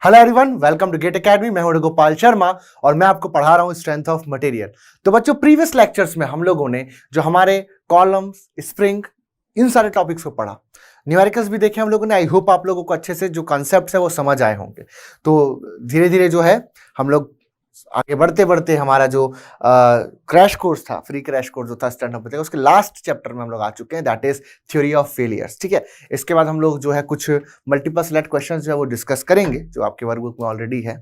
Hello everyone, welcome to Gate Academy. मैं हूं गोपाल शर्मा और मैं आपको पढ़ा रहा हूं स्ट्रेंथ ऑफ मटेरियल। तो बच्चों, प्रीवियस लेक्चर्स में हम लोगों ने जो हमारे कॉलम्स, स्प्रिंग, इन सारे टॉपिक्स को पढ़ा, न्यूमेरिकल्स भी देखे हम लोगों ने। आई होप आप लोगों को अच्छे से जो कॉन्सेप्ट्स है वो समझ आए होंगे। तो धीरे धीरे जो है हम लोग आगे बढ़ते बढ़ते हमारा जो क्रैश कोर्स था, फ्री क्रैश कोर्स जो था स्टैंड अप, उसके लास्ट चैप्टर में हम लोग आ चुके हैं, that is theory of failures. ठीक है, इसके बाद हम लोग जो है कुछ मल्टीपल सेलेक्ट क्वेश्चंस जो है वो डिस्कस करेंगे, जो आपके वर्कबुक में ऑलरेडी है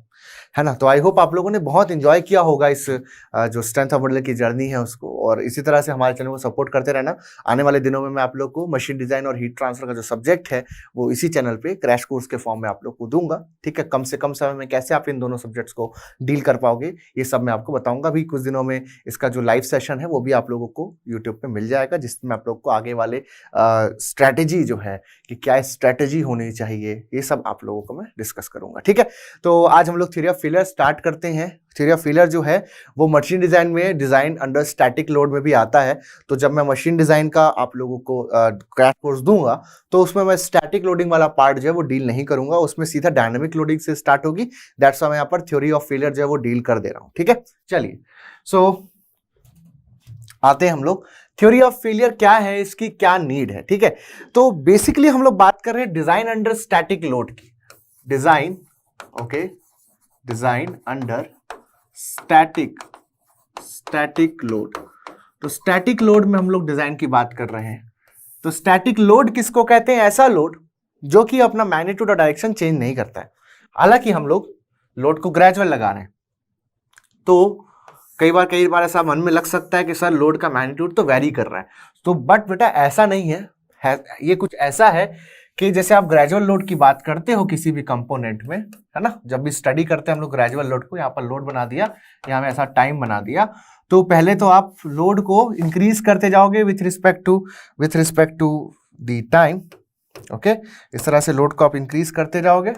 ना। तो आई होप आप लोगों ने बहुत एंजॉय किया होगा इस जो स्ट्रेंथ ऑफ मटेरियल की जर्नी है उसको, और इसी तरह से हमारे चैनल को सपोर्ट करते रहना। आने वाले दिनों में मैं आप लोग को मशीन डिजाइन और हीट ट्रांसफर का जो सब्जेक्ट है वो इसी चैनल पे क्रैश कोर्स के फॉर्म में आप लोग को दूंगा। ठीक है, कम से कम समय में कैसे आप इन दोनों सब्जेक्ट्स को डील कर पाओगे ये सब मैं आपको बताऊंगा। अभी कुछ दिनों में इसका जो लाइव सेशन है वो भी आप लोगों को यूट्यूब पे मिल जाएगा, जिसमें आप लोग को आगे वाले स्ट्रैटेजी जो है कि क्या स्ट्रैटेजी होनी चाहिए, ये सब आप लोगों को मैं डिस्कस करूंगा। ठीक है, तो आज हम लोग थ्योरी ऑफ फेलियर स्टार्ट करते हैं। थ्योरी ऑफ फेलियर जो है वो मशीन डिजाइन में डिजाइन अंडर स्टैटिक लोड में भी आता है। तो जब मैं मशीन डिजाइन का आप लोगों को क्रैश कोर्स दूंगा तो उसमें मैं स्टैटिक लोडिंग वाला पार्ट जो है वो डील नहीं करूंगा, उसमें सीधा डायनामिक लोडिंग से स्टार्ट होगी। दैट्स व्हाई मैं यहाँ पर थ्योरी ऑफ फेलियर जो है वो डील कर दे रहा हूं। ठीक है, चलिए आते हैं हम लोग थ्योरी ऑफ फेलियर क्या है, इसकी क्या नीड है। ठीक है, तो बेसिकली हम लोग बात कर रहे हैं डिजाइन अंडर स्टैटिक लोड की। Design design under static load. तो स्टैटिक लोड में हम लोग डिजाइन की बात कर रहे हैं। तो स्टैटिक लोड किसको कहते हैं? ऐसा लोड जो कि अपना मैग्नीट्यूड और डायरेक्शन चेंज नहीं करता है। हालांकि हम लोग लोड को ग्रेजुअल लगा रहे हैं, तो कई बार ऐसा मन में लग सकता है कि सर लोड का मैग्नीट्यूड तो वेरी कर रहा है। तो बट बेटा ऐसा नहीं है, ये कुछ ऐसा है कि जैसे आप ग्रेजुअल लोड की बात करते हो किसी भी कंपोनेंट में, है ना, जब भी स्टडी करते हैं हम लोग ग्रेजुअल लोड को, यहाँ पर लोड बना दिया, यहाँ में ऐसा टाइम बना दिया, तो पहले तो आप लोड को इंक्रीज करते जाओगे with respect to the time. Okay, इस तरह से लोड को आप इंक्रीज करते जाओगे।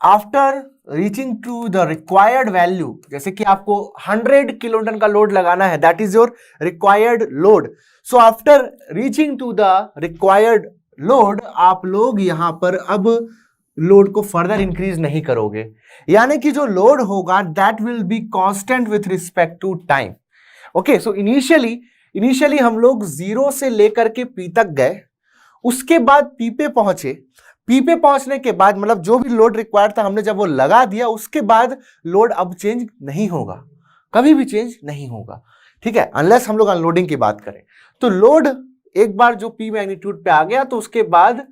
After reaching to the required value, जैसे कि आपको 100 किलोटन का लोड लगाना है, that is your required load. So after reaching to the required load आप लोग यहां पर अब लोड को फर्दर इंक्रीज नहीं करोगे, यानी कि जो लोड होगा that will be constant with respect to time. Okay, so initially हम लोग 0 से लेकर के पी तक गए, उसके बाद पी पे पहुंचे। पी पे पहुंचने के बाद मतलब जो भी लोड रिक्वायर्ड था हमने जब वो लगा दिया, उसके बाद लोड अब चेंज नहीं होगा, कभी भी चेंज नहीं होगा। ठीक है, अनलेस हम लोग अनलोडिंग की बात करें। तो लोड एक बार जो पी मैग्नीट्यूड पे आ गया तो उसके बाद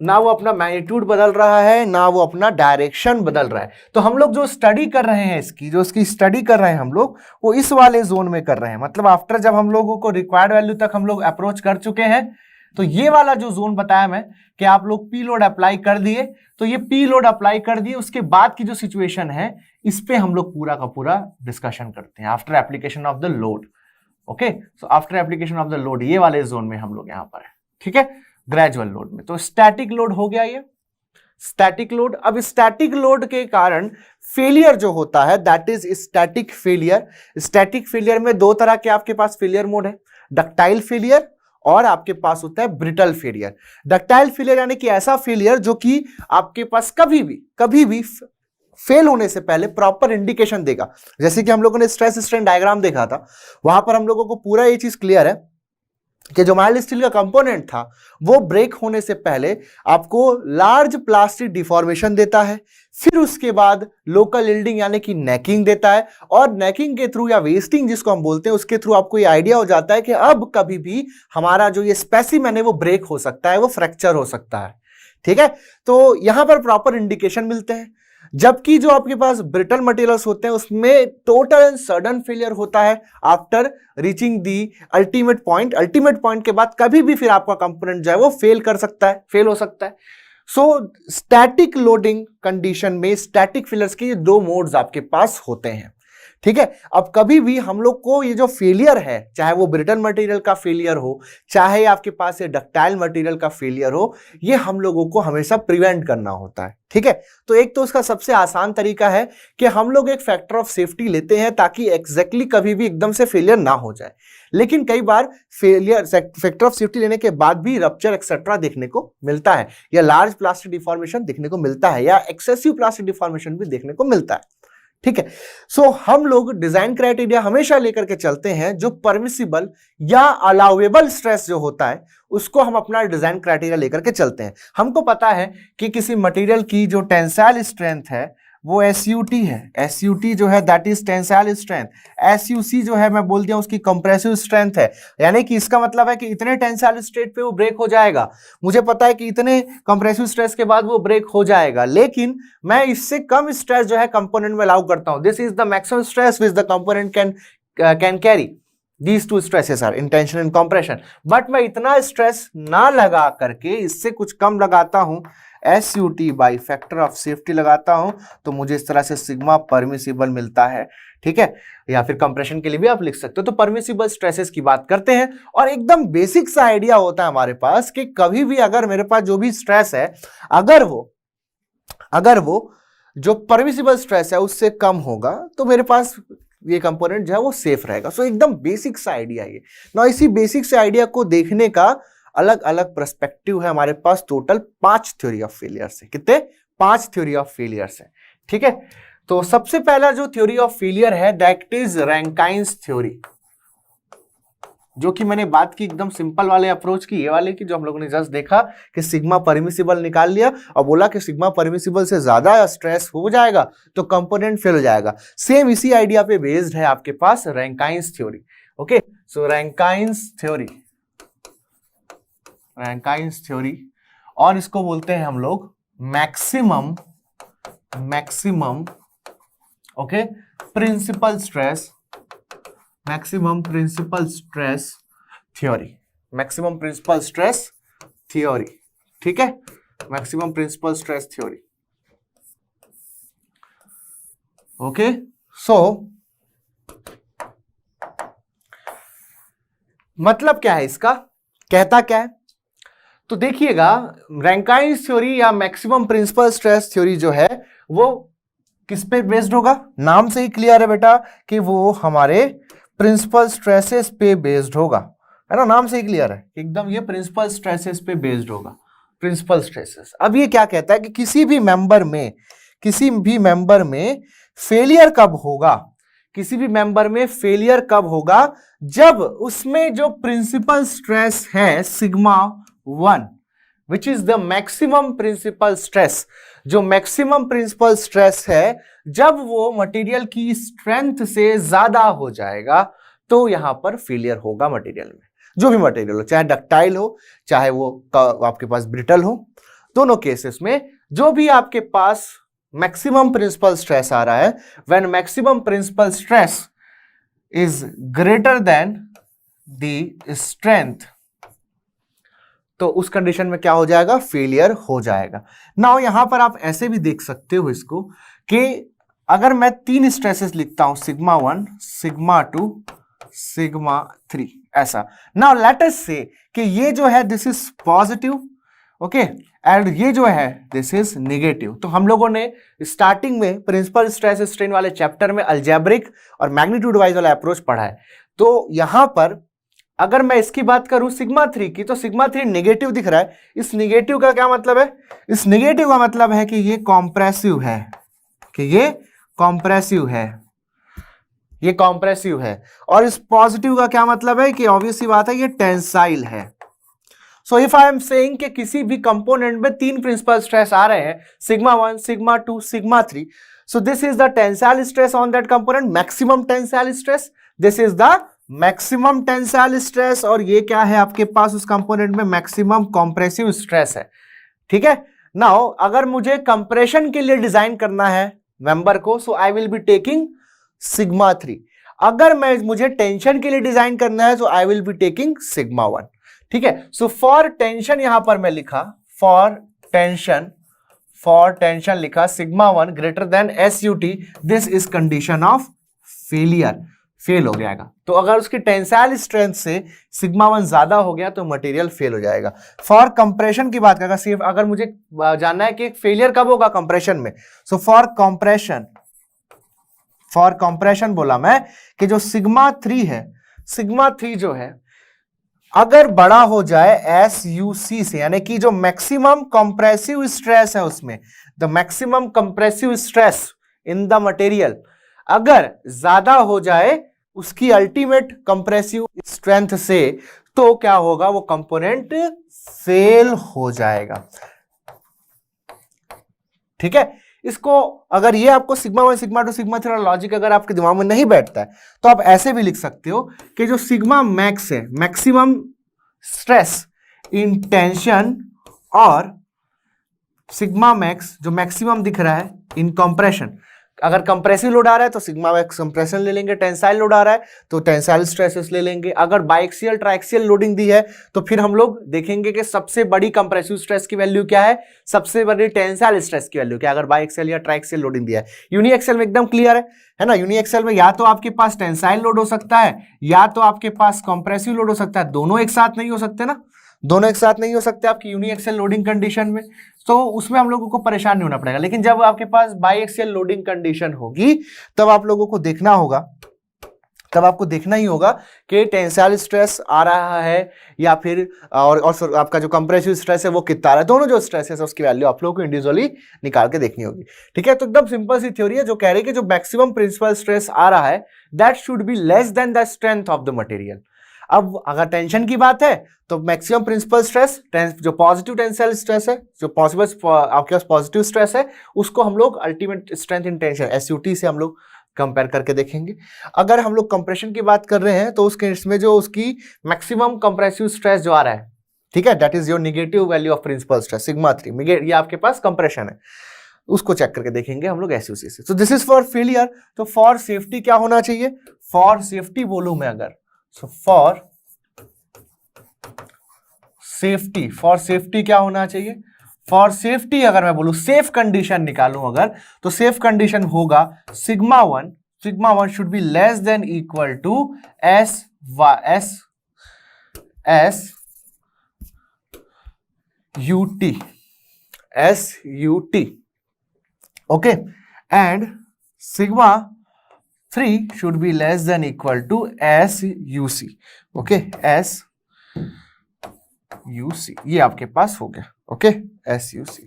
ना वो अपना मैग्नीट्यूड बदल रहा है, ना वो अपना डायरेक्शन बदल रहा है। तो हम लोग जो स्टडी कर रहे हैं इसकी स्टडी कर रहे हैं हम लोग, वो इस वाले जोन में कर रहे हैं। मतलब आफ्टर जब हम लोगों को रिक्वायर्ड वैल्यू तक हम लोग अप्रोच कर चुके हैं, तो ये वाला जो जोन बताया मैं कि आप लोग पी लोड अप्लाई कर दिए, तो ये पी लोड अप्लाई कर दिए, उसके बाद की जो सिचुएशन है इस पे हम लोग पूरा का पूरा डिस्कशन करते हैं after application of the load. Okay, so after application of the load ये वाले जोन में हम लोग यहां पर है। ठीक है, ग्रेजुअल लोड में। तो स्टैटिक लोड हो गया ये स्टैटिक लोड। अब स्टैटिक लोड के कारण फेलियर जो होता है that is static failure. Static failure में दो तरह के आपके पास फेलियर मोड है, डक्टाइल फेलियर और आपके पास होता है ब्रिटल फेलियर। डक्टाइल फेलियर यानी कि ऐसा फेलियर जो कि आपके पास कभी भी फेल होने से पहले प्रॉपर इंडिकेशन देगा। जैसे कि हम लोगों ने स्ट्रेस स्ट्रेन डायग्राम देखा था, वहां पर हम लोगों को पूरा ये चीज क्लियर है कि जो माइल्ड स्टील का कंपोनेंट था वो ब्रेक होने से पहले आपको लार्ज प्लास्टिक डिफॉर्मेशन देता है, फिर उसके बाद लोकल यील्डिंग यानी कि नेकिंग देता है, और नेकिंग के थ्रू या वेस्टिंग जिसको हम बोलते हैं उसके थ्रू आपको ये आइडिया हो जाता है कि अब कभी भी हमारा जो ये स्पेसिमेन है वो ब्रेक हो सकता है, वो फ्रैक्चर हो सकता है। ठीक है, तो यहां पर प्रॉपर इंडिकेशन मिलते हैं। जबकि जो आपके पास ब्रिटल मटेरियल्स होते हैं उसमें टोटल एंड सडन फेलियर होता है after reaching the ultimate point. Ultimate point के बाद कभी भी फिर आपका कंपोनेंट जो है वो फेल हो सकता है। सो स्टैटिक लोडिंग कंडीशन में स्टैटिक फेलियर्स के ये दो मोड्स आपके पास होते हैं। ठीक है। अब कभी भी हम लोग को ये जो फेलियर है, चाहे वो ब्रिटल मटेरियल का फेलियर हो, चाहे आपके पास ये डक्टाइल मटेरियल का फेलियर हो, ये हम लोगों को हमेशा प्रिवेंट करना होता है। ठीक है, तो एक तो उसका सबसे आसान तरीका है कि हम लोग एक फैक्टर ऑफ सेफ्टी लेते हैं ताकि एग्जैक्टली कभी भी एकदम से फेलियर ना हो जाए। लेकिन कई बार फेलियर फैक्टर ऑफ सेफ्टी लेने के बाद भी रप्चर एक्सेट्रा देखने को मिलता है, या लार्ज प्लास्टिक डिफॉर्मेशन देखने को मिलता है, या एक्सेसिव प्लास्टिक डिफॉर्मेशन भी देखने को मिलता है। ठीक है, सो हम लोग डिजाइन क्राइटेरिया हमेशा लेकर के चलते हैं, जो परमिसिबल या अलाउएबल स्ट्रेस जो होता है उसको हम अपना डिजाइन क्राइटेरिया लेकर के चलते हैं। हमको पता है कि किसी मटेरियल की जो टेंसाइल स्ट्रेंथ है वो SUT है, SUT जो है that is tensile strength, SUC जो है मैं बोल दिया उसकी कंप्रेसिव स्ट्रेंथ है, यानी कि इसका मतलब है कि इतने टेंसाइल स्टेट पे वो ब्रेक हो जाएगा। मुझे पता है कि इतने कंप्रेसिव स्ट्रेस के बाद वो ब्रेक हो जाएगा, लेकिन मैं इससे कम स्ट्रेस जो है कंपोनेंट में अलाउ करता हूं। This is the maximum stress which the component can carry, These two stresses are in tension and compression, but मैं इतना स्ट्रेस ना लगा करके इससे कुछ कम लगाता हूं, SUT by factor of safety लगाता हूं, तो मुझे इस तरह से सिग्मा परमिसिबल मिलता है। ठीक है, या फिर कंप्रेशन के लिए भी आप लिख सकते हो। तो परमिसिबल स्ट्रेसेस की बात करते हैं, और एकदम बेसिक सा आइडिया होता है हमारे पास कि कभी भी अगर मेरे पास जो भी स्ट्रेस है, अगर वो जो परमिसिबल स्ट्रेस है उससे कम होगा, तो मेरे पास ये कंपोनेंट जो है वो सेफ रहेगा। सो एकदम बेसिक सा आइडिया ये ना। इसी बेसिक से आइडिया को देखने का अलग अलग पर्सपेक्टिव है हमारे पास। टोटल 5 थ्योरी ऑफ फेलियर्स है। कितने? 5 थ्योरी ऑफ फेलियर्स है। ठीक है, तो सबसे पहला जो थ्योरी ऑफ फेलियर है दैट इज रैंकाइंस थ्योरी, जो कि मैंने बात की एकदम सिंपल वाले अप्रोच की, ये वाले की, जो हम लोगों ने जस्ट देखा कि सिग्मा परमिसिबल निकाल लिया और बोला कि सिग्मा परमिसिबल से ज्यादा स्ट्रेस हो जाएगा तो कंपोनेंट फेल हो जाएगा। सेम इसी आइडिया पे बेस्ड है आपके पास Rankine's theory. Okay, so Rankine's theory, और इसको बोलते हैं हम लोग maximum okay principal stress, maximum principal stress theory. ठीक है, maximum principal stress theory. Okay, so मतलब क्या है इसका, कहता क्या है? तो देखिएगा, रैंकाइंस थ्योरी या मैक्सिमम प्रिंसिपल स्ट्रेस थ्योरी जो है वो किस पे बेस्ड होगा? नाम से ही क्लियर है बेटा कि वो हमारे प्रिंसिपल स्ट्रेसेस पे बेस्ड होगा, है ना। नाम से ही क्लियर है एकदम, ये प्रिंसिपल स्ट्रेसेस पे बेस्ड होगा, प्रिंसिपल स्ट्रेसेस। अब ये क्या कहता है कि किसी भी मेंबर में फेलियर कब होगा? किसी भी मेंबर में फेलियर कब होगा? जब उसमें जो प्रिंसिपल स्ट्रेस है sigma 1, which is the maximum principal stress, जो मैक्सिमम प्रिंसिपल स्ट्रेस है, जब वो मटेरियल की स्ट्रेंथ से ज्यादा हो जाएगा तो यहां पर फेलियर होगा मटेरियल में। जो भी मटेरियल हो, चाहे डक्टाइल हो, चाहे वो आपके पास ब्रिटल हो, दोनों केसेस में जो भी आपके पास मैक्सिमम प्रिंसिपल स्ट्रेस आ रहा है, when maximum principal stress is greater than the strength, तो उस कंडीशन में क्या हो जाएगा? फेलियर हो जाएगा। नाउ यहां पर आप ऐसे भी देख सकते हो इसको कि अगर मैं 3 स्ट्रेसेस लिखता हूं, सिग्मा 1, सिग्मा 2, सिग्मा 3, ऐसा। नाउ लेट अस से कि ये जो है this is positive, okay, and ये जो है दिस इज नेगेटिव। तो हम लोगों ने स्टार्टिंग में प्रिंसिपल स्ट्रेस स्ट्रेन वाले चैप्टर में अलजेब्रिक और मैग्नीट्यूड वाइज वाला अप्रोच पढ़ा है। तो यहां पर अगर मैं इसकी बात करूं सिग्मा 3 की, तो सिग्मा 3 नेगेटिव दिख रहा है। इस नेगेटिव का क्या मतलब है? इस नेगेटिव का मतलब है कि ये कॉम्प्रेसिव है, ये कॉम्प्रेसिव है। और इस पॉजिटिव का क्या मतलब है? कि ऑब्वियस सी बात है ये टेंसाइल है। So if I am saying कि किसी भी कंपोनेंट में 3 प्रिंसिपल स्ट्रेस आ रहे हैं, sigma 1, sigma 2, sigma 3, so this is the tensile stress on that component, maximum tensile stress, this is the maximum tensile stress, और ये क्या है आपके पास उस कंपोनेंट में? मैक्सिमम कॉम्प्रेसिव स्ट्रेस है। ठीक है, नाउ अगर मुझे कंप्रेशन के लिए डिजाइन करना है मेंबर को, so I will be taking sigma 3। अगर मुझे टेंशन के लिए डिजाइन करना है, so I will be taking sigma 1। ठीक है, सो फॉर टेंशन यहां पर मैं लिखा, फॉर टेंशन लिखा sigma 1 greater than SUT, this is condition of fail हो जाएगा। तो अगर उसकी टेंसाइल स्ट्रेंथ से सिग्मा 1 ज्यादा हो गया तो मटेरियल फेल हो जाएगा। फॉर कंप्रेशन की बात करेगा, सिर्फ अगर मुझे जानना है कि फेलियर कब होगा कंप्रेशन में, सो फॉर कंप्रेशन बोला मैं कि जो सिग्मा 3 है, सिग्मा 3 जो है अगर बड़ा हो जाए SUC से, यानी कि जो मैक्सिमम कंप्रेसिव स्ट्रेस है उसमें, the maximum compressive stress in the material अगर ज्यादा हो जाए उसकी अल्टीमेट कंप्रेसिव स्ट्रेंथ से, तो क्या होगा, वो कंपोनेंट फेल हो जाएगा। ठीक है, इसको अगर ये आपको सिग्मा 1 सिग्मा 2 सिग्मा 3 लॉजिक अगर आपके दिमाग में नहीं बैठता है तो आप ऐसे भी लिख सकते हो कि जो सिग्मा मैक्स है, मैक्सिमम स्ट्रेस इन टेंशन, और सिग्मा मैक्स जो मैक्सिमम दिख रहा है इन कंप्रेशन, अगर कंप्रेसिव लोड आ रहा है तो सिग्मा मैक्स कंप्रेशन ले लेंगे, टेंसाइल लोड आ रहा है तो टेंसाइल स्ट्रेसेस ले लेंगे, अगर बाइक्सियल ट्राइक्सियल लोडिंग दी है तो फिर हम लोग देखेंगे कि सबसे बड़ी कंप्रेसिव स्ट्रेस की वैल्यू क्या है, सबसे बड़ी टेंसाइल स्ट्रेस की वैल्यू क्या है, अगर बाइक्सियल या ट्राइक्सियल लोडिंग दिया है। यूनिएक्सियल में एकदम क्लियर है ना, यूनिएक्सियल में या तो आपके पास टेंसाइल लोड हो सकता है या तो आपके पास कंप्रेसिव लोड हो सकता है, दोनों एक साथ नहीं हो सकते ना, दोनों एक साथ नहीं हो सकते आपकी यूनिएक्सियल लोडिंग कंडीशन में, तो उसमें हम लोगों को परेशान नहीं होना पड़ेगा। लेकिन जब आपके पास बाईएक्सियल लोडिंग कंडीशन होगी तब आप लोगों को देखना होगा, तब आपको देखना ही होगा कि टेंसाइल स्ट्रेस आ रहा है या फिर और आपका जो कंप्रेसिव स्ट्रेस है वो कितना आ रहा है, दोनों जो स्ट्रेस है उसकी वैल्यू आप लोगों को इंडिविजुअली निकाल के देखनी होगी। ठीक है, तो एकदम सिंपल सी थ्योरी है जो कह रही है कि जो मैक्सिमम प्रिंसिपल स्ट्रेस आ रहा है that should be less than the strength of the material. अब अगर टेंशन की बात है तो मैक्सिमम प्रिंसिपल स्ट्रेस, जो पॉजिटिव टेंसाइल स्ट्रेस है, जो पॉसिबल आपके पास पॉजिटिव स्ट्रेस है, उसको हम लोग ultimate strength in tension SUT से हम लोग कंपेयर करके देखेंगे। अगर हम लोग कंप्रेशन की बात कर रहे हैं तो उस केस में जो उसकी मैक्सिमम कंप्रेसिव स्ट्रेस जो आ रहा है, ठीक है, that is your negative value of principal stress sigma 3, ये आपके पास कंप्रेशन है, उसको चेक करके देखेंगे हम लोग SUC से। तो दिस इज फॉर फेलियर। तो फॉर सेफ्टी क्या होना चाहिए, फॉर सेफ्टी बोलूं मैं अगर, सो फॉर सेफ्टी क्या होना चाहिए, फॉर सेफ्टी अगर मैं बोलूं सेफ कंडीशन निकालूं अगर, तो सेफ कंडीशन होगा sigma 1 should be less than equal to SUT, okay, and sigma 3 should be less than equal to SUC, okay, SUC ये आपके पास हो गया, okay, SUC।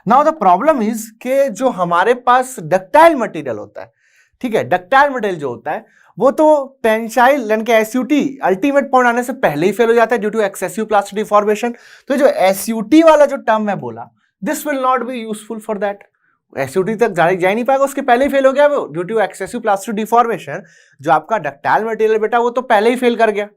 Now the problem is के जो हमारे पास डक्टाइल मटेरियल होता है, ठीक है, डक्टाइल मटेरियल जो होता है वो तो टेंसाइल यानी कि SUT अल्टीमेट पॉइंट आने से पहले ही फेल हो जाता है due to excessive plastic deformation. तो जो SUT वाला जो टर्म मैं बोला, this will not be useful for that, SUT तक जा नहीं पाएगा, उसके पहले ही फेल हो गया वो due to excessive plastic deformation. जो आपका डक्टाइल मटेरियल बेटा वो तो पहले ही फेल कर गया,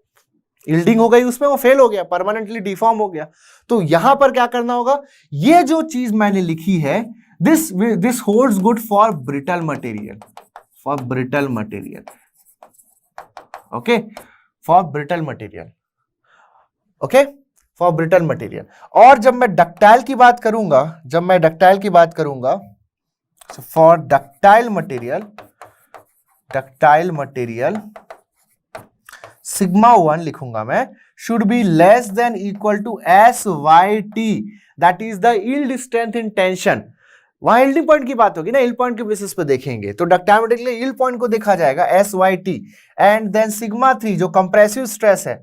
यील्डिंग हो गई उसमें, वो फेल हो गया, परमानेंटली डिफॉर्म हो गया। तो यहां पर क्या करना होगा, ये जो चीज मैंने लिखी है this holds good for brittle material, okay, for brittle material, okay, for brittle material. और जब मैं डक्टाइल की बात करूंगा, फॉर डक्टाइल मटेरियल सिग्मा 1 लिखूंगा मैं, should be less than equal to SYT, that is the yield strength in tension. वहां yielding point की बात होगी ना, यील्ड पॉइंट के बेसिस पे देखेंगे, तो डक्टाइल मटेरियल के लिए यील्ड पॉइंट को देखा जाएगा SYT, एंड देन सिग्मा 3 जो कंप्रेसिव स्ट्रेस है,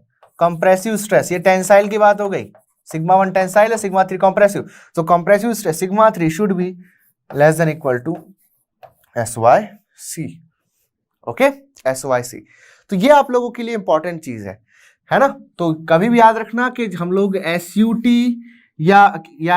ये टेंसाइल की बात हो गई, सिग्मा 1 टेंसाइल है, सिग्मा 3 कंप्रेसिव, तो compressive stress sigma 3 should be less than equal to SYC, okay, SYC। तो ये आप लोगों के लिए इंपॉर्टेंट चीज है ना। तो कभी भी याद रखना कि हम लोग SUT या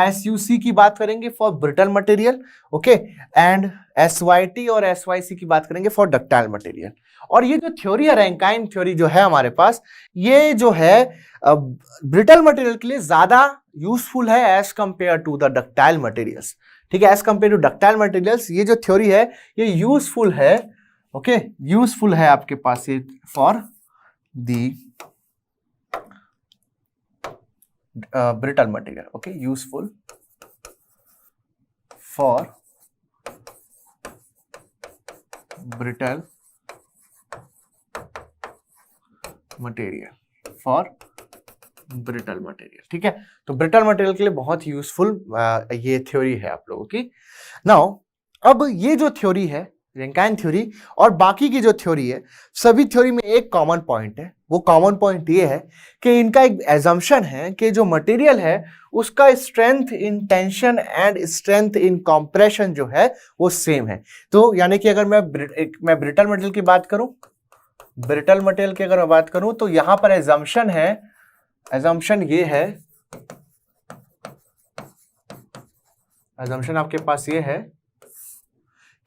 SUC की बात करेंगे for brittle material, okay, and SYT और SYC की बात करेंगे फॉर डक्टाइल मटेरियल। और ये जो थ्योरी है, रैंकाइन थ्योरी जो है हमारे पास, ये जो है ब्रिटल मटेरियल के लिए ज्यादा यूजफुल है as compare to the ductile materials, ठीक है, as compare to ductile materials ये जो थ्योरी है ये यूजफुल है, ओके, यूजफुल है आपके पास ये for the brittle material, okay, useful for brittle material for brittle material. ठीक है, तो ब्रिटल मटेरियल के लिए बहुत यूजफुल ये थ्योरी है आप लोगों की। नाउ अब ये जो थ्योरी है रैंकाइन थ्योरी और बाकी की जो थ्योरी है, सभी थ्योरी में एक कॉमन पॉइंट है। वो कॉमन पॉइंट ये है कि इनका एक एजम्पशन है कि जो मटेरियल है उसका strength in tension and strength in compression जो है वो सेम है। तो यानी कि अगर मैं ब्रिटल मटेरियल की बात करूं, ब्रिटल मटेरियल की अगर मैं बात करूं तो यहां पर एजम्पशन है, एजम्पशन ये है, एजम्पशन आपके पास ये है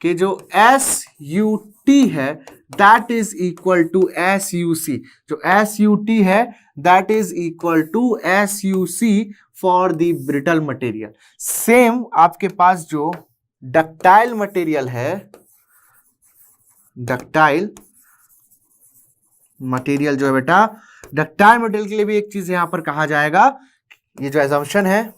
कि जो SUT है that is equal to SUC, जो SUT है that is equal to SUC for the brittle material. Same आपके पास जो डक्टाइल मटेरियल है, डक्टाइल मटेरियल जो है बेटा, डक्टाइल मटेरियल के लिए भी एक चीज यहां पर कहा जाएगा, ये जो एजम्पशन है,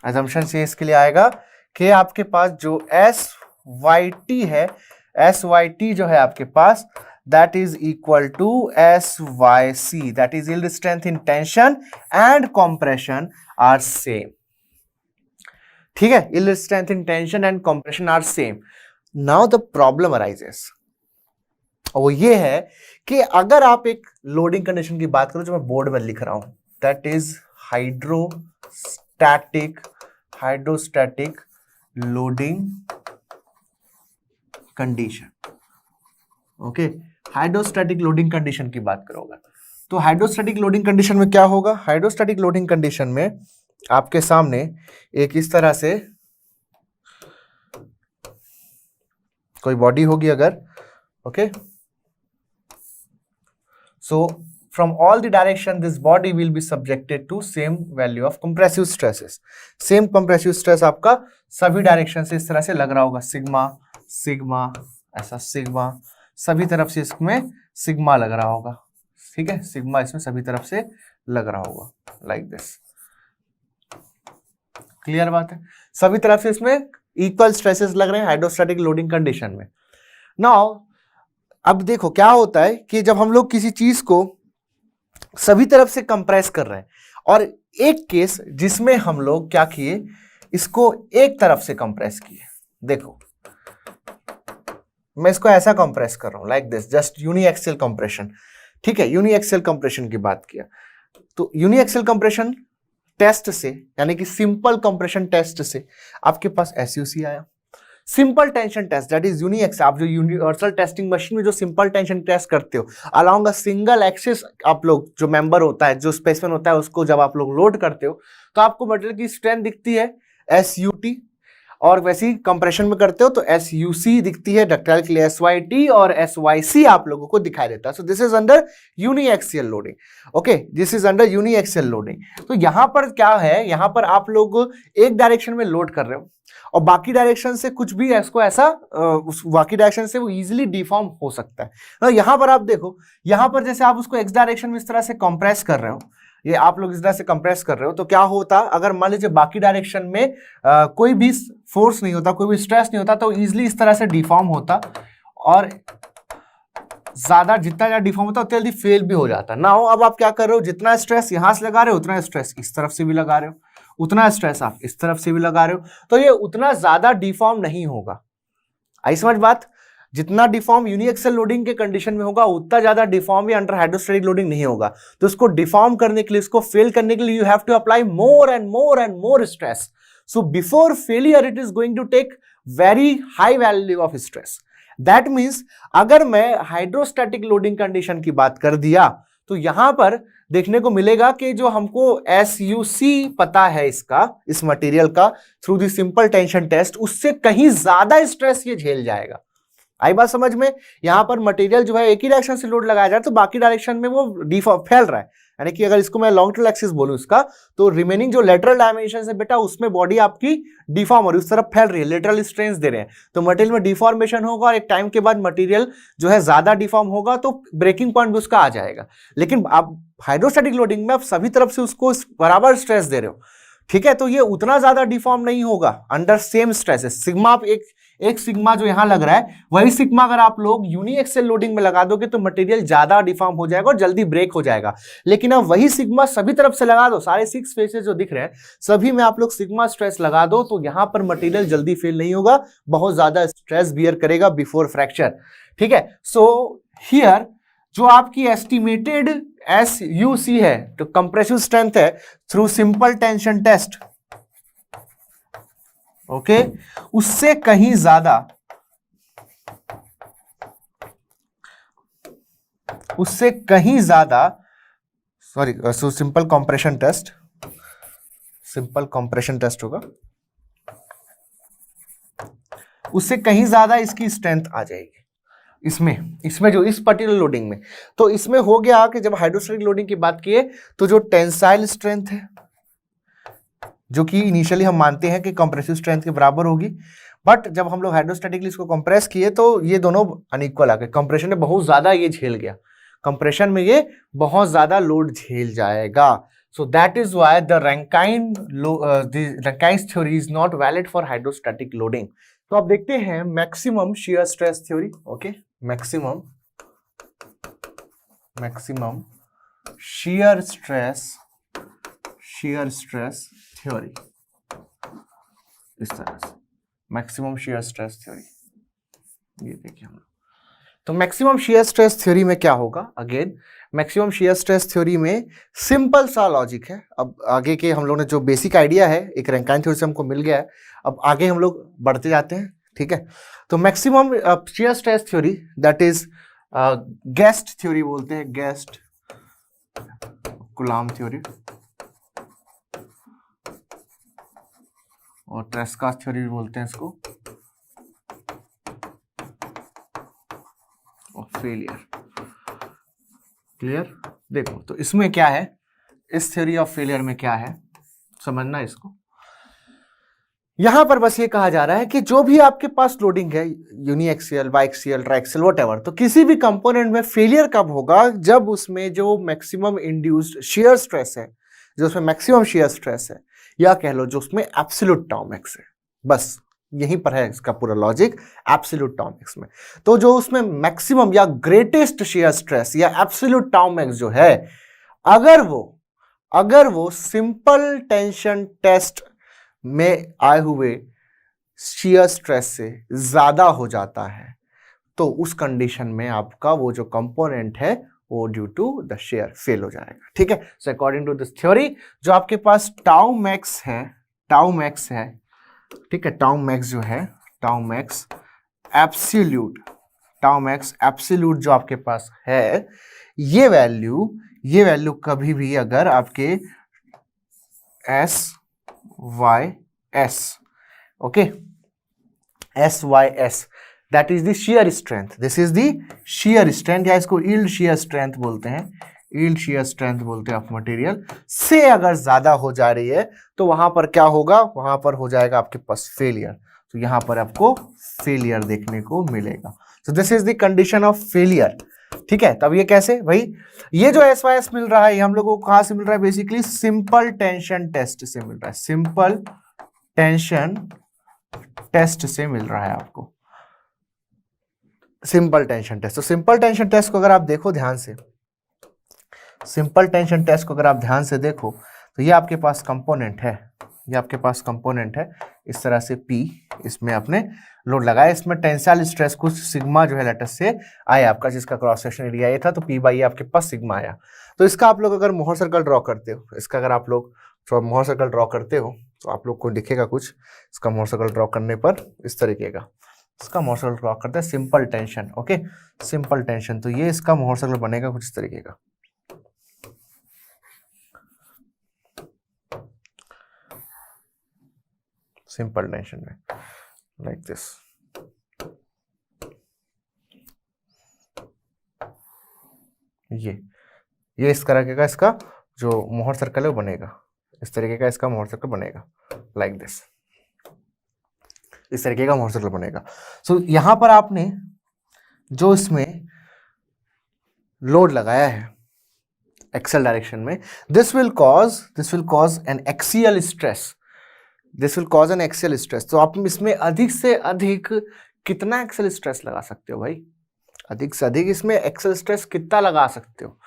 एजम्पशन से इसके लिए आएगा कि आपके पास जो SYT है, SYT जो है आपके पास that is equal to SYC, that is yield strength in tension and compression are same. ठीक है, yield strength in tension and compression are same. Now the problem arises, वो ये है कि अगर आप एक लोडिंग कंडीशन की बात करो जो मैं बोर्ड में लिख रहा हूं, that is hydrostatic loading condition. Okay, hydrostatic loading condition की बात करोगे तो हाइड्रोस्टैटिक लोडिंग कंडीशन में क्या होगा, हाइड्रोस्टैटिक लोडिंग कंडीशन में आपके सामने एक इस तरह से कोई बॉडी होगी अगर, okay, so from all the direction this body will be subjected to same value of compressive stresses। same compressive stress आपका सभी डायरेक्शन से इस तरह से लग रहा होगा, सिग्मा सिग्मा ऐसा, सिग्मा सभी तरफ से इसमें सिग्मा लग रहा होगा। ठीक है, सिग्मा इसमें सभी तरफ से लग रहा होगा लाइक दिस। क्लियर बात है, सभी तरफ से इसमें इक्वल स्ट्रेसेस लग रहे हैं हाइड्रोस्टैटिक लोडिंग कंडीशन में। नाउ अब देखो क्या होता है कि जब हम लोग किसी चीज को सभी तरफ से कंप्रेस कर रहे हैं, और एक केस जिसमें हम लोग क्या किए, इसको एक तरफ से कंप्रेस किए। देखो मैं इसको ऐसा कंप्रेस कर रहा हूं like this, just uniaxial compression. ठीक है, यूनिएक्सियल कंप्रेशन की बात किया तो यूनिएक्सियल कंप्रेशन टेस्ट से यानी कि सिंपल कंप्रेशन टेस्ट से आपके पास SUC आया। Simple tension test that is uniaxial, आप जो यूनिवर्सल टेस्टिंग मशीन में जो सिंपल टेंशन टेस्ट करते हो अलोंग अ सिंगल एक्सिस, आप लोग जो मेंबर होता है, जो स्पेसिमेन होता है, उसको जब आप लोग लोड करते हो तो आपको मटेरियल की स्ट्रेंथ दिखती है SUT, और वैसे ही कंप्रेशन में करते हो तो SUC दिखती है, डक्टाइल के लिए SYT और SYC आप लोगों को दिखाई देता है। So this is under uniaxial loading. Okay, this is under uniaxial loading. तो यहां पर क्या है, यहां पर आप लोग एक डायरेक्शन में लोड कर रहे हो और बाकी डायरेक्शन से कुछ भी इसको ऐसा उस बाकी डायरेक्शन से वो इजीली डिफॉर्म हो सकता है। तो यहां पर आप देखो, यहां पर जैसे आप उसको एक्स डायरेक्शन में इस तरह से कंप्रेस कर रहे हो, ये आप लोग इस तरह से कंप्रेस कर रहे हो, तो क्या होता अगर मान लीजिए बाकी डायरेक्शन में कोई भी फोर्स नहीं होता, कोई भी स्ट्रेस नहीं होता, तो इजीली इस तरह से डिफॉर्म होता और ज्यादा जितना ज्यादा डिफॉर्म होता उतना जल्दी फेल भी हो जाता। नाउ अब आप क्या कर रहे हो, जितना स्ट्रेस यहां से लगा रहे हो उतना स्ट्रेस इस तरफ से भी लगा रहे हो, उतना स्ट्रेस आप इस तरफ से भी लगा रहे हो, तो ये उतना ज्यादा डिफॉर्म नहीं होगा। आई समझ बात, जितना डिफॉर्म यूनिएक्सियल लोडिंग के कंडीशन में होगा उतना ज्यादा डिफॉर्म या अंडर हाइड्रोस्टैटिक लोडिंग नहीं होगा। तो इसको डिफॉर्म करने के लिए, इसको फेल करने के लिए you have to apply more and more and more stress. So before failure it is going to take very high value of stress. That means अगर मैं हाइड्रोस्टैटिक लोडिंग कंडीशन की बात कर दिया तो यहां पर देखने को मिलेगा कि जो हमको SUC पता है इसका, इस मटेरियल का, through the simple tension test, उससे कहीं ज्यादा स्ट्रेस ये झेल जाएगा। आई बात समझ में, यहां पर मटेरियल जो है एक ही डायरेक्शन से लोड लगाया जाए तो बाकी डायरेक्शन में वो फैल रहा है, यानी कि अगर इसको मैं लॉन्गिट्यूडल एक्सिस बोलूं इसका, तो रिमेनिंग जो लेटरल डायमेंशन है बेटा उसमें बॉडी आपकी डिफॉर्म हो रही है, उस तरफ फैल रही है, लेटरल स्ट्रेंस दे रहे हैं, तो मटेरियल में डिफॉर्मेशन होगा और एक टाइम के बाद मटेरियल जो है ज्यादा डिफॉर्म होगा तो ब्रेकिंग पॉइंट भी उसका आ जाएगा। लेकिन आप हाइड्रोस्टैटिक लोडिंग में आप सभी तरफ से उसको बराबर स्ट्रेस दे रहे हो, ठीक है, तो ये उतना ज्यादा डिफॉर्म नहीं होगा अंडर सेम स्ट्रेसेस। सिग्मा आप एक सिग्मा जो यहां लग रहा है वही सिग्मा अगर आप लोग यूनिएक्सियल लोडिंग में लगा दोगे तो मटेरियल ज्यादा डिफॉर्म हो जाएगा और जल्दी ब्रेक हो जाएगा। लेकिन अब वही सिग्मा सभी तरफ से लगा दो, सारे 6 फेसेस जो दिख रहे हैं सभी में आप लोग सिग्मा स्ट्रेस लगा दो तो यहां पर मटेरियल जल्दी फेल नहीं होगा, बहुत ज्यादा स्ट्रेस बियर करेगा बिफोर फ्रैक्चर। ठीक है, सो हियर जो आपकी एस्टिमेटेड SUC है तो कंप्रेसिव स्ट्रेंथ है through simple tension test, okay, उससे कहीं ज्यादा सॉरी सिंपल कंप्रेशन टेस्ट होगा, उससे कहीं ज्यादा इसकी स्ट्रेंथ आ जाएगी इसमें जो इस पर्टिकुलर लोडिंग में। तो इसमें हो गया कि जब हाइड्रोस्टैटिक लोडिंग की बात किए तो जो टेंसाइल स्ट्रेंथ है जो कि इनिशियली हम मानते हैं कि कंप्रेसिव स्ट्रेंथ के बराबर होगी, बट जब हम लोग हाइड्रोस्टैटिकली इसको कंप्रेस किए तो ये दोनों अनइक्वल आ गए, कंप्रेशन में बहुत ज्यादा ये झेल गया, कंप्रेशन में ये बहुत ज्यादा लोड झेल जाएगा। So that is why the Rankine's theory is not valid for hydrostatic loading. तो आप देखते हैं maximum shear stress theory, okay, maximum shear stress theory, इस तरह से मैक्सिमम शियर स्ट्रेस थ्योरी, ये देखिए हम लोग। तो मैक्सिमम शियर स्ट्रेस थ्योरी में क्या होगा, again maximum shear stress theory में सिंपल सा लॉजिक है। अब आगे के हम लोग ने जो बेसिक आइडिया है एक रैंकाइन थ्योरी से हमको मिल गया है, अब आगे हम लोग बढ़ते जाते हैं। ठीक है, तो maximum shear stress theory that is guest theory बोलते हैं, गेस्ट कुलाम थ्योरी और ट्रेस्का थ्योरी बोलते हैं इसको, और फेलियर। क्लियर? देखो तो इसमें क्या है, इस थ्योरी ऑफ फेलियर में क्या है समझना इसको। यहां पर बस ये कहा जा रहा है कि जो भी आपके पास लोडिंग है यूनिएक्सियल, बाइएक्सियल, ट्राइएक्सियल, व्हाटएवर, तो किसी भी कंपोनेंट में फेलियर कब होगा, जब उसमें जो मैक्सिमम इंड्यूस्ड शियर स्ट्रेस है, जो उसमें मैक्सिमम शियर स्ट्रेस है, या कह लो जो उसमें एब्सोल्यूट टाउ मैक्स है, बस यहीं पर है इसका पूरा लॉजिक, एब्सोल्यूट टाउ मैक्स में। तो जो उसमें मैक्सिमम या ग्रेटेस्ट शियर स्ट्रेस या एब्सोल्यूट टाउ मैक्स जो है, अगर वो सिंपल टेंशन टेस्ट में आए हुए शियर स्ट्रेस से ज्यादा हो जाता है तो उस कंडीशन में आपका वो जो कंपोनेंट है वो due to the shear fail हो जाएगा। ठीक है, so according to this theory जो आपके पास टाउ मैक्स है, ठीक है, टाउ मैक्स जो है, टाउ मैक्स एब्सोल्यूट जो आपके पास है, ये वैल्यू कभी भी अगर आपके SYS, okay, SYS that is the shear strength, this is the shear strength, या इसको यील्ड शियर स्ट्रेंथ बोलते हैं, यील्ड शियर स्ट्रेंथ बोलते हैं ऑफ मटेरियल, से अगर ज्यादा हो जा रही है तो वहां पर क्या होगा, वहां पर हो जाएगा आपके पास फेलियर। तो यहां पर आपको फेलियर देखने को मिलेगा। सो this is the condition of failure. ठीक है, तब ये कैसे भाई, ये जो SYS मिल रहा है ये हम लोगों को कहां से मिल रहा है, बेसिकली सिंपल टेंशन टेस्ट से मिल रहा है, सिंपल टेंशन टेस्ट से मिल रहा है आपको, सिंपल टेंशन टेस्ट। तो सिंपल टेंशन टेस्ट को अगर आप देखो ध्यान से, सिंपल टेंशन टेस्ट को अगर आप ध्यान से देखो तो ये आपके पास कंपोनेंट है, ये आपके पास कंपोनेंट है इस तरह से P, इसमें आपने लोड लगाया, इसमें टेंसाइल स्ट्रेस कुछ सिग्मा जो है लेटस से आया आपका, जिसका क्रॉस सेक्शन एरिया ये था, तो P बाई आपके पास सिग्मा आया। तो इसका आप लोग अगर मोहर सर्कल ड्रॉ करते हो, इसका अगर आप लोग मोहर सर्कल ड्रॉ करते हो तो आप लोग को दिखेगा कुछ, इसका मोहर सर्कल ड्रॉ करने पर इस तरीके का, इसका मोहर सर्कल ड्रॉ करते हैं simple tension, okay, simple tension, तो ये इसका मोहर सर्कल बनेगा कुछ इस तरीके का। सिंपल टेंशन में लाइक दिस, ये इस तरह का इसका जो मोहर सर्कल है वो बनेगा, इस तरीके का इसका मोहर सर्कल बनेगा लाइक दिस, इस तरीके का मोहर सर्कल बनेगा। सो यहां पर आपने जो इसमें लोड लगाया है एक्सेल डायरेक्शन में, this will cause an axial stress, this will cause an axial stress. तो आप इसमें अधिक से अधिक कितना एक्सेल स्ट्रेस लगा सकते हो भाई? अधिक से अधिक इसमें एक्सेल स्ट्रेस कितना लगा सकते हो?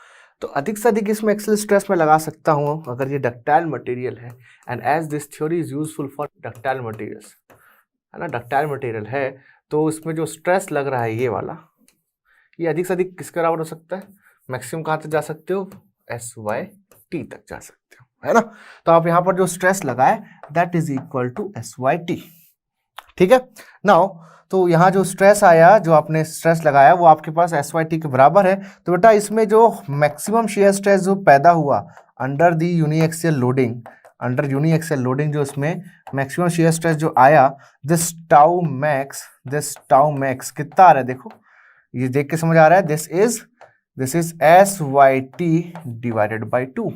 तो अधिक से अधिक इसमें एक्सेल स्ट्रेस में लगा सकता हूं अगर ये डक्टाइल मटेरियल है, and as this theory is useful for ductile materials, है ना, डक्टाइल मटेरियल है तो इसमें जो स्ट्रेस लग रहा है ये वाला, ये अधिक से अधिक किसके बराबर हो सकता है? मैक्सिमम कहाँ तक जा सकते हो? SYT तक जा सकते हो, है ना। तो आप यहाँ पर जो स्ट्रेस लगाए that is equal to SYT, ठीक है। नाउ तो यहाँ जो स्ट्रेस आया, जो आपने स्ट्रेस लगाया वो आपके पास SYT के बराबर है। तो बेटा इसमें जो मैक्सिमम शियर स्ट्रेस जो पैदा हुआ under the uniaxial loading, under uniaxial loading जो इसमें मैक्सिमम शियर स्ट्रेस जो आया, दिस टाउ मैक्स कितना आ रहा है देखो, ये देख के समझ आ रहा है, this is SYT divided by 2,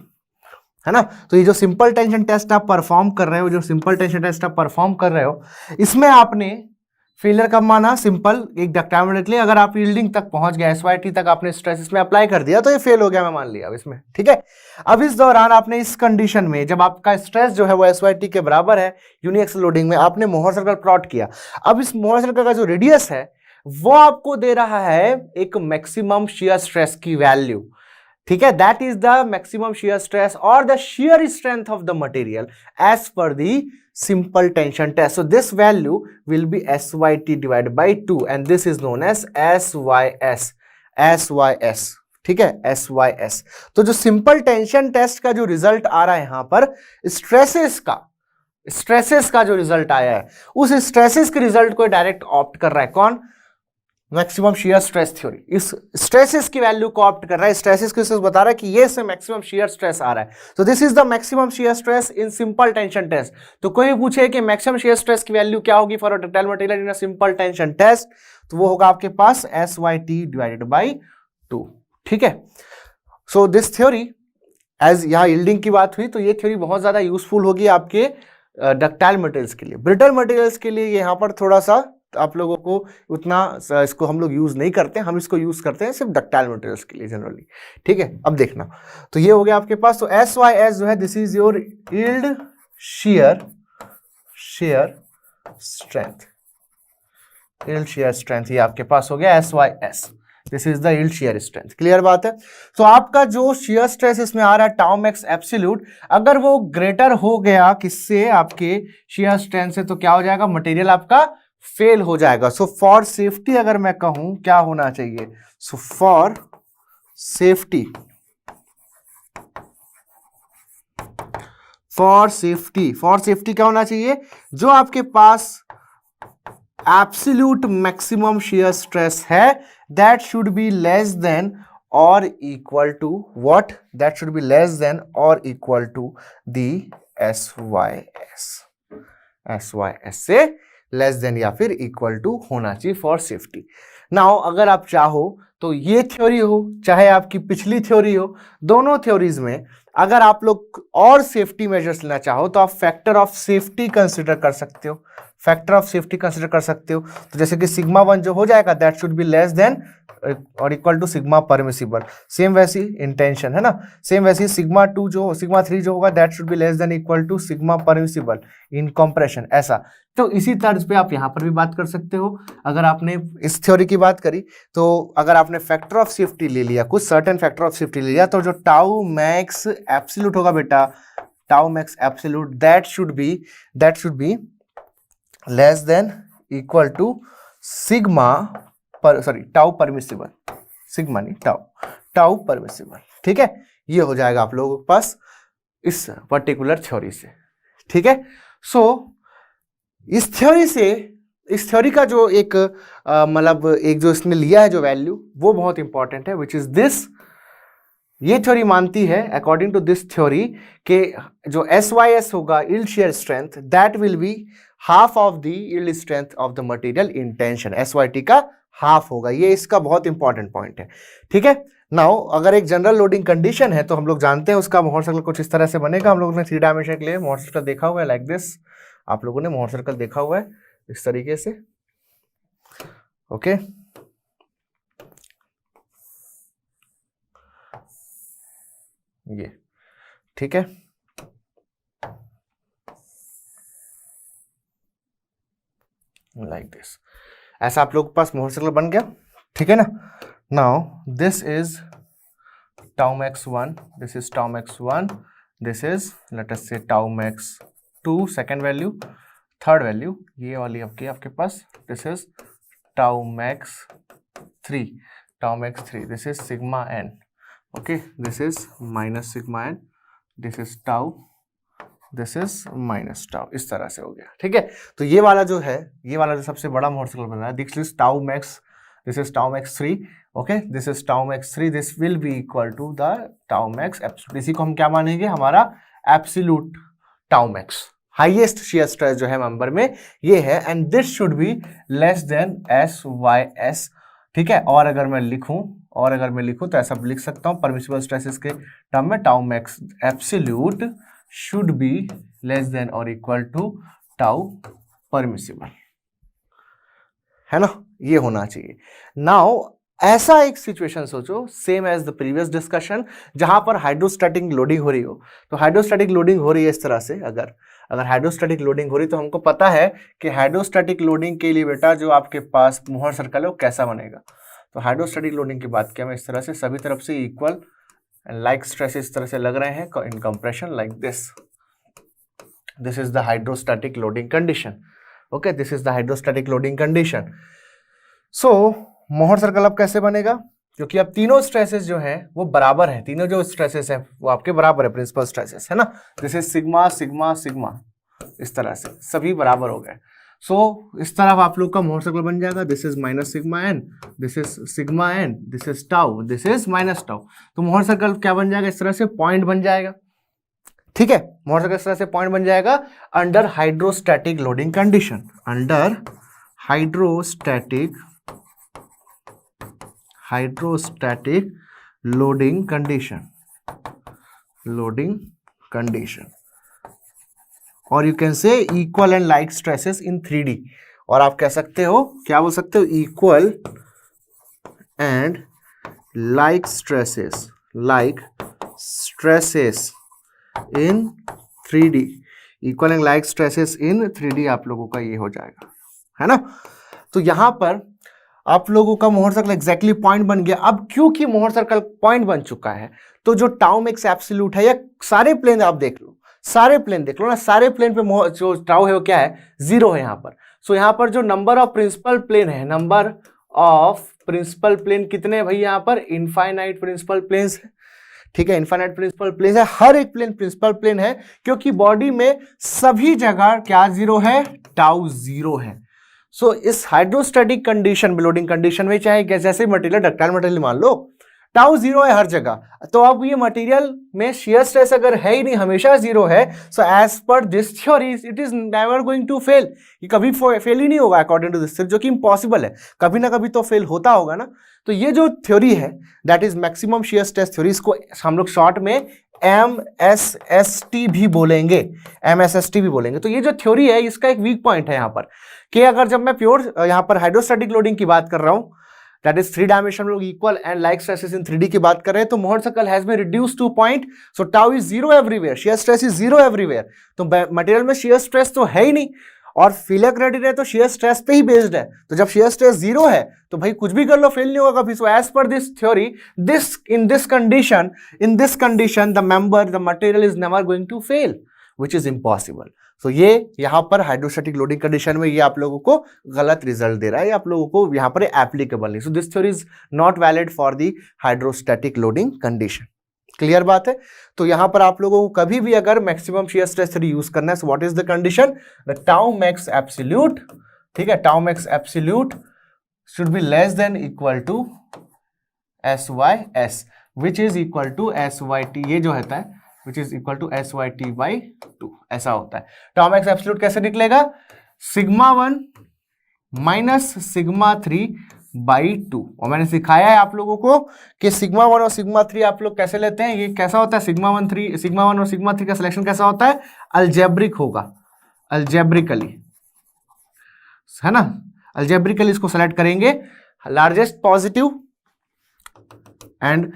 है ना। तो ये जो सिंपल टेंशन टेस्ट आप परफॉर्म कर रहे हो, जो सिंपल टेंशन टेस्ट आप परफॉर्म कर रहे हो, इसमें आपने फेलियर कब माना? सिंपल एक डक्टाइल मटेरियल के लिए अगर आप यील्डिंग तक पहुंच गए, SYT तक आपने स्ट्रेस इसमें अप्लाई कर दिया तो ये फेल हो गया, मैं मान लिया अब इसमें, ठीक है। अब इस दौरान आपने इस कंडीशन में जब आपका स्ट्रेस जो है वो SYT के बराबर है यूनिएक्सियल लोडिंग में, आपने मोहर सर्कल प्लॉट किया। अब इस मोहर सर्कल का जो रेडियस है वो आपको दे रहा है एक मैक्सिमम शियर स्ट्रेस की वैल्यू, ठीक है। That is the maximum shear stress और the shear strength of the material as per the simple tension test. So this value will be SYT divided by 2 and this is known as SYS, ठीक है, SYS। तो जो simple tension test का जो result आ रहा है यहां पर स्ट्रेसेस का जो रिजल्ट आया है, उस स्ट्रेसेस के रिजल्ट को डायरेक्ट ऑप्ट कर रहा है कौन? मैक्सिमम शियर स्ट्रेस थ्योरी इस स्ट्रेसेस की वैल्यू को ऑप्ट कर रहा है। स्ट्रेसेस को बता रहा है कि ये से मैक्सिमम शियर स्ट्रेस आ रहा है, तो this is the maximum shear stress in simple tension test. तो कोई पूछे कि मैक्सिमम शियर स्ट्रेस की वैल्यू क्या होगी for a ductile material in a simple tension test, तो वो होगा आपके पास SYT डिवाइडेड बाई 2, ठीक है। सो दिस थ्योरी, एज यहाँ यील्डिंग की बात हुई तो ये थ्योरी बहुत ज्यादा यूजफुल होगी आपके डक्टाइल मटेरियल्स के लिए। ब्रिटल मटेरियल्स के लिए यहाँ पर थोड़ा सा आप लोगों को उतना इसको हम लोग यूज नहीं करते, हम इसको यूज करते हैं सिर्फ डक्टाइल मटेरियल्स के लिए जनरली, ठीक है। अब देखना, तो ये हो गया आपके पास। तो SYS जो है this is your yield shear strength, yield shear strength, ये आपके पास हो गया SYS, this is the yield shear strength. Clear बात है। तो आपका जो शेयर स्ट्रेस इसमें आ रहा है टाउ मैक्स एब्सोल्यूट, अगर वो ग्रेटर हो गया किससे? आपके शेयर स्ट्रेंथ से, तो क्या हो जाएगा? मटेरियल आपका फेल हो जाएगा। सो फॉर सेफ्टी अगर मैं कहूं क्या होना चाहिए? सो फॉर सेफ्टी क्या होना चाहिए? जो आपके पास एब्सोल्यूट मैक्सिमम शेयर स्ट्रेस है that should be less than और equal to what? That should be less than और इक्वल टू दी SYS से लेस देन या फिर इक्वल टू होना चाहिए फॉर सेफ्टी। नाउ अगर आप चाहो तो ये थ्योरी हो चाहे आपकी पिछली थ्योरी हो, दोनों थ्योरीज में अगर आप लोग और सेफ्टी मेजर्स लेना चाहो तो आप फैक्टर ऑफ सेफ्टी कंसिडर कर सकते हो, तो जैसे कि सिग्मा 1 जो हो जाएगा that should be less than और equal to sigma permissible. Same वैसी इंटेंशन है ना, सेम वैसी सिग्मा 3 जो होगा that should be less than equal to sigma permissible in compression, ऐसा। तो इसी तर्ज पे आप यहां पर भी बात कर सकते हो। अगर आपने इस थ्योरी की बात करी तो अगर आपने फैक्टर ऑफ सेफ्टी ले लिया, कुछ सर्टेन फैक्टर ऑफ सेफ्टी ले लिया, तो जो टाउ मैक्स एब्सोल्यूट होगा बेटा, tau max absolute that should be less than equal to sigma tau permissible, sigma नहीं टाउ परमिसिबल, ठीक है। ये हो जाएगा आप लोगों के पास इस पर्टिकुलर थ्योरी से, ठीक है। सो इस थ्योरी का जो एक मतलब एक जो इसने लिया है जो वैल्यू वो बहुत इंपॉर्टेंट है, विच इज दिस। ये थ्योरी मानती है अकॉर्डिंग टू दिस थ्योरी के जो SYS होगा yield shear strength that will be half of the yield strength of the material in tension, SYT का हाफ होगा। ये इसका बहुत इंपॉर्टेंट पॉइंट है, ठीक है। नाउ अगर एक जनरल लोडिंग कंडीशन है तो हम लोग जानते हैं उसका मोहर सर्कल कुछ इस तरह से बनेगा। हम लोगों ने 3 डायमेंशन के लिए मोहर सर्कल देखा हुआ है लाइक दिस, आप लोगों ने मोहर सर्कल देखा हुआ है इस तरीके से, ओके। ये ठीक है। Like this. ऐसा आप लोगों के पास मोहर सर्कल बन गया, ठीक है ना। Now this is tau max 1, this is tau max 1, this is let us say tau max 2 second value, third value ये वाली आपके पास this is tau max 3, tau max 3, this is sigma n, okay, this is minus sigma n, this is tau, this is minus tau, इस तरह से हो गया, ठीक है। तो ये वाला जो है, ये वाला जो सबसे बड़ा मोहर सर्कल बन रहा है, दिस इज टाउ मैक्स, दिस is tau max 3, okay, this is tau max 3, this will be equal to the tau max absolute. इसी को हम क्या मानेंगे, हमारा absolute tau max, highest shear stress जो है मेंबर में ये है, and this should be less than S Y S, ठीक है। और अगर मैं लिखूं तो ऐसा लिख सकता हूं परमिसिबल स्ट्रेसेस के टर्म में, tau max absolute should be less than or equal to tau permissible, है ना, ये होना चाहिए। नाउ ऐसा एक सिचुएशन सोचो same as the previous discussion, जहां पर हाइड्रोस्टैटिक लोडिंग हो रही हो। तो हाइड्रोस्टैटिक लोडिंग हो रही है इस तरह से, अगर हाइड्रोस्टैटिक लोडिंग हो रही तो हमको पता है कि हाइड्रोस्टैटिक लोडिंग के लिए बेटा जो आपके पास मोहर सर्कल है वो कैसा बनेगा। तो हाइड्रोस्टैटिक लोडिंग की बात किया मैं इस तरह से, सभी तरफ से इक्वल लाइक स्ट्रेस इस तरह से लग रहे हैं इन compression like this is the hydrostatic loading condition, okay, this is the hydrostatic loading condition. So Mohr circle अब कैसे बनेगा, क्योंकि अब तीनों स्ट्रेसेस जो हैं वो बराबर हैं, तीनों जो स्ट्रेसेस हैं वो आपके बराबर है, प्रिंसिपल स्ट्रेसेस, है ना। This is sigma sigma sigma, इस तरह से सभी बराबर हो गए। सो इस तरफ आप लोग का मोहर सर्कल बन जाएगा, this is minus sigma n, this is sigma n, this is tau, this is minus tau. तो मोहर सर्कल क्या बन जाएगा, इस तरह से पॉइंट बन जाएगा, ठीक है। मोहर सर्कल इस तरह से पॉइंट बन जाएगा under hydrostatic loading condition, under hydrostatic loading condition, और you can say equal and like stresses in 3D, और आप कह सकते हो, क्या बोल सकते हो, equal and like stresses in 3D, equal and like stresses in 3D आप लोगों का ये हो जाएगा, है ना। तो यहां पर आप लोगों का मोहर सर्कल एग्जैक्टली पॉइंट बन गया। अब क्योंकि मोहर सर्कल पॉइंट बन चुका है, तो जो टाउ मैक्स एब्सोल्यूट है, या सारे प्लेन आप देख लो, सारे प्लेन देख लो ना, सारे प्लेन पे जो टाउ है वो क्या है, 0 है यहाँ पर। सो यहाँ पर जो नंबर ऑफ प्रिंसिपल प्लेन है, नंबर ऑफ प्रिंसिपल प्लेन कितने हैं भाई, यहाँ पर इनफाइनाइट प्रिंसिपल प्लेन्स है, ठीक है, इनफाइनाइट प्रिंसिपल प्लेन है, हर एक प्लेन प्रिंसिपल प्लेन है, क्योंकि बॉडी में सभी जगह क्या 0 है, टाउ 0 है। सो इस हाइड्रोस्टैटिक कंडीशन, लोडिंग कंडीशन में, चाहे जैसे मटेरियल डक्टाइल मटेरियल मान लो, टाउ 0 है हर जगह। तो अब ये मटेरियल में शियर स्ट्रेस अगर है ही नहीं, हमेशा 0 है, so as per this theory it is never going to fail, ये कभी फेल ही नहीं होगा अकॉर्डिंग टू दिस, जो कि इम्पॉसिबल है, कभी ना कभी तो फेल होता होगा ना। तो ये जो थ्योरी है that is maximum shear stress theory, इसको हम लोग शॉर्ट में MSST भी बोलेंगे, MSST भी बोलेंगे। तो ये जो थ्योरी है इसका एक वीक पॉइंट है यहाँ पर, कि अगर जब मैं प्योर यहाँ पर हाइड्रोस्टैटिक लोडिंग की बात कर रहा हूँ, दैट इज 3 डायमेंशन लोग equal and like stresses in 3D की बात कर रहे हैं, तो Mohr circle has been reduced to point, so tau is 0 everywhere, shear stress is 0 everywhere. तो मटेरियल में शियर स्ट्रेस तो है ही नहीं, और फेलियर क्राइटेरिया तो शियर स्ट्रेस पे ही बेस्ड है। तो जब शियर स्ट्रेस 0 है तो भाई कुछ भी कर लो फेल नहीं होगा कभी। So as per this theory, in this condition the material is never going to fail, which is impossible. So ये यहाँ पर हाइड्रोस्टैटिक लोडिंग कंडीशन में ये आप लोगों को गलत रिजल्ट दे रहा है, आप लोगों को यहाँ पर एप्लीकेबल नहीं। So this theory is not valid for the hydrostatic loading condition. Clear बात है। तो यहां पर आप लोगों को कभी भी अगर maximum shear stress theory use करना है, so what is the condition, the tau max absolute, ठीक है, tau max absolute should be less than equal to SYS, which is equal to SYT, ये जो होता है विच इज इक्वल टू SYT/2, ऐसा होता है। टाउ मैक्स एब्सोल्यूट कैसे निकलेगा, सिग्मा 1 माइनस सिग्मा 3/2, और मैंने सिखाया है आप लोगों को कि सिग्मा 1 और सिग्मा 3 आप लोग कैसे लेते हैं, ये कैसा होता है, सिग्मा 1 और सिग्मा 3 का सिलेक्शन कैसा होता है, अलजेब्रिक होगा, अलजेब्रिकली, है ना, अलजेब्रिकली इसको सेलेक्ट करेंगे, largest positive and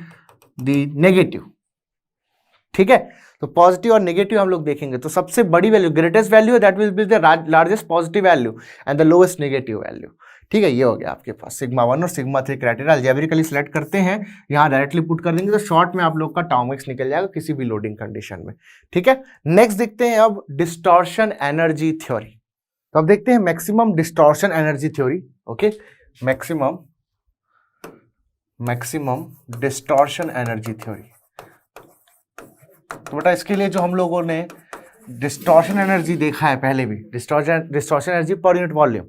the negative, ठीक है। तो पॉजिटिव और नेगेटिव हम लोग देखेंगे। तो सबसे बड़ी value, greatest value, that will be the largest positive value and the lowest negative value. ठीक है, ये हो गया आपके पास सिग्मा 1 और सिग्मा 3 क्राइटेरिया। अलजेब्रिकली सिलेक्ट करते हैं, यहाँ डायरेक्टली पुट कर देंगे तो शॉर्ट में आप लोग का टाउ मैक्स निकल जाएगा किसी भी लोडिंग कंडीशन में। ठीक है, नेक्स्ट देखते हैं अब डिस्टॉर्शन एनर्जी थ्योरी। तो अब देखते हैं maximum distortion energy theory. Okay, maximum distortion energy theory. तो बेटा इसके लिए जो हम लोगों ने डिस्टॉर्शन एनर्जी देखा है पहले भी, distortion energy per unit volume,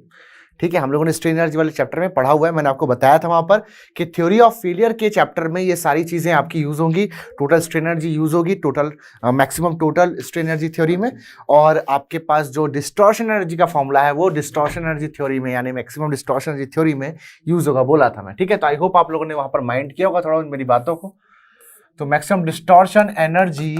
ठीक है, हम लोगों ने स्ट्रेन एनर्जी वाले चैप्टर में पढ़ा हुआ है। मैंने आपको बताया था वहां पर कि थ्योरी ऑफ फेलियर के चैप्टर में ये सारी चीजें आपकी यूज होंगी। टोटल स्ट्रेन एनर्जी यूज होगी, total maximum total strain energy theory में, और आपके पास जो डिस्टॉर्शन एनर्जी का फॉर्मूला है वो डिस्टॉर्शन एनर्जी थ्योरी में, यानी मैक्सिमम डिस्टॉर्शन एनर्जी थ्योरी में यूज होगा, बोला था मैं। ठीक है, तो आई होप आप लोगों ने वहां पर माइंड किया होगा थोड़ा मेरी बातों को। तो मैक्सिमम डिस्टॉर्शन एनर्जी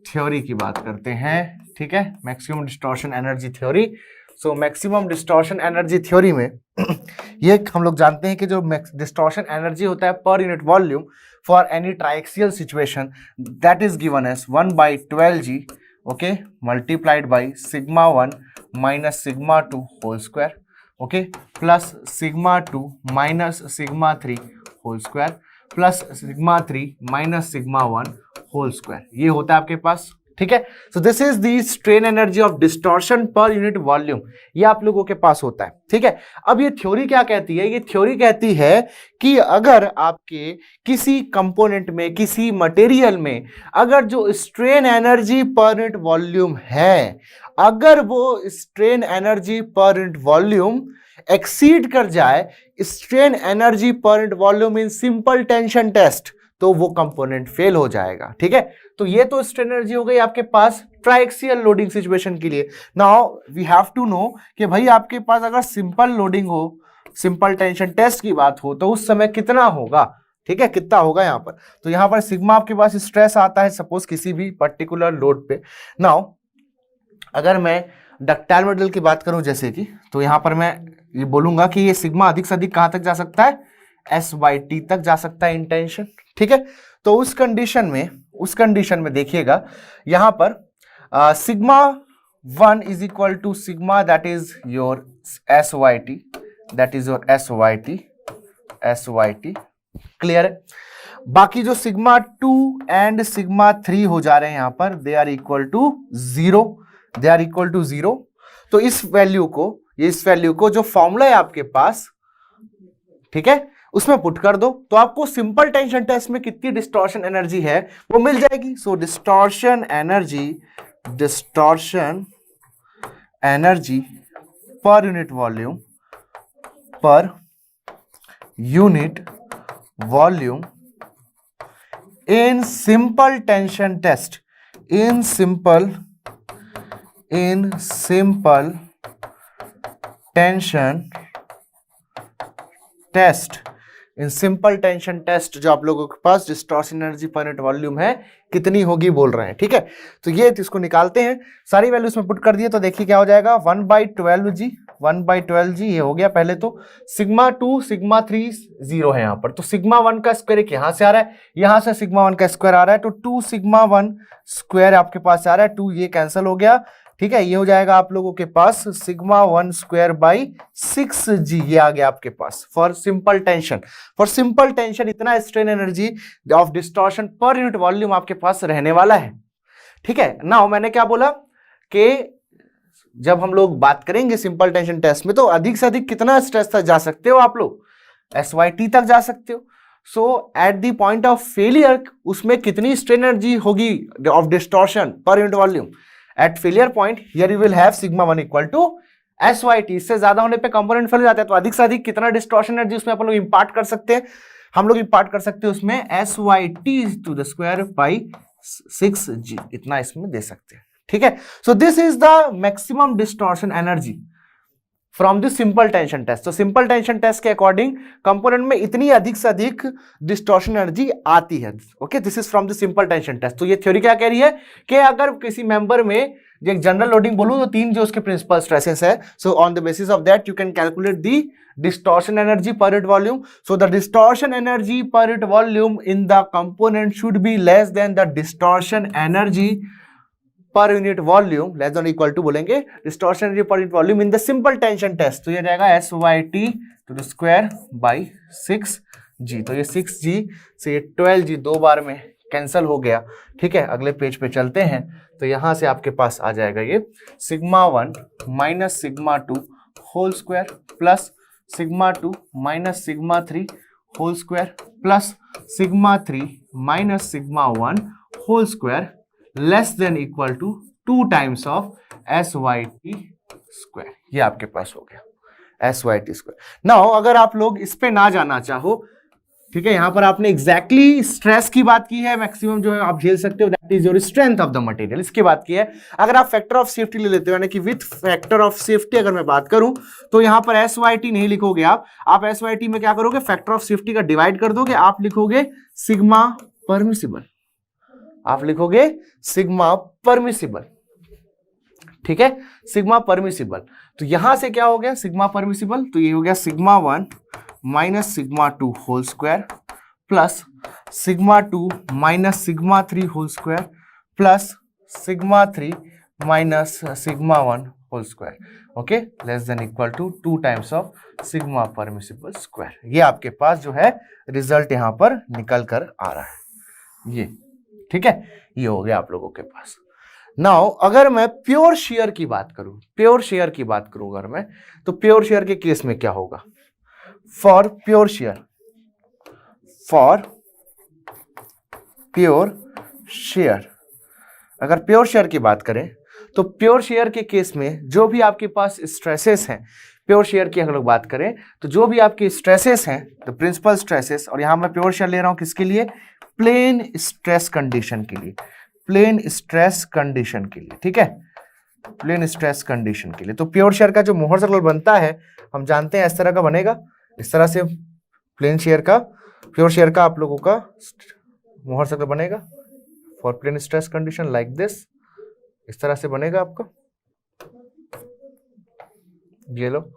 थ्योरी की बात करते हैं। ठीक है, मैक्सिमम डिस्टॉर्शन एनर्जी थ्योरी। सो मैक्सिमम डिस्टॉर्शन एनर्जी थ्योरी में ये हम लोग जानते हैं कि जो डिस्टॉर्शन एनर्जी होता है per unit volume for any triaxial situation, that is given as 1/12g, okay, multiplied by sigma 1 minus sigma 2 whole square, okay, plus sigma 2 minus sigma 3 whole square plus sigma 3 minus sigma 1 whole square. ये होता है आपके पास। ठीक है, so this is the strain energy of distortion per unit volume, ये आप लोगों के पास होता है। ठीक है, अब ये थ्योरी क्या कहती है? ये थ्योरी कहती है कि अगर आपके किसी कंपोनेंट में, किसी मटेरियल में, अगर जो strain energy per unit volume है, अगर वो strain energy per unit volume exceed कर जाए strain energy per unit volume in simple tension test, तो वो कंपोनेंट फेल हो जाएगा। ठीक है, तो ये तो स्ट्रेन एनर्जी हो गई आपके पास ट्राइक्सियल लोडिंग सिचुएशन के लिए। Now we have to know कि भाई आपके पास अगर सिंपल लोडिंग हो, सिंपल टेंशन टेस्ट की बात हो, तो उस समय कितना होगा? ठीक है, कितना होगा यहाँ पर? तो यहाँ पर सिग्मा आपके पास स्ट्रेस आता है सपोज किसी भी पर्टिकुलर लोड पे। नाउ अगर मैं डक्टाइल मटेरियल की बात करूं जैसे कि, तो यहाँ पर मैं ये बोलूंगा कि ये सिग्मा अधिक से अधिक कहां तक जा सकता है? S/T तक जा सकता है इन टेंशन। ठीक है, तो उस कंडीशन में देखिएगा यहाँ पर sigma 1 is equal to sigma that is your SYT, that is your SYT। Clear है? बाकी जो सिग्मा 2 एंड सिग्मा 3 हो जा रहे हैं यहाँ पर, दे आर इक्वल टू 0। तो इस वैल्यू को जो फॉर्मूला है आपके पास, ठीक है, उसमें पुट कर दो, तो आपको सिंपल टेंशन टेस्ट में कितनी डिस्टॉर्शन एनर्जी है वो मिल जाएगी। So distortion energy per unit volume in simple tension test, in simple tension test जो आप लोगों के पास distortion energy per unit volume है कितनी होगी बोल रहे हैं। ठीक है, तो ये इसको निकालते हैं, सारी वैल्यूज में पुट कर दिए, तो देखिए क्या हो जाएगा 1/12g ये हो गया पहले तो। सिग्मा 2 सिग्मा 3 0 है यहाँ पर, तो सिग्मा 1 का स्क्वायर एक यहां से आ रहा है, यहां से सिग्मा 1 का स्क्वायर आ रहा है, तो 2 सिग्मा 1 स्क्वायर आपके पास आ रहा है, 2 ये कैंसिल हो गया। ठीक है, ये हो जाएगा आप लोगों के पास सिग्मा 1 स्क्वायर बाई 6g, ये आ गया आपके पास फॉर सिंपल टेंशन इतना strain energy of distortion per unit volume आपके पास रहने वाला है। ठीक है, नाउ मैंने क्या बोला कि जब हम लोग बात करेंगे सिंपल टेंशन टेस्ट में, तो अधिक से अधिक कितना स्ट्रेस तक जा सकते हो आप लोग? SYT तक जा सकते हो। So at the point of failure उसमें कितनी स्ट्रेन एनर्जी होगी of distortion per unit volume? At failure point here you will have sigma 1 equal to SYT। इससे ज्यादा होने पे कंपोनेंट फेल जाता है, तो अधिक से अधिक कितना डिस्टॉर्शन एनर्जी उसमें अपन लोग इंपार्ट कर सकते हैं? हम लोग इंपार्ट कर सकते हैं उसमें SYT to the square by 6g, इतना इसमें दे सकते हैं। ठीक है, so this is the maximum distortion energy from the simple tension test. तो सिंपल टेंशन टेस्ट के अकॉर्डिंग कंपोनेंट में इतनी अधिक से अधिक डिस्टॉर्शन एनर्जी आती है। Okay, this is from the simple tension test. तो ये थ्योरी क्या कह रही है कि अगर किसी मेंबर में एक जनरल लोडिंग बोलूं तो 3 जो उसके प्रिंसिपल स्ट्रेसेस है, so on the basis of that you can calculate the distortion energy per unit volume. So the distortion energy per unit volume in the component should be less than the distortion energy per unit volume, less than or equal to बोलेंगे distortion energy per unit volume in the simple tension test. तो ये जाएगा SYT to the square by 6G। तो ये 6G से ये 12G 2 बार में cancel हो गया। ठीक है, अगले पेज पे चलते हैं। तो यहां से आपके पास आ जाएगा ये sigma 1 minus sigma 2 whole square plus sigma 2 minus sigma 3 whole square plus sigma 3 minus sigma 1 whole square less than equal to 2 times of SYT square. ये आपके पास हो गया SYT स्क्वायर। नाउ अगर आप लोग इस पे ना जाना चाहो, ठीक है, यहां पर आपने एग्जैक्टली स्ट्रेस की बात की है, मैक्सिमम जो है आप झेल सकते हो, that is your strength of the material, इसकी बात की है। अगर आप फैक्टर ऑफ सेफ्टी ले लेते हो, यानी कि विथ फैक्टर ऑफ सेफ्टी अगर मैं बात करूं तो यहां पर SYT नहीं लिखोगे आप SYT में क्या करोगे, फैक्टर ऑफ सेफ्टी का डिवाइड कर दोगे, आप लिखोगे सिग्मा परमिसिबल, आप लिखोगे सिग्मा परमिसिबल। ठीक है, सिग्मा परमिसिबल। तो यहां से क्या हो गया सिग्मा परमिसिबल, तो ये हो गया sigma 1 minus sigma 2 whole square plus sigma 2 minus sigma 3 whole square plus sigma 3 minus sigma 1 whole square. Okay, less than equal to 2 times of sigma permissible square. ये आपके पास जो है रिजल्ट यहां पर निकल कर आ रहा है ये। ठीक है, ये हो गया आप लोगों के पास। नाउ अगर मैं प्योर शेयर की बात करूं, प्योर शेयर की बात करूं अगर मैं, तो प्योर शेयर के केस में क्या होगा, for pure share, for pure share, अगर प्योर शेयर की बात करें तो प्योर शेयर के केस में जो भी आपके पास स्ट्रेसेस हैं, प्योर शेयर की अगर लोग बात करें तो जो भी आपके स्ट्रेसेस हैं, तो प्रिंसिपल स्ट्रेसेस, और यहां मैं प्योर शेयर ले रहा हूं किसके लिए, प्लेन स्ट्रेस कंडीशन के लिए, प्लेन स्ट्रेस कंडीशन के लिए। ठीक है, प्लेन स्ट्रेस कंडीशन के लिए। तो प्योर शेयर का जो मोहर सर्कल बनता है हम जानते हैं इस तरह का बनेगा, इस तरह से प्लेन शेयर का, प्योर शेयर का आप लोगों का मोहर सर्कल बनेगा for plane stress condition like this, इस तरह से बनेगा आपका, ये लो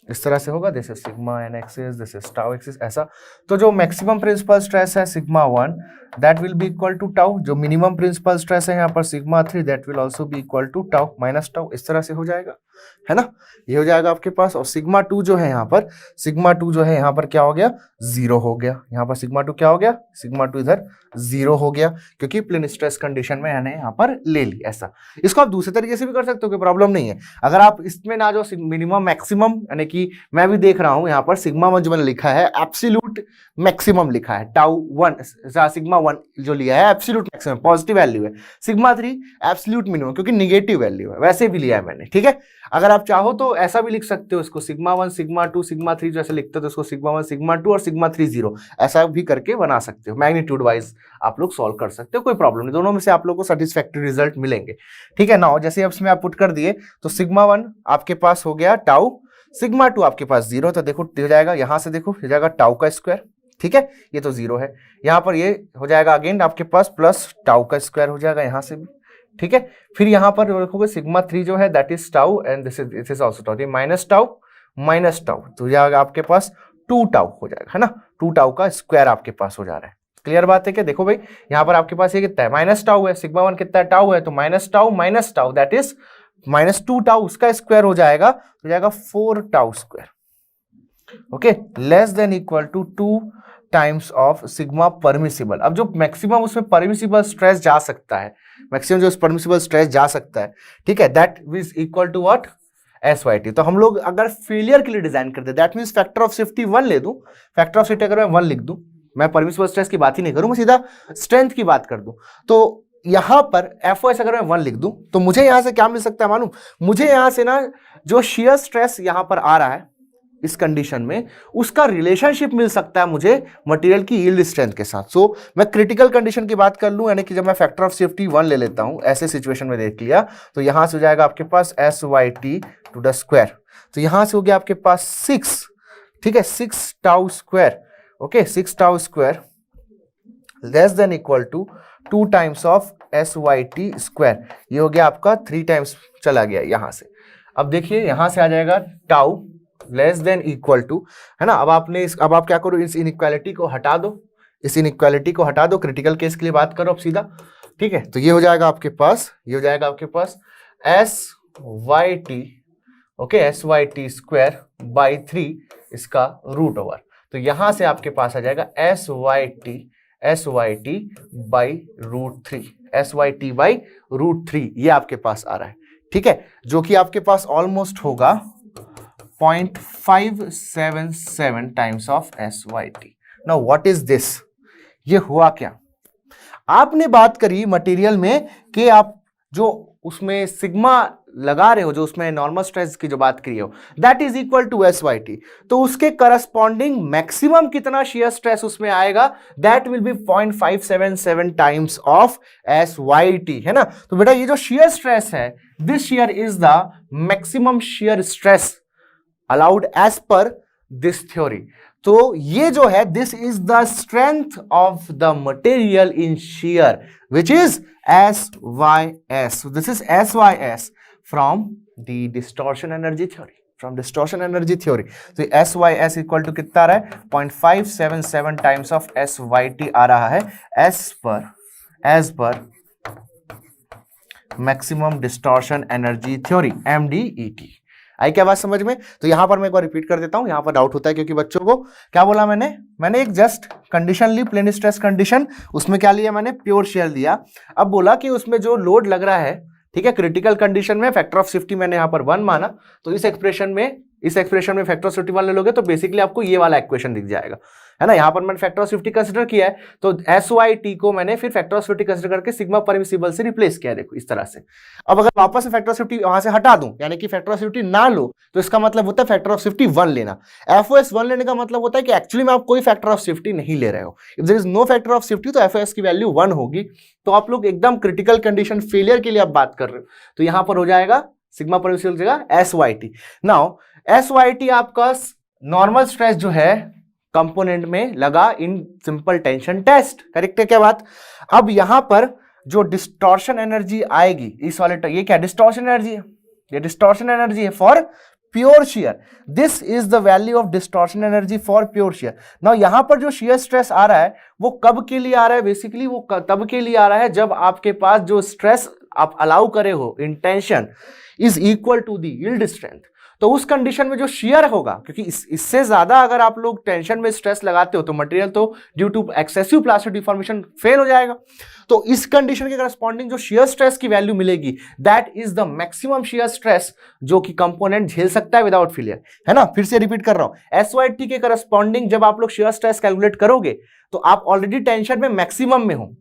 इस तरह से होगा, this is sigma n axis, this is tau axis, ऐसा। तो जो मैक्सिमम प्रिंसिपल स्ट्रेस है sigma 1 that will be equal to tau, जो मिनिमम प्रिंसिपल स्ट्रेस है यहाँ पर sigma 3 that will also be equal to tau minus tau, इस तरह से हो जाएगा, है ना, ये हो जाएगा आपके पास। और सिग्मा 2 जो है यहाँ पर, सिग्मा 2 जो है यहाँ पर क्या हो गया, 0 हो गया, यहाँ पर सिग्मा 2 क्या हो गया, सिग्मा 2 इधर 0 हो गया, क्योंकि प्लेन स्ट्रेस कंडीशन में मैंने यहाँ पर ले ली। ऐसा इसको आप दूसरे तरीके से भी कर सकते हो, कोई प्रॉब्लम नहीं है। अगर आप इसमें ना जो मिनिमम मैक्सिमम, यानी कि मैं भी देख रहा हूं यहाँ पर सिग्मा 1 जो मैंने लिखा है एब्सोल्यूट मैक्सिमम लिखा है, टाउ 1 सिग्मा 1 जो लिया है एब्सोल्यूट मैक्सिमम पॉजिटिव वैल्यू है, सिग्मा 3 एब्सोल्यूट मिनिमम क्योंकि निगेटिव वैल्यू है, वैसे भी लिया है मैंने। ठीक है, अगर आप चाहो तो ऐसा भी लिख सकते हो इसको, सिग्मा 1 सिग्मा 2 सिग्मा 3 जैसे लिखते हो तो इसको सिग्मा 1 सिग्मा 2 और सिग्मा 3 0 ऐसा भी करके बना सकते हो, मैग्नीट्यूड वाइज आप लोग सॉल्व कर सकते हो, कोई प्रॉब्लम नहीं, दोनों में से आप लोग को सेटिस्फैक्टरी रिजल्ट मिलेंगे। ठीक है ना, जैसे अब इसमें आप पुट कर दिए तो सिग्मा 1 आपके पास हो गया टाउ, सिग्मा 2 आपके पास 0, तो देखो हो जाएगा, यहां से देखो हो जाएगा टाउ का स्क्वायर। ठीक है, ये तो 0 है, यहाँ पर ये हो जाएगा अगेन आपके पास प्लस टाउ का स्क्वायर हो जाएगा यहाँ से भी। ठीक है, फिर यहाँ पर देखोगे सिग्मा 3 जो है that is tau and this is also tau, minus tau तो हो जाएगा आपके पास 2 टाउ हो जाएगा, है ना, 2 टाउ का स्क्वायर आपके पास हो जा रहा है। क्लियर बात है क्या, देखो भाई यहाँ पर आपके पास ये कितना है, माइनस टाउ है, सिग्मा 1 कितना टाउ है, तो minus tau that is minus 2 tau, उसका स्क्वायर हो जाएगा 4 tau square. Okay, less than equal to 2 times of sigma permissible. अब जो मैक्सिमम उसमें परमिसिबल स्ट्रेस जा सकता है, मैक्सिमम जो परमिसिबल स्ट्रेस जा सकता है, ठीक है, that is equal to what, SYT। तो हम लोग अगर फेलियर के लिए डिजाइन करते, that means factor of safety 1 ले दूं, फैक्टर ऑफ सेफ्टी अगर मैं 1 लिख दूं, मैं परमिसिबल स्ट्रेस की बात ही नहीं करूं, मैं सीधा स्ट्रेंथ की बात कर दूं, तो यहां पर FOS अगर मैं 1 लिख दूं तो मुझे यहां से क्या मिल सकता है मालूम, मुझे यहां से ना जो शियर स्ट्रेस यहां पर आ रहा है, इस कंडीशन में उसका रिलेशनशिप मिल सकता है मुझे मटेरियल की यील्ड स्ट्रेंथ के साथ। सो मैं क्रिटिकल कंडीशन की बात कर लूं, यानी कि जब मैं फैक्टर ऑफ सेफ्टी 1 ले लेता हूं, ऐसे सिचुएशन में देख लिया, तो यहां से हो जाएगा आपके पास SYT टू द स्क्वायर, तो यहां से हो गया आपके पास 6, ठीक है, 6 tau square, okay, 6 tau square less than equal to 2 times of SYT square, ये हो गया आपका 3 टाइम्स चला गया यहां से। अब देखिए यहां से आ जाएगा tau less than equal to, है ना। अब आप क्या करो, इस इनइक्वालिटी को हटा दो, इस इनइक्वालिटी को हटा दो, क्रिटिकल केस के लिए बात करो अब सीधा, ठीक है। तो ये हो जाएगा आपके पास, ये हो जाएगा आपके पास SYT, okay, SYT square by 3 इसका रूट ओवर, तो यहां से आपके पास आ जाएगा SYT बाई √3, SYT बाई √3, ये आपके पास आ रहा है, ठीक है, जो कि आपके पास ऑलमोस्ट होगा 0.577 times of SYT। Now what is this, ये हुआ क्या, आपने बात करी मटेरियल में कि आप जो उसमें सिग्मा लगा रहे हो, जो उसमें नॉर्मल स्ट्रेस की जो बात करी हो, that is equal to SYT, तो उसके करस्पॉन्डिंग मैक्सिमम कितना शियर स्ट्रेस उसमें आएगा, that will be 0.577 times of SYT, है ना। तो बेटा ये जो शियर स्ट्रेस है, this shear is the maximum shear stress allowed as per this theory. तो ये जो है, this is the strength of the material in shear which is SYS, this is SYS from the distortion energy theory, from distortion energy theory. तो SYS equal to कितना आ रहा है, 0.577 times of SYT आ रहा है as per maximum distortion energy theory, MDET। आई क्या बात समझ में। तो यहां पर मैं एक बार रिपीट कर देता हूं, यहां पर डाउट होता है क्योंकि बच्चों को, क्या बोला मैंने एक जस्ट कंडीशन ली, प्लेन स्ट्रेस कंडीशन, उसमें क्या लिया मैंने, प्योर शेयर लिया। अब बोला कि उसमें जो लोड लग रहा है, ठीक है, क्रिटिकल कंडीशन में फैक्टर ऑफ सेफ्टी मैंने यहां पर 1 माना, तो इस एक्सप्रेशन में फैक्टर ऑफ सेफ्टी 1 ले लोगे तो बेसिकली आपको ये वाला इक्वेशन दिख जाएगा, है ना। यहां पर मैंने फैक्टर ऑफ सेफ्टी कंसीडर किया है, तो SYT को मैंने फिर फैक्टर ऑफ सेफ्टी कंसीडर करके सिग्मा परमिसिबल से रिप्लेस किया है, देखो इस तरह से। अब अगर वापस से फैक्टर ऑफ सेफ्टी वहां से हटा दूं, यानी कि फैक्टर ऑफ सेफ्टी ना लो, तो इसका मतलब होता है फैक्टर ऑफ सेफ्टी 1 लेना। FOS 1 लेने का मतलब होता है कि एक्चुअली में आप कोई फैक्टर ऑफ सेफ्टी नहीं ले रहे हो। If there is no factor of safety तो FOS की वैल्यू 1 होगी। तो आप लोग एकदम क्रिटिकल कंडीशन फेलियर के लिए आप बात कर रहे हो, तो यहां पर हो जाएगा सिग्मा परमिसिबल जगह SYT। नाउ SYT आपका नॉर्मल स्ट्रेस जो है कंपोनेंट में लगा in simple tension test, correct है क्या बात। अब यहां पर जो डिस्टॉर्शन एनर्जी आएगी इस वाले, ये क्या डिस्टॉर्शन एनर्जी है, ये डिस्टॉर्शन एनर्जी है for pure shear, this is the value of distortion energy for pure shear. Now यहां पर जो शियर स्ट्रेस आ रहा है वो कब के लिए आ रहा है, बेसिकली वो तब के लिए आ रहा है जब आपके पास जो स्ट्रेस आप अलाउ करे हो in tension is equal to the yield strength. तो उस कंडीशन में जो शियर होगा, क्योंकि इससे ज्यादा अगर आप लोग टेंशन में स्ट्रेस लगाते हो तो मटेरियल तो due to excessive plastic deformation fail हो जाएगा। तो इस कंडीशन के करस्पॉन्डिंग जो शियर स्ट्रेस की वैल्यू मिलेगी, that is the maximum shear stress जो कि कंपोनेंट झेल सकता है विदाउट फेलियर, है ना। फिर से रिपीट कर रहा हूं, SYT के करस्पॉन्डिंग जब आप लोग शियर स्ट्रेस कैलकुलेट करोगे तो आप ऑलरेडी टेंशन में मैक्सिमम में हो,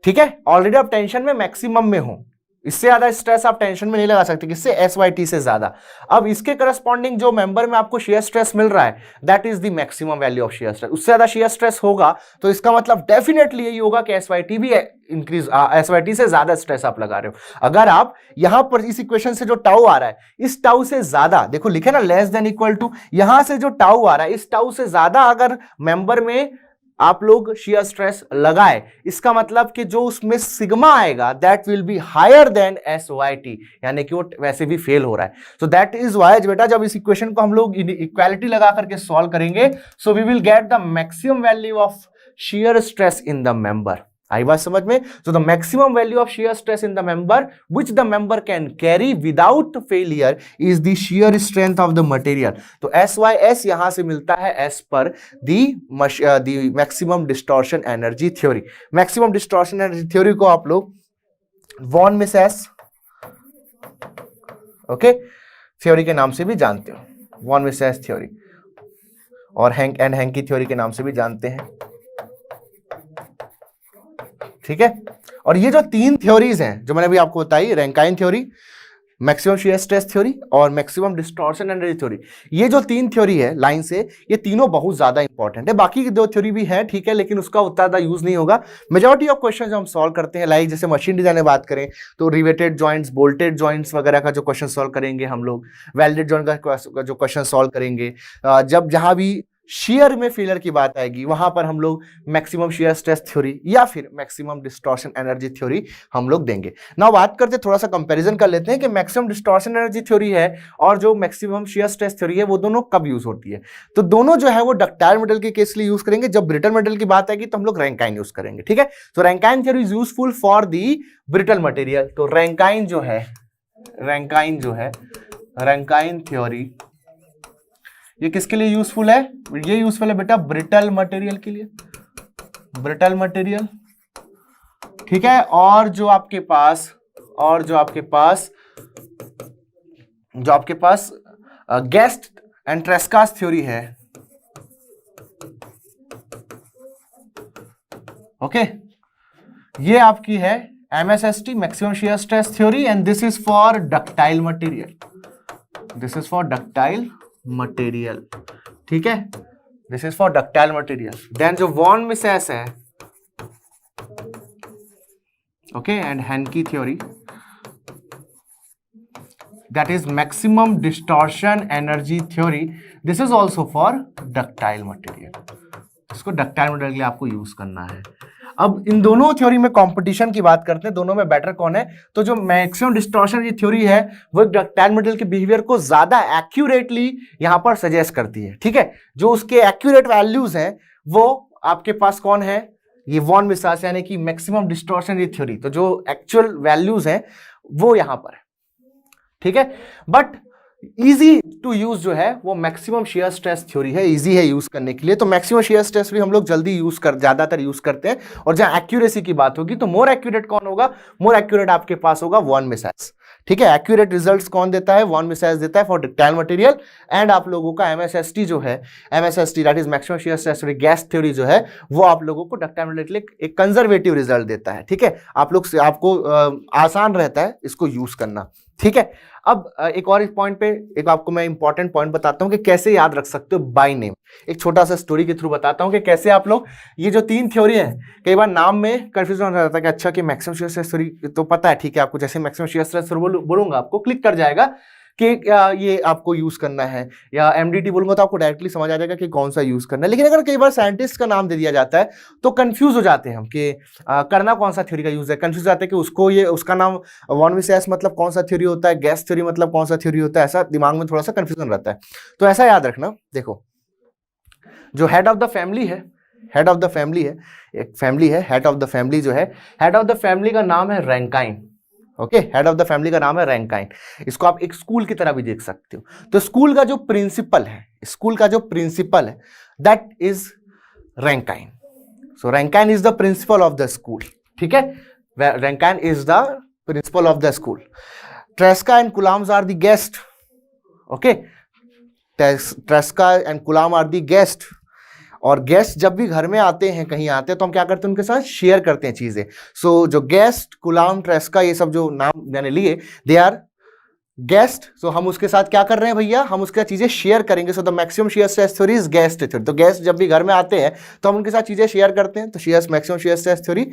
ठीक है, ऑलरेडी आप टेंशन में मैक्सिमम में हो, इससे ज्यादा स्ट्रेस आप टेंशन में नहीं लगा सकते, किससे, SYT से ज्यादा। अब इसके करस्पॉन्डिंग जो मेंबर में आपको शेयर स्ट्रेस मिल रहा है, that is the maximum value of shear stress. उससे ज्यादा शेयर स्ट्रेस होगा तो इसका मतलब डेफिनेटली यही होगा कि SYT भी इंक्रीज, SYT से ज्यादा स्ट्रेस आप लगा रहे हो। अगर आप यहां पर इस इक्वेशन से जो टाउ आ रहा है, इस टाउ से ज्यादा, देखो लिखे ना लेस देन इक्वल टू, यहां से जो टाउ आ रहा है इस टाउ से ज्यादा अगर मेंबर में आप लोग शियर स्ट्रेस लगाए, इसका मतलब कि जो उसमें सिग्मा आएगा that will be higher than SYT, यानी कि वो वैसे भी फेल हो रहा है। सो दैट इज वाई बेटा जब इस इक्वेशन को हम लोग इक्वालिटी लगा करके सॉल्व करेंगे, so we will get the maximum value of shear stress in the member. आई बात समझ में। So the maximum value of shear stress in the member which the member can carry without failure is the shear strength of the material. तो SYS यहां से मिलता है as per the maximum distortion energy theory. Maximum distortion energy theory को आप लोग von Mises, okay, theory के नाम से भी जानते हो, वॉन मिसेस थ्योरी, और हैंकी थ्योरी के नाम से भी जानते हैं, ठीक है। और ये जो तीन थ्योरीज हैं जो मैंने अभी आपको बताई, Rankine theory, maximum shear stress theory और मैक्सिमम डिस्टॉर्शन एनर्जी थ्योरी, ये जो तीन थ्योरी है लाइन से, ये तीनों बहुत ज्यादा इंपॉर्टेंट है। बाकी की दो थ्योरी भी है, ठीक है, लेकिन उसका उतना ज्यादा यूज नहीं होगा। मेजॉरिटी ऑफ क्वेश्चन जो हम सॉल्व करते हैं, लाइक जैसे मशीन डिजाइन में बात करें तो रिवेटेड जॉइंट्स, बोल्टेड जॉइंट्स वगैरह का जो क्वेश्चन सॉल्व करेंगे हम लोग, वेल्डेड जॉइंट का जो क्वेश्चन सॉल्व करेंगे, जब जहां भी शेयर में फेलियर की बात आएगी वहां पर हम लोग मैक्सिमम शेयर स्ट्रेस थ्योरी या फिर मैक्सिमम डिस्टॉर्शन एनर्जी थ्योरी हम लोग देंगे। नाउ बात करते थोड़ा सा कंपैरिजन कर लेते हैं कि मैक्सिमम डिस्टॉर्शन एनर्जी थ्योरी है और जो मैक्सिमम शेयर स्ट्रेस थ्योरी है वो दोनों कब यूज होती है। तो दोनों जो है वो डक्टाइल मेटल के केस लिए यूज करेंगे। जब ब्रिटल मेटल की बात आएगी तो हम लोग रैंकाइन यूज करेंगे, ठीक है। तो Rankine theory is useful for the brittle material. तो रैंकाइन थ्योरी ये किसके लिए यूजफुल है? ये यूजफुल है बेटा ब्रिटल मटेरियल के लिए, ब्रिटल मटेरियल, ठीक है। और जो आपके पास गेस्ट एंड ट्रेस्कास थ्योरी है, ओके, ये आपकी है MSST maximum shear stress theory and this is for ductile material, ठीक है, this is for ductile material. Then जो वॉन मिसेस है, okay, and Hencky theory, that is maximum distortion energy theory, this is also for ductile material. इसको ductile material के लिए आपको use करना है। अब इन दोनों थ्योरी में कंपटीशन की बात करते हैं, दोनों में बेटर कौन है? तो जो मैक्सिमम डिस्टॉर्शन की थ्योरी है वो डक्टाइल मटेरियल के बिहेवियर को ज्यादा एक्यूरेटली यहां पर सजेस्ट करती है, ठीक है। जो उसके एक्यूरेट वैल्यूज हैं वो आपके पास कौन है? ये वॉन मिसेस यानी कि मैक्सिमम डिस्टॉर्शन की थ्योरी। तो जो एक्चुअल वैल्यूज हैं वो यहां पर है, ठीक है। बट इजी टू यूज जो है वो मैक्सिमम शेयर स्ट्रेस थ्योरी है, इजी है यूज करने के लिए। तो मैक्सिमम शेयर स्ट्रेस थ्योरी हम लोग जल्दी ज्यादातर यूज करते हैं। और जहां एक्यूरेसी की बात होगी तो मोर एक्यूरेट कौन होगा? मोर एक्यूरेट आपके पास होगा वॉन मिसेस, ठीक है। एक्यूरेट रिजल्ट्स कौन देता है? वॉन मिसेस देता है फॉर डक्टाइल मटेरियल। एंड आप लोगों का MSST जो है, MSST that is maximum shear stress theory, gas theory जो है वो आप लोगों को डक्टाइल मटेरियल के लिए एक कंजर्वेटिव रिजल्ट देता है, ठीक है। आपको आसान रहता है इसको यूज करना, ठीक है। अब एक और इस पॉइंट पे एक आपको मैं इंपॉर्टेंट पॉइंट बताता हूं कि कैसे याद रख सकते हो बाय नेम। एक छोटा सा स्टोरी के थ्रू बताता हूं कि कैसे आप लोग ये जो तीन थ्योरी है, कई बार नाम में कंफ्यूजन हो जाता है कि अच्छा कि मैक्सिमम शेयर स्ट्रेस थ्योरी तो पता है, ठीक है, आपको जैसे मैक्सिमम शेयर स्ट्रेस थ्योरी बोलूंगा आपको क्लिक कर जाएगा कि ये आपको यूज करना है, या MDT बोलूंगा तो आपको डायरेक्टली समझ आ जाएगा कि कौन सा यूज करना है। लेकिन अगर कई बार साइंटिस्ट का नाम दे दिया जाता है तो कंफ्यूज हो जाते हैं हम कि करना कौन सा थ्योरी का यूज है। कंफ्यूज जाते हैं कि उसका नाम वॉन मिसेस मतलब कौन सा थ्योरी होता है, गैस थ्योरी मतलब कौन सा थ्योरी होता है, ऐसा दिमाग में थोड़ा सा कंफ्यूजन रहता है। तो ऐसा याद रखना, देखो जो हेड ऑफ द फैमिली है, एक फैमिली है, हेड ऑफ द फैमिली जो है, हेड ऑफ द फैमिली का नाम है Rankine, okay, head of the family का नाम है रैंकाइन। इसको आप एक स्कूल की तरह भी देख सकते हो। तो स्कूल का जो प्रिंसिपल है that is Rankine. So Rankine is the principal of the school, ठीक है, Rankine is the principal of the school. Tresca and Coulomb's are the guest, okay, Tresca and Coulomb are the guest. और guest जब भी घर में आते हैं, कहीं आते हैं, तो हम क्या करते हैं? उनके साथ शेयर करते हैं चीजें। सो जो गेस्ट, कुलाम, ट्रेस्का, ये सब जो नाम मैंने लिए, दे आर गेस्ट। सो हम उसके साथ क्या कर रहे हैं भैया? हम उसके साथ चीजें शेयर करेंगे। सो the maximum shear stress theory is guest theory. तो गेस्ट जब भी घर में आते हैं तो हम उनके साथ चीजें शेयर करते हैं, तो maximum shear stress theory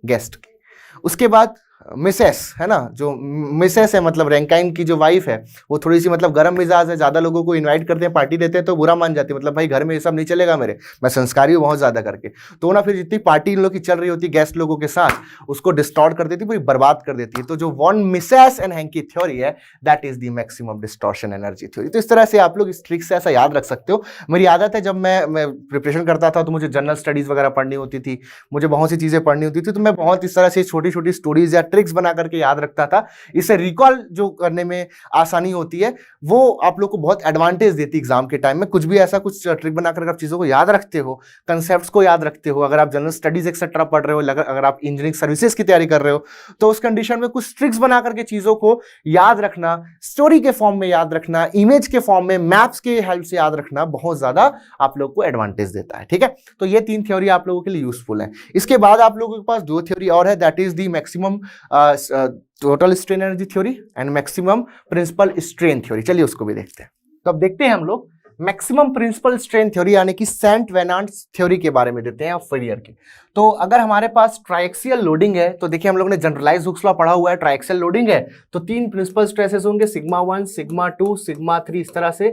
guest की। उसके बाद मिसेस है ना, जो मिसेस है मतलब रैंकाइन की जो वाइफ है, वो थोड़ी सी मतलब गर्म मिजाज है, ज्यादा लोगों को इनवाइट करते हैं, पार्टी देते हैं तो बुरा मान जाती है, मतलब भाई घर में ये सब नहीं चलेगा मेरे, मैं संस्कारी हूँ बहुत ज्यादा करके। तो ना फिर जितनी पार्टी इन लोग की चल रही होती है गेस्ट लोगों के साथ, उसको डिस्टॉर्ट कर देती है, पूरी बर्बाद कर देती है। तो जो von Mises and Hencky theory है that is the maximum distortion energy theory. तो इस तरह से आप लोग इस ट्रिक से ऐसा याद रख सकते हो। मेरी आदत है जब मैं प्रिपरेशन करता था तो मुझे जनरल स्टडीज वगैरह पढ़नी होती थी, मुझे बहुत सी चीजें पढ़नी होती थी, तो मैं बहुत इस तरह से छोटी छोटी स्टोरीज या ट्रिक्स बना करके याद रखता था। इससे रिकॉल जो करने में आसानी होती है वो आप लोग को बहुत एडवांटेज देती है एग्जाम के टाइम में। कुछ भी ऐसा कुछ ट्रिक बनाकर आप चीजों को याद रखते हो, कंसेप्ट्स को याद रखते हो, अगर आप जनरल स्टडीज एक्सेट्रा पढ़ रहे हो, अगर आप इंजीनियरिंग सर्विसेज की तैयारी कर रहे हो, तो उस कंडीशन में कुछ ट्रिक्स बना करके चीजों को याद रखना, स्टोरी के फॉर्म में याद रखना, इमेज के फॉर्म में, मैप्स के हेल्प से याद रखना बहुत ज्यादा आप लोग को एडवांटेज देता है, ठीक है। तो ये तीन थ्योरी आप लोगों के लिए यूजफुल है। इसके बाद आप लोगों के पास दो थ्योरी और है, that is the maximum total strain energy theory and maximum principal strain theory. चलिए उसको भी देखते हैं। तो अब देखते हैं हम लोग मैक्सिमम प्रिंसिपल स्ट्रेन थ्योरी यानी कि सेंट वेनांट्स थ्योरी के बारे में देते हैं ऑफ फेलियर की। तो अगर हमारे पास ट्राइक्सियल लोडिंग है तो देखिए हम लोगों ने जनरलाइज हुक्स लॉ पढ़ा हुआ है, ट्राइक्सियल लोडिंग है तो 3 प्रिंसिपल स्ट्रेसेस होंगे, सिग्मा 1, सिग्मा 2, सिग्मा 3 इस तरह से।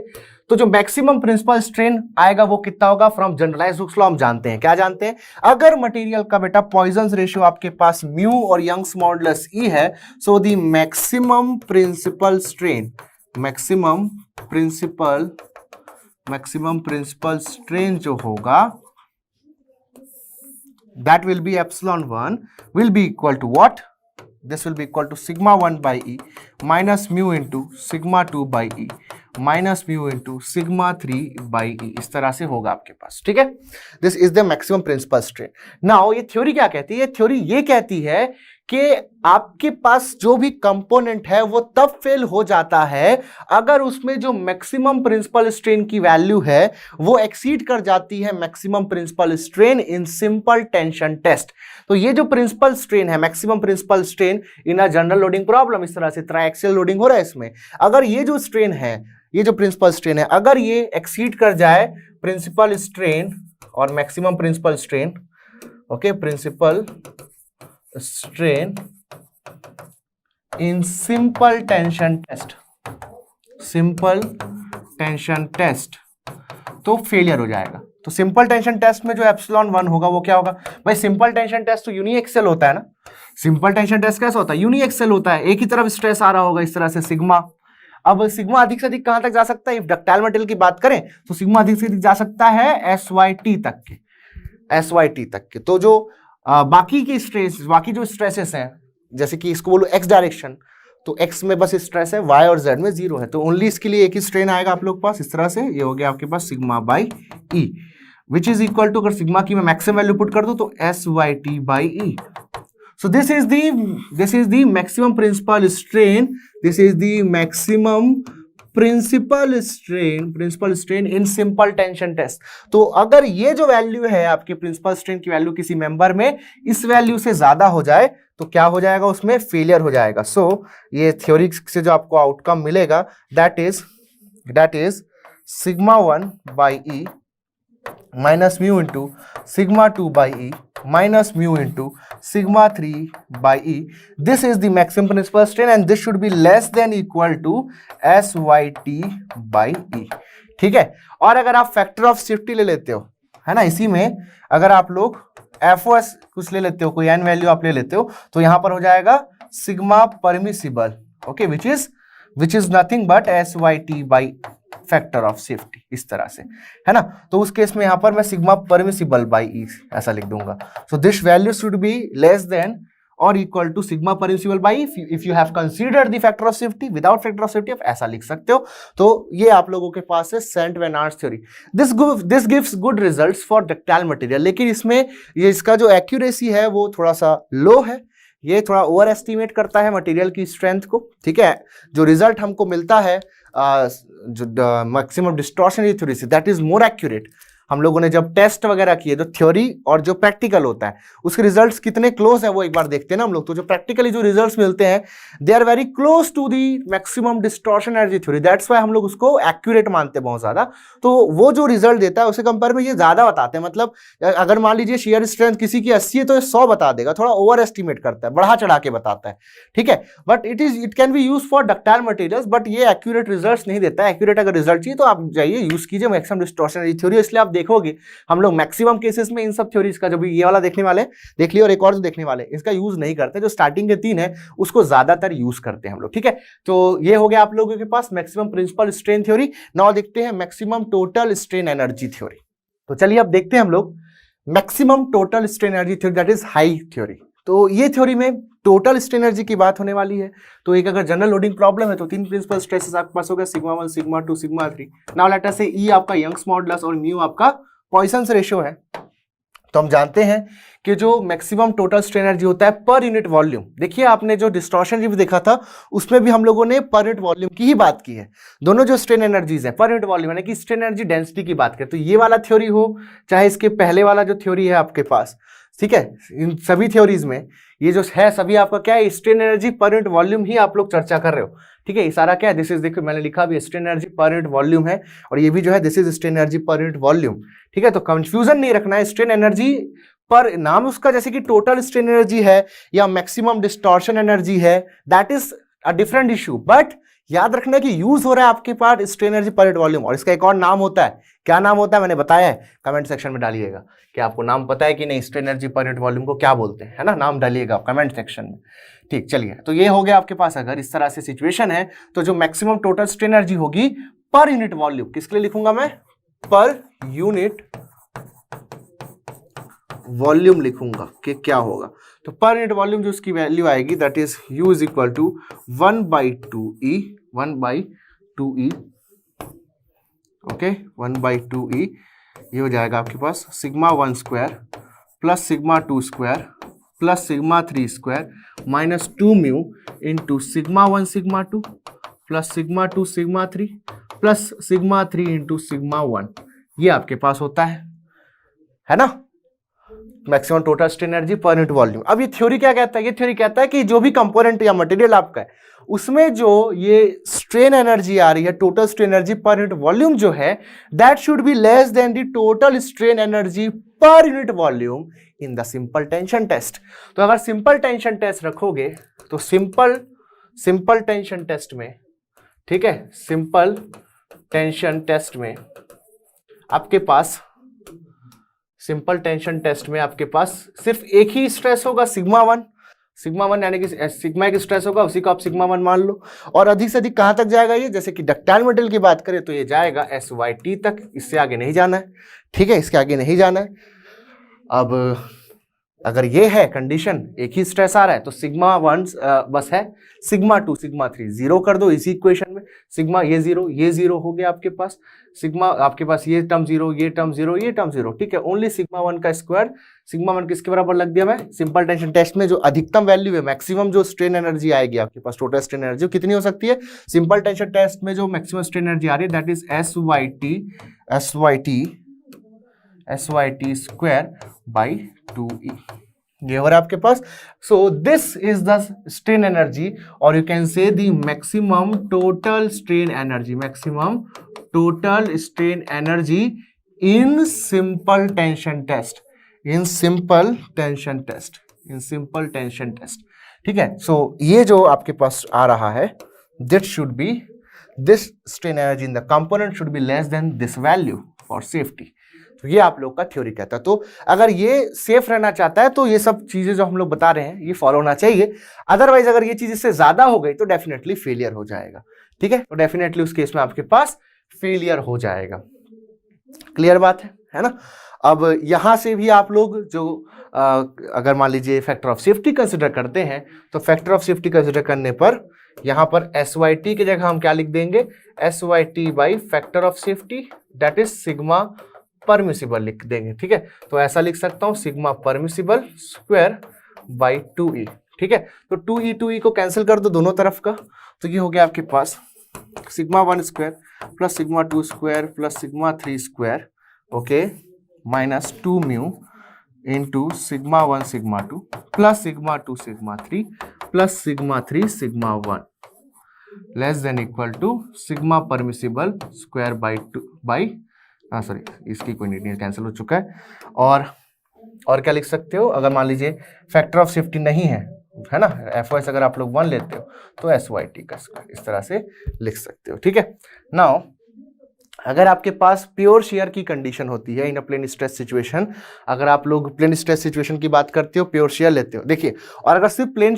तो जो मैक्सिमम प्रिंसिपल स्ट्रेन आएगा वो कितना होगा फ्रॉम जनरलाइज हुक्स लॉ हम जानते हैं। क्या जानते हैं? अगर मटेरियल का बेटा पॉइजन्स रेशियो आपके पास म्यू और यंग्स मॉडुलस ई है, so the maximum principal strain, maximum principal strain जो होगा that will be epsilon 1 will be equal to what? This will be equal to sigma 1 by E minus mu into sigma 2 by E minus mu into sigma 3 by E। इस तरह से होगा आपके पास, ठीक है। This is the maximum principal strain. Now ये theory क्या कहती है? थ्योरी ये कहती है कि आपके पास जो भी कंपोनेंट है वो तब फेल हो जाता है अगर उसमें जो मैक्सिमम प्रिंसिपल स्ट्रेन की वैल्यू है वो एक्सीड कर जाती है maximum principal strain in simple tension test. तो ये जो प्रिंसिपल स्ट्रेन है, maximum principal strain in a general loading problem, इस तरह से ट्राइएक्सियल लोडिंग हो रहा है इसमें, अगर ये जो स्ट्रेन है, ये जो प्रिंसिपल स्ट्रेन है, अगर ये एक्सीड कर जाए प्रिंसिपल स्ट्रेन और maximum principal strain, okay, principal strain in simple tension test, simple tension test, तो फेलियर हो जाएगा। तो सिंपल टेंशन टेस्ट में जो एप्सिलॉन 1 होगा वो क्या होगा? भाई सिंपल टेंशन टेस्ट तो यूनिएक्सियल होता है ना। सिंपल टेंशन टेस्ट कैसा होता है? यूनिएक्सियल होता है, एक ही तरफ स्ट्रेस आ रहा होगा इस तरह से सिग्मा। अब सिग्मा अधिक से अधिक कहां तक जा सकता है? इफ डक्टाइल मटेरियल की बात करें तो सिग्मा अधिक से अधिक जा सकता है SYT तक के, SYT तक के। तो जो बाकी की स्ट्रेस, बाकी जो स्ट्रेसेस हैं, जैसे कि इसको बोलो x डायरेक्शन, तो x में बस स्ट्रेस है, y और z में 0 है, तो ओनली इसके लिए एक ही स्ट्रेन आएगा आप लोग के पास इस तरह से। ये हो गया आपके पास sigma by E, which is equal to, अगर सिग्मा की मैं मैक्सिमम वैल्यू पुट कर दूं तो SYT by E. So this is the maximum principal strain, this is the maximum principal strain in simple tension test. तो अगर ये जो वैल्यू है आपके प्रिंसिपल स्ट्रेन की वैल्यू किसी मेंबर में इस वैल्यू से ज्यादा हो जाए तो क्या हो जाएगा? उसमें फेलियर हो जाएगा। सो ये थ्योरी से जो आपको आउटकम मिलेगा that is sigma 1 by E minus mu into sigma 2 by E minus mu into sigma 3 by E. This is the maximum principal strain and this should be less than equal to SYT by E. ठीक है। और अगर आप factor of safety ले लेते हो, है ना, इसी में अगर आप लोग FOS कुछ ले लेते हो, कोई n वैल्यू आप ले लेते हो, तो यहां पर हो जाएगा sigma permissible, okay, which is nothing but SYT by factor of safety, इस तरह से, है ना। तो उस केस में यहां पर मैं सिग्मा परमिसिबल बाई ई ऐसा लिख दूंगा। So this value should be less than और equal to sigma permissible by if you have considered the factor of safety. Without factor of safety आप ऐसा लिख सकते हो। तो ये आप लोगों के पास है Saint Venant's theory. This gives good results for ductile material, लेकिन इसमें ये इसका जो एक्यूरेसी है वो थोड़ा सा लो है, ये थोड़ा ओवर एस्टिमेट करता है मटेरियल की स्ट्रेंथ को, ठीक है। जो रिजल्ट हमको मिलता है जो मैक्सिमम डिस्टॉर्शन थ्योरी से, दैट इज मोर एक्यूरेट। हम लोगों ने जब टेस्ट वगैरह किए, जो थ्योरी और जो प्रैक्टिकल होता है उसके रिजल्ट्स कितने क्लोज है वो एक बार देखते हैं ना हम लोग। तो जो प्रैक्टिकली जो रिजल्ट्स मिलते हैं they are very close to the maximum distortion energy theory, that's why हम लोग उसको एक्यूरेट मानते हैं बहुत ज्यादा। तो वो जो रिजल्ट देता है उसे कंपेयर में ये ज्यादा बताते हैं। मतलब अगर मान लीजिए शेयर स्ट्रेंथ किसी की 80 है तो ये 100 बता देगा, थोड़ा ओवर एस्टिमेट करता है, बढ़ा चढ़ा के बताता है, ठीक है। But it can be use for ductile materials, but ये एक्यूरेट रिजल्ट नहीं देता है। एक्यूरेट अगर रिजल्ट चाहिए तो आप जाइए यूज कीजिए मैक्सिमम डिस्टॉर्शन एनर्जी थ्योरी। इसलिए आप देखोगे हम लोग मैक्सिमम केसेस में इन सब थ्योरीज का, जो भी ये वाला देखने वाले देख लिया और एक और जो देखने वाले, इसका यूज नहीं करते। जो स्टार्टिंग के 3 है उसको ज्यादातर यूज करते हैं हम लोग, ठीक है। तो ये हो गया आप लोगों के पास maximum principal strain theory. Now देखते हैं maximum total strain energy theory. तो चलिए अब देखते हैं हम लोग maximum total strain energy theory, that is Haigh theory. तो ये थ्योरी में टोटल स्ट्रेन एनर्जी की बात होने वाली है। तो एक अगर जनरल लोडिंग प्रॉब्लम है तो 3 प्रिंसिपल स्ट्रेसेस आपके पास हो गया, sigma 1, sigma 2, sigma 3। Now let us से E आपका यंग्स मॉडुलस और म्यू आपका पॉइसन्स रेशियो है। तो हम जानते हैं कि जो मैक्सिमम टोटल स्ट्रेन एनर्जी होता है पर यूनिट वॉल्यूम, देखिए आपने जो डिस्टॉर्शन रिव्यू देखा था उसमें भी हम लोगों ने पर यूनिट वॉल्यूम की ही बात की है। दोनों जो स्ट्रेन एनर्जीज है पर यूनिट वॉल्यूम यानी कि स्ट्रेन एनर्जी डेंसिटी की बात करें, तो ये वाला थ्योरी हो चाहे इसके पहले वाला जो थ्योरी है आपके पास, ठीक है, इन सभी थ्योरीज में ये जो है सभी आपका क्या है, strain energy per unit volume ही आप लोग चर्चा कर रहे हो, ठीक है। ये सारा क्या है, दिस इज, देखो मैंने लिखा भी strain energy per unit volume है, और ये भी जो है this is strain energy per unit volume, ठीक है। तो कंफ्यूजन नहीं रखना है, स्ट्रेन एनर्जी पर नाम उसका जैसे कि टोटल स्ट्रेन एनर्जी है या मैक्सिमम डिस्टॉर्शन एनर्जी है, that is a different issue, but याद रखना कि यूज हो रहा है आपके पास strain energy per unit volume, और इसका एक और नाम होता है, क्या नाम होता है मैंने बताया है, कमेंट सेक्शन में डालिएगा कि आपको नाम पता है कि नहीं, strain energy per unit volume को क्या बोलते हैं, है ना, नाम डालिएगा कमेंट सेक्शन में, ठीक। चलिए, तो ये हो गया आपके पास, अगर इस तरह से सिचुएशन है तो जो मैक्सिमम टोटल स्ट्रेन एनर्जी होगी पर यूनिट वॉल्यूम, किसके लिए लिखूंगा मैं, पर यूनिट वॉल्यूम लिखूंगा कि क्या होगा, तो पर यूनिट वॉल्यूम जो उसकी वैल्यू आएगी that is U is equal to 1/2E, 1/2E, okay, 1/2E, ये हो जाएगा आपके पास sigma 1 square plus sigma 2 square plus sigma 3 square minus 2 mu into sigma 1 sigma 2 plus sigma 2 sigma 3 plus sigma 3 into sigma 1, ये आपके पास होता है ना, maximum total strain energy per unit volume. अब ये थ्योरी क्या कहता है, ये थ्योरी कहता है कि जो भी कंपोनेंट या मटेरियल आपका है उसमें जो ये स्ट्रेन एनर्जी आ रही है, total strain energy per unit volume जो है, that should be less than the total strain energy per unit volume in the simple tension test. तो अगर सिंपल टेंशन टेस्ट रखोगे तो सिंपल टेंशन टेस्ट में, ठीक है, सिंपल टेंशन टेस्ट में आपके पास, सिंपल टेंशन टेस्ट में आपके पास सिर्फ एक ही स्ट्रेस होगा, सिग्मा 1 यानी कि सिग्मा एक स्ट्रेस होगा, उसी को आप सिग्मा 1 मान लो, और अधिक से अधिक कहां तक जाएगा ये, जैसे कि डक्टाइल मटेरियल की बात करें तो ये जाएगा SYT तक, इससे आगे नहीं जाना है, ठीक है, इसके आगे नहीं जाना है। अब अगर ये है कंडीशन, एक ही स्ट्रेस आ रहा है, तो सिग्मा 1 बस है, सिग्मा 2 सिग्मा 3 जीरो कर दो इसी इक्वेशन में, सिग्मा ये जीरो हो गया आपके पास, सिग्मा आपके पास ये टर्म जीरो, ये टर्म जीरो, ये टर्म जीरो, ठीक है। ओनली सिग्मा 1 का स्क्वायर, सिग्मा 1 किसके बराबर लग दिया मैं, सिंपल टेंशन टेस्ट में जो अधिकतम वैल्यू है, मैक्सिमम जो स्ट्रेन एनर्जी आएगी आपके पास, टोटल स्ट्रेन एनर्जी कितनी हो सकती है, सिंपल टेंशन टेस्ट में जो मैक्सिमम स्ट्रेन एनर्जी आ रही है that is SYT square by 2E, ये हो रहा है आपके पास। So this is the strain energy, और you can say the maximum total strain energy in simple tension test, ठीक है। सो ये जो आपके पास आ रहा है, this strain energy in the component should be less then this value for safety, तो ये आप लोग का थ्योरी कहता है। तो अगर ये सेफ रहना चाहता है तो ये सब चीजें जो हम लोग बता रहे हैं ये फॉलो होना चाहिए, अदरवाइज अगर ये चीज इससे ज्यादा हो गई तो डेफिनेटली फेलियर हो जाएगा, ठीक है, तो डेफिनेटली उस केस में आपके पास फेलियर हो जाएगा, क्लियर बात है ना। अब यहां से भी आप लोग जो अगर मान लीजिए फैक्टर ऑफ सेफ्टी कंसिडर करते हैं, तो फैक्टर ऑफ सेफ्टी कंसिडर करने पर यहां पर SYT की जगह हम क्या लिख देंगे, SYT by factor of safety, that is sigma permissible लिख देंगे, ठीक है। तो ऐसा लिख सकता हूं, sigma permissible square by 2E, ठीक है। तो 2E को कैंसिल कर दो दोनों तरफ का, तो ये हो गया आपके पास sigma 1 square plus sigma 2 square plus sigma 3 square, okay, minus 2 mu into sigma 1 sigma 2 plus sigma 2 sigma 3 plus sigma 3 sigma 1 less than equal to sigma permissible square by sorry, इसकी कोई नीड नहीं, कैंसिल हो चुका है। और क्या लिख सकते हो, अगर मान लीजिए फैक्टर ऑफ सेफ्टी नहीं है ना, FOS अगर आप लोग 1 लेते हो तो SYT का स्क्वायर, इस तरह से लिख सकते हो, ठीक है। नाउ अगर आपके पास प्योर शेयर की कंडीशन होती है इन अ प्लेन स्ट्रेस सिचुएशन, अगर आप लोग प्लेन स्ट्रेस सिचुएशन की बात करते हो, प्योर शेयर लेते हो, देखिए, और अगर सिर्फ प्लेन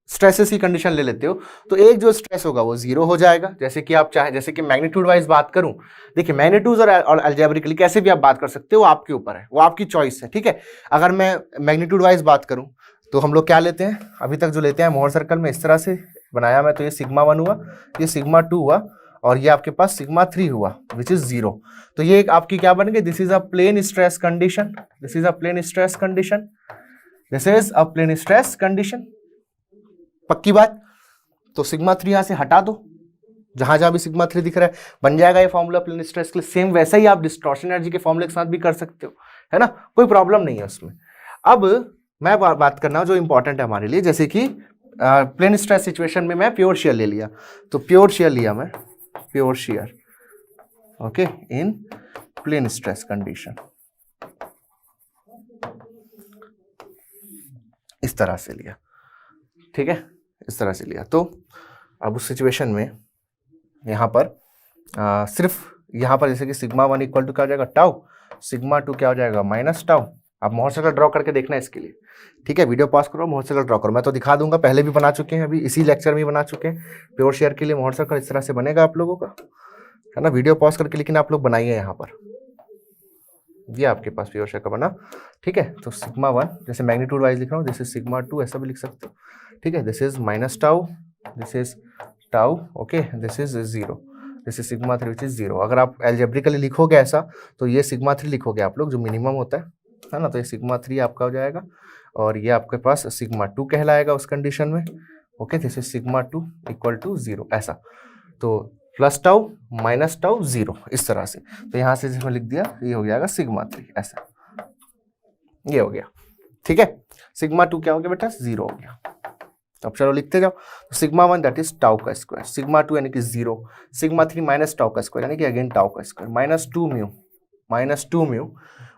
स्ट्रेसेस की कंडीशन ले लेते हो तो एक जो स्ट्रेस होगा वो जीरो हो जाएगा, जैसे कि आप चाहे, जैसे कि मैग्नीट्यूड वाइज बात करूं, देखिए मैग्नीट्यूड और अलजेब्रिकली कैसे भी आप बात कर सकते हो, वो आपके ऊपर है, वो आपकी चॉइस है, ठीक है। अगर मैं मैग्नीट्यूड वाइज बात करूं तो हम लोग क्या लेते हैं, अभी तक जो लेते हैं मोहर सर्कल में इस तरह से बनाया मैं, तो ये सिग्मा 1 हुआ, ये सिग्मा 2 हुआ, और ये आपके पास सिग्मा 3 हुआ विच इज 0। तो ये एक आपकी क्या बन गई, this is a plane stress condition, this is a plane stress condition, this is a plane stress condition, पक्की बात। तो सिग्मा 3 यहां से हटा दो, जहां जहां भी सिग्मा 3 दिख रहा है बन जाएगा ये फॉर्मूला प्लेन स्ट्रेस के लिए। सेम वैसा ही आप डिस्टॉर्शन एनर्जी के फॉर्मूले के साथ भी कर सकते हो, है ना, कोई प्रॉब्लम नहीं है उसमें। अब मैं बात करना जो इंपॉर्टेंट है हमारे लिए, जैसे कि प्लेन स्ट्रेस सिचुएशन में मैं प्योर शेयर ले लिया, तो प्योर शेयर लिया मैं, प्योर शेयर, ओके, इन प्लेन स्ट्रेस कंडीशन, इस तरह से लिया, ठीक है, इस तरह से लिया। तो अब उस सिचुएशन में यहाँ पर सिर्फ यहाँ पर जैसे कि सिग्मा 1 इक्वल टू क्या हो जाएगा, टाउ, सिग्मा 2 क्या हो जाएगा, माइनस टाउ। आप मोहर सर्कल ड्रॉ करके देखना है इसके लिए, ठीक है, वीडियो पॉज करो, मोहर सर्कल ड्रॉ करो, मैं तो दिखा दूंगा, पहले भी बना चुके हैं, अभी इसी लेक्चर में ही बना चुके हैं। प्योर शेयर के लिए मोहर सर्कल इस तरह से बनेगा आप लोगों का, है ना, वीडियो पॉज करके, लेकिन आप लोग बनाइए यहाँ पर, ये आपके पास प्योर शेयर का बना, ठीक है। तो सिग्मा 1 जैसे मैग्नीट्यूड वाइज लिख रहा हूँ, दिस इज सिग्मा 2, ऐसा भी लिख सकते हो, ठीक है, this is minus tau, this is tau, okay, this is 0, this is sigma 3 which is 0। अगर आप एल्जेब्रिकली लिखोगे ऐसा, तो ये सिग्मा 3 लिखोगे आप लोग, जो मिनिमम होता है ना, तो ये सिग्मा 3 आपका हो जाएगा, और ये आपके पास सिग्मा 2 कहलाएगा उस कंडीशन में, okay, this is sigma 2 equal to 0, ऐसा। तो प्लस टाउ माइनस टाउ 0, इस तरह से। तो यहाँ से जिसमें लिख दिया, ये हो जाएगा सिग्मा 3, ऐसा, ये हो गया, ठीक है। सिग्मा 2 क्या हो गया बेटा, 0 हो गया। अब चलो लिखते जाओ, तो सिग्मा 1 दैट इज टाउ का स्क्वायर, सिग्मा 2 यानी कि 0, सिग्मा 3 माइनस टाउ का स्क्वायर यानी कि अगेन टाउ का square, minus 2 mu,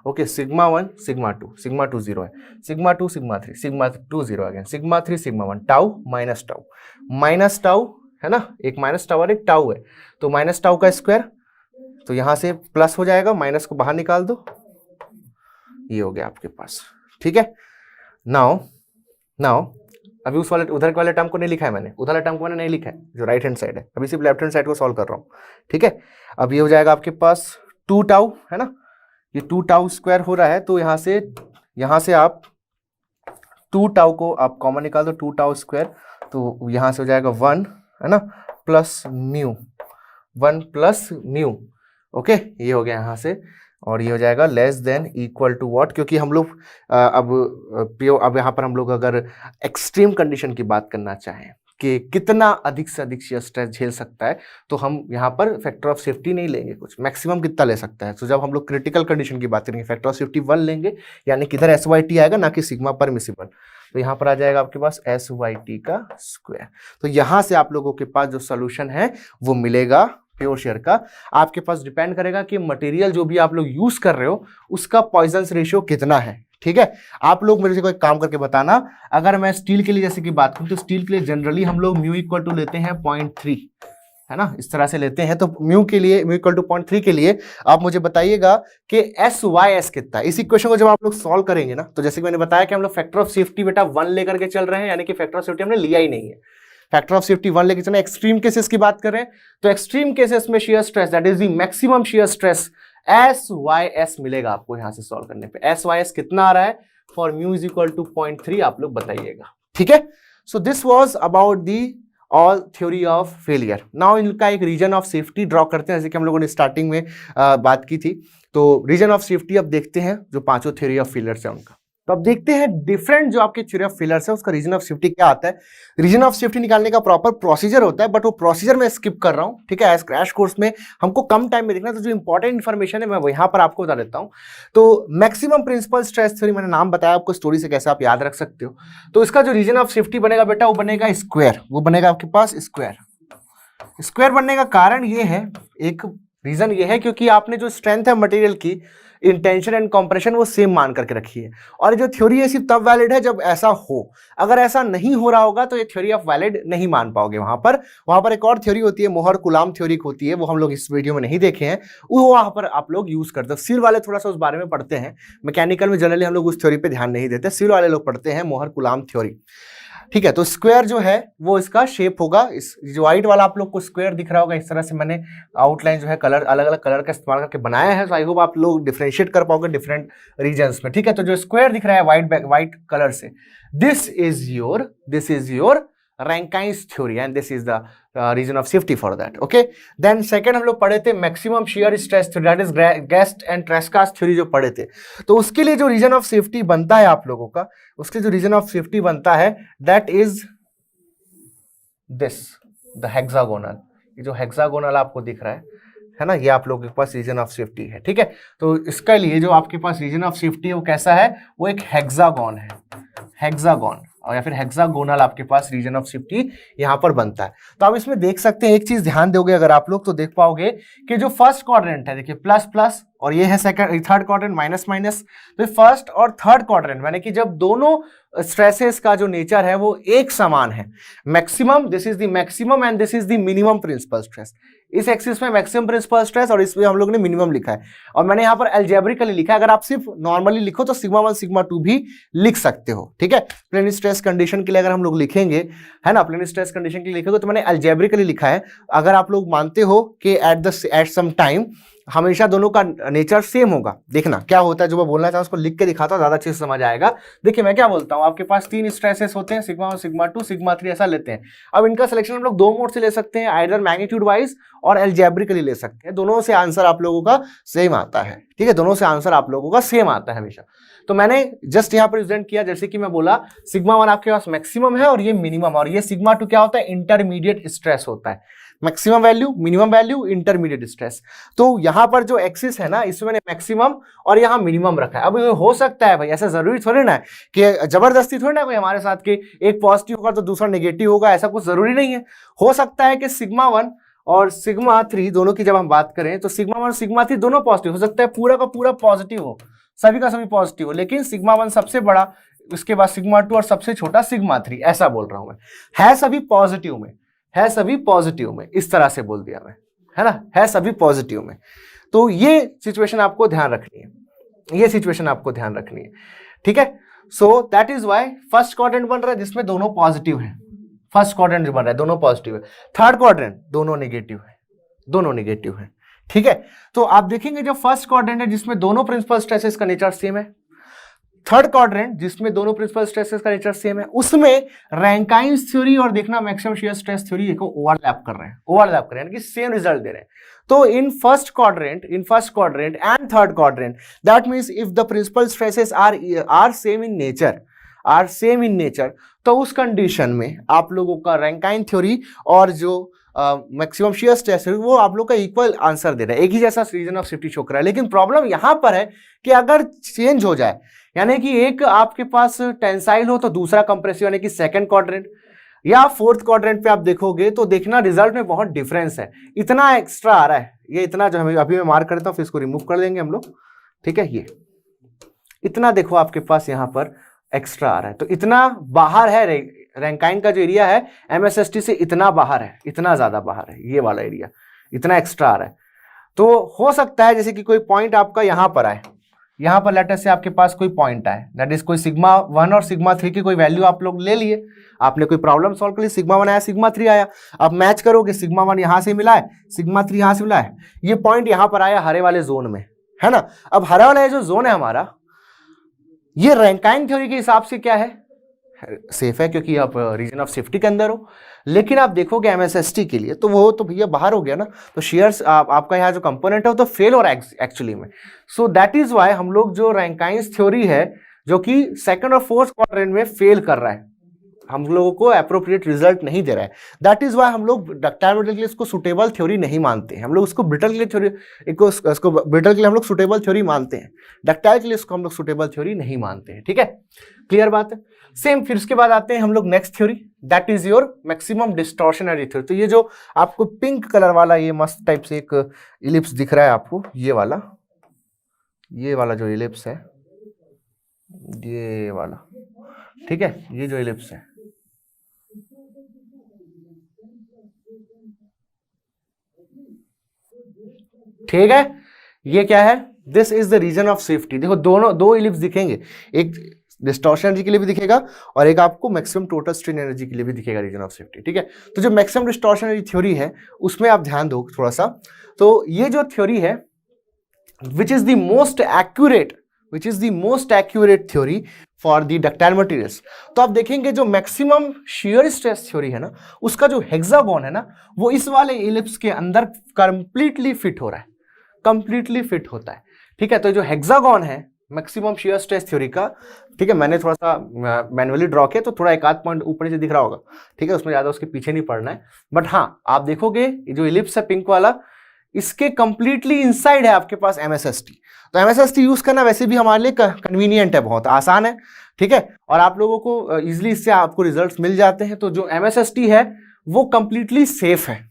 okay, sigma 1 sigma 2, sigma 2 0 है, sigma 2 sigma 3, sigma 2 0 again, sigma 3 sigma 1, tau, minus tau है ना, एक माइनस टाउ और एक टाउ है, तो माइनस टाउ का स्क्वायर, तो यहां से प्लस हो जाएगा, माइनस को बाहर निकाल दो, ये हो गया आपके पास, ठीक है। नाउ अभी उस वाले उधर वाले टर्म को नहीं लिखा है मैंने, उधर वाले टर्म को मैंने नहीं लिखा है, जो राइट हैंड साइड है, अभी सिर्फ लेफ्ट हैंड साइड को सॉल्व कर रहा हूँ, ठीक है। अब ये हो जाएगा आपके पास 2 टाउ, है ना, ये 2 टाउ स्क्वायर हो रहा है, तो यहाँ से आप 2 टाउ को आप कॉमन निकाल दो, 2 टाउ स्क्वायर, तो यहाँ से हो जाएगा 1, है ना, plus mu, 1 plus mu, okay, ये हो गया यहाँ से, और ये हो जाएगा less than equal to what, क्योंकि हम लोग अब यहाँ पर हम लोग अगर एक्सट्रीम कंडीशन की बात करना चाहें कि कितना अधिक से अधिक शियर स्ट्रेस झेल सकता है, तो हम यहाँ पर फैक्टर ऑफ सेफ्टी नहीं लेंगे, कुछ मैक्सिमम कितना ले सकता है। तो जब हम लोग क्रिटिकल कंडीशन की बात करेंगे, फैक्टर ऑफ सेफ्टी 1 लेंगे, यानी कि इधर SYT आएगा, ना कि सिग्मा परमिसिबल, तो यहाँ पर आ जाएगा आपके पास SYT का स्क्वायर। तो यहाँ से आप लोगों के पास जो सोल्यूशन है वो मिलेगा प्योर शेयर का। आपके पास डिपेंड करेगा कि मटेरियल जो भी आप लोग यूज कर रहे हो उसका पॉइजंस रेशियो कितना है, ठीक है। आप लोग मेरे से कोई काम करके बताना, अगर मैं स्टील के लिए जैसे कि बात करूं, तो स्टील के लिए जनरली हम लोग म्यू इक्वल टू लेते हैं 0.3, है ना, इस तरह से लेते हैं। तो म्यू इक्वल टू 0.3 के लिए आप मुझे बताइएगा कि SYS कितना है। इस इक्वेशन को जब आप लोग सॉल्व करेंगे ना, तो जैसे कि मैंने बताया कि हम लोग फैक्टर ऑफ सेफ्टी बेटा 1 लेकर के चल रहे हैं, यानी कि फैक्टर ऑफ सेफ्टी हमने लिया ही नहीं है, फैक्टर ऑफ सेफ्टी 1 लेके चलना। एक्सट्रीम केसेस की बात करें तो एक्सट्रीम केसेस में shear stress that is the maximum shear stress SYS मिलेगा आपको यहां से सॉल्व करने पे। SYS कितना आ रहा है for mu is equal to 0.3 आप लोग बताइएगा, ठीक है। So this was about the all theory of failure. Now इनका एक रीजन ऑफ सेफ्टी ड्रॉ करते हैं, जैसे कि हम लोगों ने स्टार्टिंग में बात की थी। तो रीजन ऑफ सेफ्टी अब देखते हैं, जो पांचों थ्योरी ऑफ फेलियर्स है उनका। तो अब देखते हैं डिफरेंट जो आपके थ्योरी ऑफ फेलियर्स है उसका रीजन ऑफ सेफ्टी क्या आता है। रीजन ऑफ सेफ्टी निकालने का प्रॉपर प्रोसीजर होता है, बट वो प्रोसीजर मैं स्किप कर रहा हूं, ठीक है। एज क्रैश कोर्स में हमको कम टाइम में देखना, तो जो इंपॉर्टेंट इन्फॉर्मेशन है मैं वो यहाँ पर आपको बता देता हूँ। तो मैक्सिमम प्रिंसिपल स्ट्रेस थ्योरी मैंने नाम बताया आपको, स्टोरी से कैसे आप याद रख सकते हो। तो इसका जो रीजन ऑफ सेफ्टी बनेगा बेटा वो बनेगा स्क्वायर, वो बनेगा आपके पास स्क्वायर। स्क्वायर बनने का कारण ये है, एक रीजन ये है क्योंकि आपने जो स्ट्रेंथ है मटेरियल की, इंटेंशन एंड कंप्रेशन वो सेम मान करके रखी है। और जो थ्योरी है सिर्फ तब वैलिड है जब ऐसा हो, अगर ऐसा नहीं हो रहा होगा तो ये थ्योरी ऑफ वैलिड नहीं मान पाओगे। वहां पर एक और थ्योरी होती है, मोहर कुलाम थ्योरी होती है, वो हम लोग इस वीडियो में नहीं देखे हैं, वो वहां पर आप लोग यूज करते हो। सिविल वाले थोड़ा सा उस बारे में पढ़ते हैं, मैकेनिकल में जनरली हम लोग उस थ्योरी पे ध्यान नहीं देते, सिविल वाले लोग पढ़ते हैं मोहर कुलाम थ्योरी, ठीक है। तो स्क्वायर जो है वो इसका शेप होगा, इस जो व्हाइट वाला आप लोग को स्क्वायर दिख रहा होगा, इस तरह से मैंने आउटलाइन जो है कलर अलग अलग कलर का इस्तेमाल करके बनाया है। तो आई होप आप लोग डिफरेंशिएट कर पाओगे डिफरेंट रीजन्स में, ठीक है। तो जो स्क्वायर दिख रहा है व्हाइट कलर से, this is your Rankine's theory and this is the reason of safety for that, okay. Then second हम लोग पढ़े थे maximum shear stress theory, that is Guest and Tresca's theory जो पढ़े थे। तो उसके लिए जो रीजन ऑफ सेफ्टी बनता है आप लोगों का, उसके जो रीजन ऑफ सेफ्टी बनता है that is this, the hexagonal. ये जो हेक्सागोनल आपको दिख रहा है, है ना, ये आप लोगों के पास रीजन ऑफ सेफ्टी है। ठीक है, तो इसके लिए जो आपके पास रीजन ऑफ सेफ्टी है वो कैसा है, वो एक हेक्सागोन है, हेक्सागोन, और या फिर हेक्सागोनल आपके पास रीजन ऑफ सेफ्टी यहाँ पर बनता है। तो आप इसमें देख सकते हैं, एक चीज ध्यान दोगे अगर आप लोग तो देख पाओगे कि जो फर्स्ट क्वाड्रेंट है, देखिए प्लस प्लस, और ये है second third quadrant minus minus. तो फर्स्ट और थर्ड क्वाड्रेंट यानी कि जब दोनों स्ट्रेसेस का जो नेचर है वो एक समान है, maximum, this is the maximum and this is the minimum principal stress. इस एक्सिस में मैक्सिमम प्रिंसिपल स्ट्रेस और इसमें हम लोग ने मिनिमम लिखा है, और मैंने यहाँ पर अलजेब्रिकली लिखा है। अगर आप सिर्फ नॉर्मली लिखो तो सिग्मा 1 सिग्मा 2 भी लिख सकते हो। ठीक है, प्लेन स्ट्रेस कंडीशन के लिए अगर हम लोग लिखेंगे, है ना, प्लेन स्ट्रेस कंडीशन के लिए लिखेंगे तो मैंने अलजेब्रिकली लिखा है। अगर आप लोग मानते हो कि एट सम टाइम हमेशा दोनों का नेचर सेम होगा, देखना क्या होता है, जो मैं बोलना चाहूँ उसको लिख के दिखाता हूँ, ज्यादा अच्छे से समझ आएगा। देखिए मैं क्या बोलता हूँ, आपके पास 3 स्ट्रेसेस होते हैं, सिग्मा 1 सिग्मा 2 सिग्मा 3 ऐसा लेते हैं। अब इनका सिलेक्शन हम लोग 2 मोड से ले सकते हैं, आइदर मैग्नीट्यूड वाइज और अलजेब्रिकली ले सकते हैं। दोनों से आंसर आप लोगों का सेम आता है। ठीक है, दोनों से आंसर आप लोगों का सेम आता है हमेशा। तो मैंने जस्ट यहाँ पर प्रेजेंट किया, जैसे कि मैं बोला सिग्मा 1 आपके पास मैक्सिमम है और ये मिनिमम, और ये सिग्मा 2 क्या होता है, इंटरमीडिएट स्ट्रेस होता है। Maximum value, minimum value, intermediate stress. तो यहां पर जो एक्सिस है ना, इसमें मैंने मैक्सिमम और यहां मिनिमम रखा है। अब ये हो सकता है भाई, ऐसा जरूरी थोड़ी ना है कि जबरदस्ती थोड़ी ना कोई हमारे साथ के एक पॉजिटिव होगा तो दूसरा नेगेटिव होगा, ऐसा कुछ जरूरी नहीं है। हो सकता है कि सिग्मा 1 और सिग्मा 3 दोनों की जब हम बात करें तो सिग्मा 1 सिग्मा 3 दोनों पॉजिटिव हो सकता है, पूरा का पूरा पॉजिटिव हो, सभी का सभी पॉजिटिव हो, लेकिन सिग्मा 1 सबसे बड़ा, उसके बाद सिग्मा 2 और सबसे छोटा सिग्मा 3, ऐसा बोल रहा हूं मैं। है सभी पॉजिटिव में, है सभी पॉजिटिव में, इस तरह से बोल दिया मैं, है ना, है सभी पॉजिटिव में। तो ये सिचुएशन आपको ध्यान रखनी है, ये सिचुएशन आपको ध्यान रखनी है। ठीक है, सो that is why first quadrant बन रहा है जिसमें दोनों पॉजिटिव हैं, फर्स्ट क्वाड्रेंट जो बन रहा है दोनों पॉजिटिव है। थर्ड क्वाड्रेंट दोनों नेगेटिव है, दोनों नेगेटिव है। ठीक है, तो आप देखेंगे जो फर्स्ट क्वाड्रेंट है जिसमें दोनों प्रिंसिपल स्ट्रेसेस का नेचर सेम है, थर्ड क्वाड्रेंट जिसमें दोनों प्रिंसिपल स्ट्रेसेस का नेचर सेम है, उसमें रैंकाइन्स थ्योरी और देखना मैक्सिमम शियर स्ट्रेस थ्योरी को ओवरलैप कर रहे हैं, ओवरलैप कर रहे हैं, यानी कि सेम रिजल्ट दे रहे हैं। तो in first quadrant and third quadrant, that means if the principal stresses are same in nature, तो उस कंडीशन में आप लोगों का रैंकाइन थ्योरी और जो मैक्सिमम शियर स्ट्रेस है वो आप लोग का इक्वल आंसर दे रहा है, एक ही जैसा रीजन ऑफ सेफ्टी शो कर रहा है। लेकिन प्रॉब्लम यहां पर है कि अगर चेंज हो जाए, यानी कि एक आपके पास टेंसाइल हो तो दूसरा कंप्रेसिव, यानी कि सेकंड क्वाड्रेंट या फोर्थ क्वाड्रेंट पे आप देखोगे तो देखना रिजल्ट में बहुत डिफरेंस है, इतना एक्स्ट्रा आ रहा है। ये इतना जो हमें अभी मैं मार्क करता हूं, फिर इसको रिमूव कर देंगे हम लोग। ठीक है, ये इतना देखो आपके पास यहां पर एक्स्ट्रा आ रहा है, तो इतना बाहर है, रैंकाइन का जो एरिया है MSST से इतना बाहर है, इतना ज्यादा बाहर है, ये वाला एरिया इतना एक्स्ट्रा आ रहा है। तो हो सकता है जैसे कि कोई पॉइंट आपका यहां पर आए, यहां पर लेटर से आपके पास कोई पॉइंट आए, दैट इज कोई सिग्मा 1 और सिग्मा 3 की कोई वैल्यू आप लोग ले लिए, आपने कोई प्रॉब्लम सॉल्व कर ली, सिग्मा 1 आया सिग्मा 3 आया, आप मैच करोगे, सिग्मा 1 यहां से मिला है, सिग्मा 3 यहां से मिला है, ये पॉइंट यहां पर आया हरे वाले जोन में, है ना। अब हरा वाला जो जोन है हमारा, ये रैंकाइन थ्योरी के हिसाब से क्या है, सेफ है क्योंकि आप रीजन ऑफ सेफ्टी के अंदर हो। लेकिन आप देखोगे MSST के लिए तो वो तो भैया बाहर हो गया ना, तो शेयर्स आपका यहाँ जो कंपोनेंट है वो तो फेल हो रहा है एक्चुअली में। सो दैट इज वाई हम लोग जो रैंकाइन्स थ्योरी है जो कि सेकंड और फोर्थ क्वाड्रेंट में फेल कर रहा है, हम लोगों को अप्रोप्रिएट रिजल्ट नहीं दे रहा है। दैट इज वाई हम लोग डक्टाइल मेटल के लिए इसको सुटेबल थ्योरी नहीं मानते हैं, हम लोग उसको ब्रिटल के लिए थ्योरी, इसको ब्रिटल के लिए हम लोग सुटेबल थ्योरी मानते हैं, डक्टाइल के लिए इसको हम लोग सुटेबल थ्योरी नहीं मानते हैं। ठीक है, क्लियर बात है। सेम, फिर उसके बाद आते हैं हम लोग next theory, that is your maximum distortionary theory. तो ये जो आपको पिंक कलर वाला ये मस्त टाइप से एक इलिप्स दिख रहा है आपको, ये वाला जो इलिप्स है, ये वाला, ठीक है, ये जो इलिप्स है, ठीक है, ये क्या है, this is the reason of safety. देखो दोनों दो इलिप्स दिखेंगे, एक डिस्टॉर्शन एनर्जी के लिए भी दिखेगा और एक आपको मैक्सिमम टोटल स्ट्रेन एनर्जी के लिए भी दिखेगा रीजन ऑफ सेफ्टी। ठीक है, तो जो मैक्सिमम डिस्टॉर्शन एनर्जी थ्योरी है उसमें आप ध्यान दो थोड़ा सा। तो ये जो थ्योरी है विच is the most accurate theory for the ductile materials. तो आप देखेंगे जो मैक्सिमम शियर स्ट्रेस थ्योरी है ना, उसका जो हेक्सागोन है ना, वो इस वाले इलिप्स के अंदर कंप्लीटली फिट हो रहा है, कंप्लीटली फिट होता है। ठीक है, तो जो हेक्सागोन है मैक्सिमम शियर स्ट्रेस थ्योरी का, ठीक है, मैंने थोड़ा सा मैनुअली ड्रॉ किया तो थोड़ा एक आध पॉइंट ऊपर से दिख रहा होगा, ठीक है, उसमें ज्यादा उसके पीछे नहीं पड़ना है। बट हाँ, आप देखोगे जो इलिप्स है पिंक वाला, इसके कंप्लीटली इनसाइड है आपके पास MSST। तो MSST यूज करना वैसे भी हमारे लिए कन्वीनियंट है, बहुत आसान है, ठीक है, और आप लोगों को इजिली इससे आपको रिजल्ट्स मिल जाते हैं। तो जो MSST है वो कंप्लीटली सेफ है।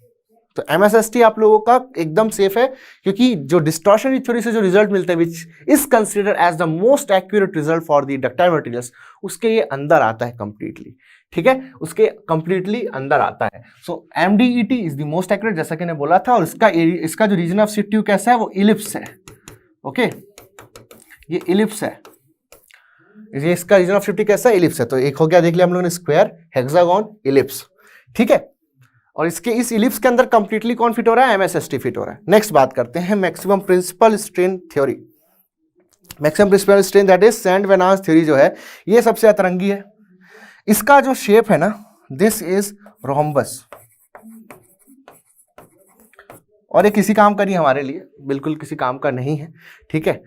तो MSST आप लोगों का एकदम सेफ है, क्योंकि जो डिस्टॉर्शन थ्योरी से जो रिजल्ट मिलते हैं which is consider as the most accurate result for the ductile materials, उसके ये अंदर आता है कंप्लीटली, ठीक है, उसके कंप्लीटली अंदर आता है। सो MDET is the most accurate, जैसा कि मैंने बोला था, और इसका जो रीजन ऑफ शिफ्ट कैसा है वो इलिप्स है। ओके, ये इलिप्स है, ये इसका रीजन ऑफ शिफ्ट कैसा है, इलिप्स है। तो एक हो गया, देख लिया हम लोगों ने, स्क्वायर, हेक्सागोन, इलिप्स, ठीक है, और इसके इस इलिप्स के अंदर कंप्लीटली कौन फिट हो रहा है, MSST फिट हो रहा है। नेक्स्ट बात करते हैं maximum principal strain theory. Maximum principal strain that is Saint Venant's theory जो है, ये सबसे अतरंगी है। इसका जो शेप है ना, दिस इज रोम्बस, और ये किसी काम का नहीं हमारे लिए, बिल्कुल किसी काम का नहीं है, ठीक है,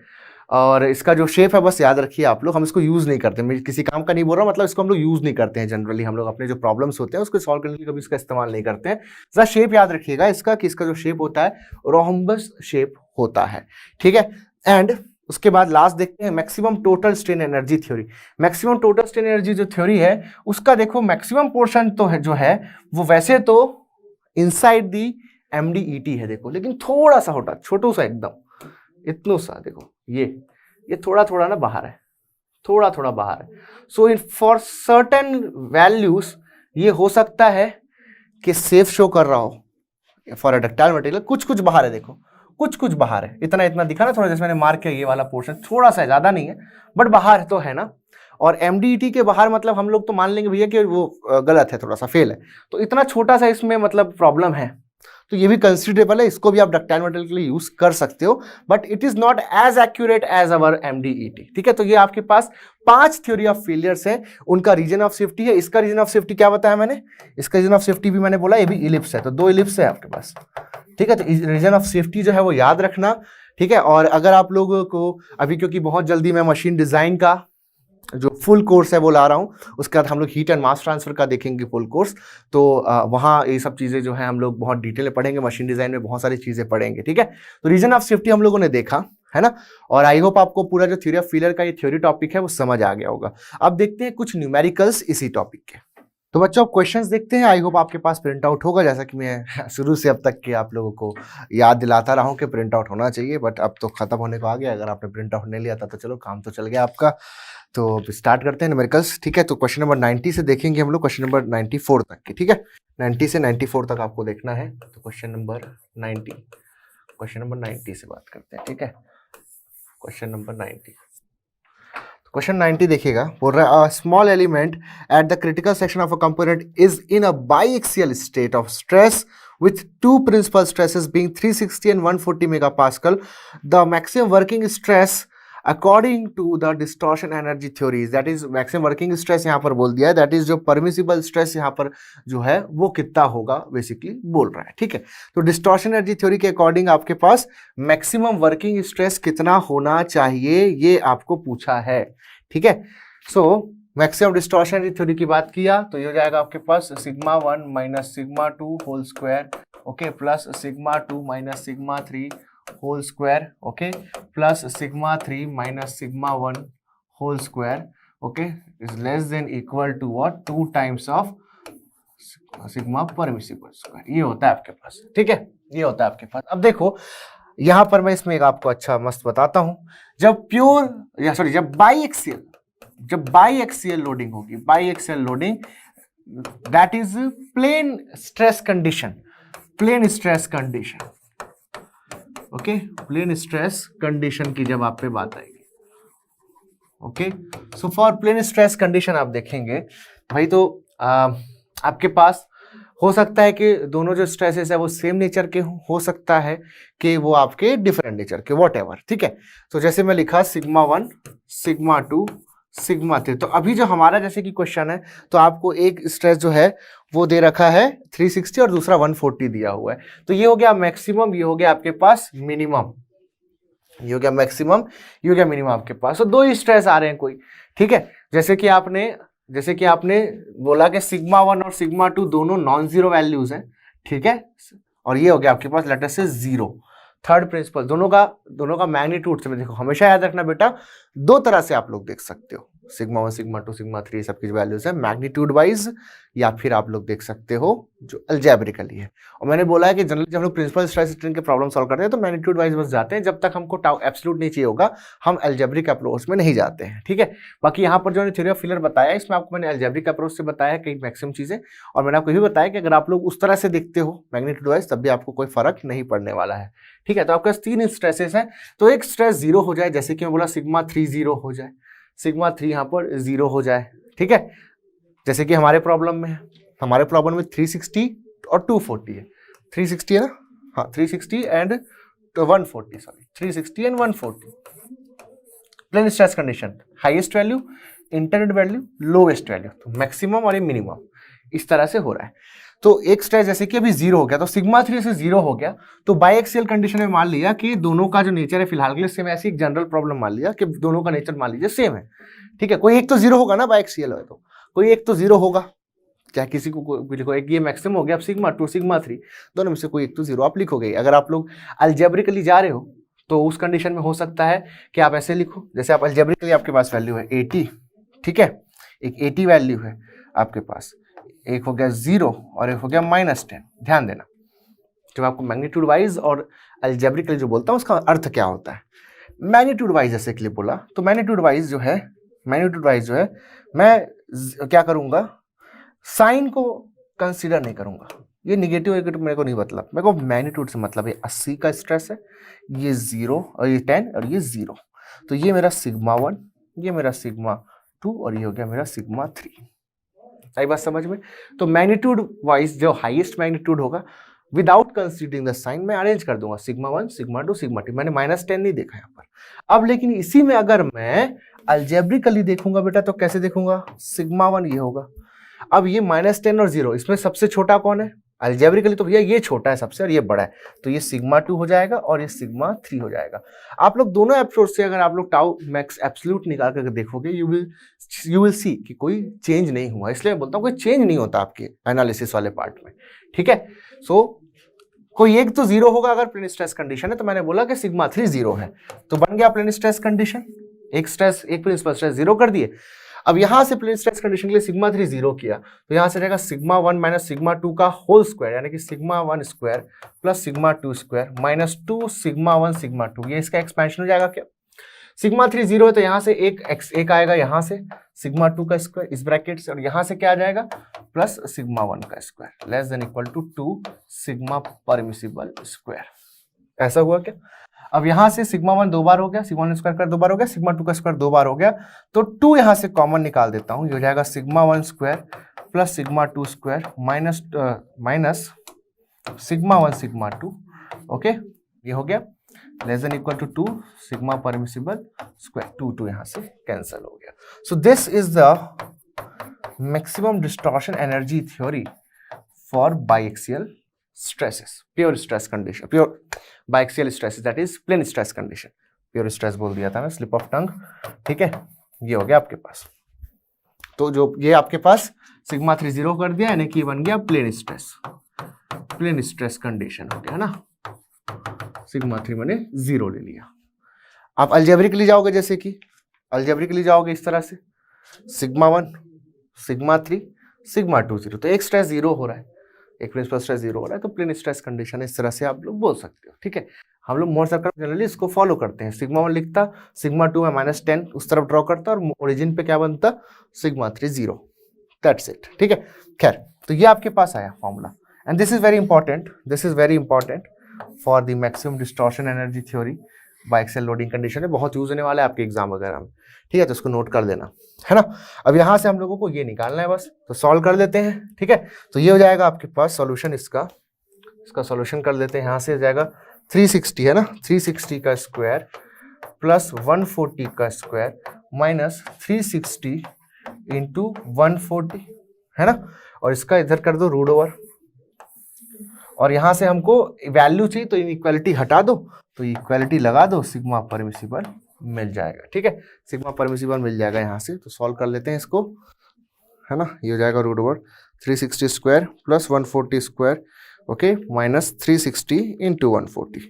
और इसका जो शेप है बस याद रखिए आप लोग, हम इसको यूज नहीं करते, मैं किसी काम का नहीं बोल रहा हूँ, मतलब इसको हम लोग यूज नहीं करते हैं जनरली, हम लोग अपने जो प्रॉब्लम्स होते हैं उसको सॉल्व करने के लिए कभी इसका इस्तेमाल नहीं करते हैं। जरा शेप याद रखिएगा इसका, कि इसका जो शेप होता है रोम्बस शेप होता है, ठीक है। एंड उसके बाद लास्ट देखते हैं maximum total strain energy theory. Maximum total strain energy जो थ्योरी है उसका देखो मैक्सिमम पोर्शन तो है जो है वो वैसे तो इनसाइड दी MDET है देखो, लेकिन थोड़ा सा होता, छोटू सा एकदम, इतना सा देखो, ये थोड़ा थोड़ा ना बाहर है, थोड़ा थोड़ा बाहर है। सो इन फॉर सर्टेन वैल्यूज ये हो सकता है कि सेफ शो कर रहा हो फॉर अ डक्टाइल मटेरियल, कुछ कुछ बाहर है देखो, कुछ कुछ बाहर है, इतना इतना दिखा ना, थोड़ा जैसे मैंने मार्क किया ये वाला पोर्शन थोड़ा सा, ज्यादा नहीं है बट बाहर तो है ना। और MDET के बाहर मतलब हम लोग तो मान लेंगे भैया कि वो गलत है, थोड़ा सा फेल है, तो इतना छोटा सा इसमें मतलब प्रॉब्लम है, तो ये भी कंसिडरेबल है, इसको भी आप डक्टाइल मटेरियल के लिए यूज कर सकते हो, but it is not as accurate as our MDET, ठीक है। तो ये आपके पास 5 थ्योरी ऑफ फेलियर्स है, उनका रीजन ऑफ सेफ्टी है। इसका रीजन ऑफ सेफ्टी क्या बताया मैंने, इसका रीजन ऑफ सेफ्टी भी मैंने बोला, ये भी इलिप्स है, तो 2 इलिप्स है आपके पास, ठीक है। तो रीजन ऑफ सेफ्टी जो है वो याद रखना, ठीक है। और अगर आप लोगों को अभी, क्योंकि बहुत जल्दी मैं मशीन डिजाइन का जो फुल कोर्स है वो ला रहा हूँ, उसके बाद हम लोग हीट एंड मास ट्रांसफर का देखेंगे फुल कोर्स, तो वहाँ ये सब चीज़ें जो है हम लोग बहुत डिटेल में पढ़ेंगे, मशीन डिज़ाइन में बहुत सारी चीज़ें पढ़ेंगे, ठीक है। तो रीजन ऑफ सेफ्टी हम लोगों ने देखा है ना, और आई होप आपको पूरा जो थ्योरी ऑफ फेलियर का ये थ्योरी टॉपिक है वो समझ आ गया होगा। अब देखते हैं कुछ न्यूमेरिकल्स इसी टॉपिक के। तो बच्चों अब क्वेश्चंस देखते हैं, आई होप आपके पास प्रिंट आउट होगा, जैसा कि मैं शुरू से अब तक के आप लोगों को याद दिलाता रहा हूँ कि प्रिंट आउट होना चाहिए, बट अब तो खत्म होने को आ गया, अगर आपने प्रिंट आउट नहीं लिया था तो चलो काम तो चल गया आपका। तो स्टार्ट करते हैं न्यूमेरिकल्स, ठीक है। तो क्वेश्चन नंबर 90 से देखेंगे हम लोग क्वेश्चन नंबर 94 तक की, ठीक है, 90 से 94 तक आपको देखना है। तो क्वेश्चन नंबर 90 से बात करते हैं, ठीक है। क्वेश्चन नंबर 90, क्वेश्चन 90 देखिएगा, बोल रहा है small element at the critical section of a component is in a biaxial state of stress with two principal stresses being 360 and 140 megapascal. The maximum working stress according to the distortion energy theories, that is maximum working stress यहाँ पर बोल दिया है, that is जो permissible stress यहाँ पर जो है वो कितना होगा बेसिकली बोल रहा है, ठीक है। तो डिस्टॉर्शन एनर्जी थ्योरी के अकॉर्डिंग आपके पास मैक्सिमम वर्किंग स्ट्रेस कितना होना चाहिए ये आपको पूछा है, ठीक है। सो मैक्सिमम डिस्टॉर्शन एनर्जी थ्योरी की बात किया तो ये हो जाएगा आपके पास sigma 1 minus sigma 2 whole square, okay, plus sigma 2 minus sigma 3 whole square, okay, plus sigma 3 minus sigma 1 whole square, okay, is less than equal to what, 2 times of sigma permissible square. ये होता है आपके पास, ठीक है, ये होता है आपके पास। अब देखो यहां पर मैं इसमें एक आपको अच्छा मस्त बताता हूं, जब प्योर या सॉरी जब बाईएक्सियल लोडिंग होगी, biaxial loading that is plane stress condition, plane stress condition, okay, plane stress condition की जब आप पे बात आएगी, okay. So for plane stress condition आप देखेंगे भाई, तो आपके पास हो सकता है कि दोनों जो स्ट्रेसेस है वो सेम नेचर के हो सकता है कि वो आपके डिफरेंट नेचर के, वॉट एवर, ठीक है। तो जैसे मैं लिखा सिग्मा 1 सिग्मा 2 सिग्मा 3, तो अभी जो हमारा जैसे कि क्वेश्चन है तो आपको एक स्ट्रेस जो है वो दे रखा है 360 और दूसरा 140 दिया हुआ है, तो ये हो गया मैक्सिमम, ये हो गया आपके पास मिनिमम, ये हो गया मैक्सिमम, ये हो गया मिनिमम आपके पास। तो 2 ही स्ट्रेस आ रहे हैं कोई, ठीक है। जैसे कि आपने बोला कि सिग्मा 1 और सिग्मा 2 दोनों नॉन जीरो वैल्यूज हैं, ठीक है, और ये हो गया आपके पास लेटर से 0। थर्ड प्रिंसिपल, दोनों का मैग्नीट्यूड से देखो, हमेशा याद रखना बेटा, दो तरह से आप लोग देख सकते हो, सिग्मा 1 सिग्मा 2 सिग्मा 3 सबकी जो वैल्यूज है मैग्नीट्यूड वाइज, या फिर आप लोग देख सकते हो जो अलजेब्रिकली है। और मैंने बोला है कि जनरली जब हम लोग प्रिंसिपल स्ट्रेस स्ट्रेन के प्रॉब्लम सॉल्व करते हैं तो मैग्नीट्यूड वाइज बस जाते हैं, जब तक हमको टाउ एब्सोल्यूट नहीं चाहिए होगा हम अलजेब्रिक अप्रोच में नहीं जाते हैं, ठीक है। बाकी यहाँ पर जो थ्योरी ऑफ फेलियर बताया, इसमें आपको मैंने अलजेब्रिक अप्रोच से बताया कई मैक्सिमम चीजें, और मैंने आपको ये भी बताया कि अगर आप लोग उस तरह से देखते हो मैग्नीट्यूड वाइज तब भी आपको कोई फर्क नहीं पड़ने वाला है, ठीक है। तो आपके पास 3 स्ट्रेसेस हैं, तो एक स्ट्रेस 0 हो जाए, जैसे कि मैं बोला सिग्मा 3 0 हो जाए, सिग्मा 3 यहाँ पर 0 हो जाए, ठीक है, जैसे कि हमारे प्रॉब्लम में है, हमारे प्रॉब्लम में 360 और 240 है, 360 है ना, हाँ 360 and 140, sorry 360 and 140, plane stress condition, highest value, internet value, lowest value, तो मैक्सिमम और ये मिनिमम, इस तरह से हो रहा है। तो एक स्ट्रेस जैसे कि अभी 0 हो गया, तो सिग्मा 3 से 0 हो गया, तो बायएक्सियल कंडीशन में मान लिया कि दोनों का जो नेचर है फिलहाल के लिए सेम, ऐसी एक जनरल प्रॉब्लम मान लिया कि दोनों का नेचर मान लीजिए सेम है, ठीक है। कोई एक तो 0 होगा ना बायएक्सियल है, तो कोई एक तो 0 होगा, चाहे किसी को लिखो, एक ये मैक्सिमम हो गया, अब सिग्मा 2 सिग्मा 3 दोनों में से कोई एक तो 0 आप लिखोगे। अगर आप लोग अलजेब्रिकली जा रहे हो तो उस कंडीशन में हो सकता है कि आप ऐसे लिखो, जैसे आप अलजेब्रिकली आपके पास वैल्यू है 80, ठीक है, एक 80 वैल्यू है आपके पास, एक हो गया 0 और एक हो गया -10। ध्यान देना जब आपको मैग्नीट्यूड वाइज और अलजेब्रिकली जो बोलता हूँ उसका अर्थ क्या होता है। मैग्नीट्यूड वाइज जैसे के लिए बोला, तो मैग्नीट्यूड वाइज जो है मैं क्या करूंगा, साइन को कंसीडर नहीं करूंगा, ये निगेटिव मेरे को नहीं मतलब, मेरे को मैग्नीट्यूड से मतलब है 80 का स्ट्रेस है, ये 0 और ये 10 और ये 0, तो ये मेरा सिग्मा 1, ये मेरा सिग्मा 2 और ये हो गया मेरा सिग्मा 3। आई बात समझ में? तो मैग्नीट्यूड वाइज जो हाईएस्ट मैग्नीट्यूड होगा विदाउट कंसीडरिंग द साइन मैं अरेंज कर दूंगा सिग्मा 1 सिग्मा 2 सिग्मा 3, मैंने -10 नहीं देखा यहाँ पर। अब लेकिन इसी में अगर मैं अलजेब्रिकली देखूंगा बेटा, तो कैसे देखूंगा, सिग्मा 1 ये होगा, अब ये -10 और 0, इसमें सबसे छोटा कौन है, अलजेब्रिकली तो भैया ये छोटा है सबसे और ये बड़ा है, तो ये सिग्मा 2 हो जाएगा और ये सिग्मा 3 हो जाएगा। आप लोग दोनों अप्रोच से अगर आप लोग टाउ मैक्स एब्सोल्यूट निकाल कर देखोगे, यू विल सी कि कोई चेंज नहीं हुआ, इसलिए मैं बोलता हूँ कोई चेंज नहीं होता आपके एनालिसिस वाले पार्ट में, ठीक है। सो कोई एक तो 0 होगा अगर प्लेन स्ट्रेस कंडीशन है, तो मैंने बोला कि सिग्मा 3 0 है, तो बन गया प्लेन स्ट्रेस कंडीशन, एक प्रिंसिपल स्ट्रेस 0 कर दिए। अब यहां से प्लेन स्ट्रेस कंडीशन के लिए सिग्मा 3 0 किया, तो यहां से रहेगा सिग्मा 1 माइनस सिग्मा 2 का होल स्क्वायर, यानी कि sigma 1 square plus sigma 2 square minus 2 sigma 1 sigma 2, ये इसका एक्सपेंशन हो जाएगा क्या। सिग्मा 3 0 है तो यहां से एक आएगा, यहां से सिग्मा 2 का स्क्वायर इस ब्रैकेट से, और यहां से क्या आ जाएगा प्लस सिग्मा 1 का square less than equal to 2 sigma permissible square. ऐसा हुआ क्या। अब यहां से सिग्मा 1 दो बार हो गया, सिग्मा 1 स्क्वायर का 2 बार हो गया, सिग्मा 2 का स्क्वायर 2 बार हो गया, तो 2 यहां से कॉमन निकाल देता हूं, ये हो जाएगा sigma 1 square plus sigma 2 square minus sigma 1 sigma 2, okay ये हो गया less than equal to 2 sigma permissible square, 2 यहां से कैंसिल हो गया। So this is the maximum distortion energy theory for biaxial stresses, pure stress condition, pure biaxial stresses, that is plane stress condition, pure stress बोल दिया था मैं, slip of tongue, ठीक है। ये हो गया आपके पास, तो जो ये आपके पास सिग्मा 3 0 कर दिया, यानी कि बन गया प्लेन स्ट्रेस कंडीशन हो गया ना, सिग्मा 3 मैंने 0 ले लिया। आप अलजेब्रिकली जाओगे, जैसे कि अलजेब्रिकली जाओगे इस तरह से, सिग्मा 1 सिग्मा 3 सिग्मा 2 0, तो एक स्ट्रेस 0 हो रहा है, एक प्रिंसिपल स्ट्रेस 0 हो रहा है, तो प्लेन स्ट्रेस कंडीशन इस तरह से आप लोग बोल सकते हो, ठीक है। हम लोग मोर सर्कल जनरली इसको फॉलो करते हैं, सिग्मा 1 लिखता, सिग्मा 2 में -10 उस तरफ ड्रॉ करता, और ओरिजिन पे क्या बनता सिग्मा 3 0, दैट्स इट, ठीक है। खैर, तो ये आपके पास आया formula, and this is very important for the maximum distortion energy theory biaxial loading condition है, बहुत यूज होने वाला है आपके एग्जाम वगैरह में, ठीक है, तो इसको नोट कर देना है ना। अब यहाँ से हम लोगों को ये निकालना है बस, तो सॉल्व कर लेते हैं, ठीक है। तो ये हो जाएगा आपके पास सॉल्यूशन, इसका सॉल्यूशन कर लेते हैं। यहाँ से हो जाएगा 360 है ना, 360 का स्क्वायर प्लस 140 का स्क्वायर माइनस 360 इंटू 140 है ना, और इसका इधर कर दो रूट ओवर, और यहाँ से हमको वैल्यू चाहिए तो इनइक्वालिटी हटा दो, तो इक्वालिटी लगा दो, सिग्मा परमिसिबल मिल जाएगा, ठीक है, सिग्मा परमिसिबल मिल जाएगा यहाँ से। तो सॉल्व कर लेते हैं इसको, है ना, ये हो जाएगा root over 360 square plus 140 square okay, minus 360 into 140,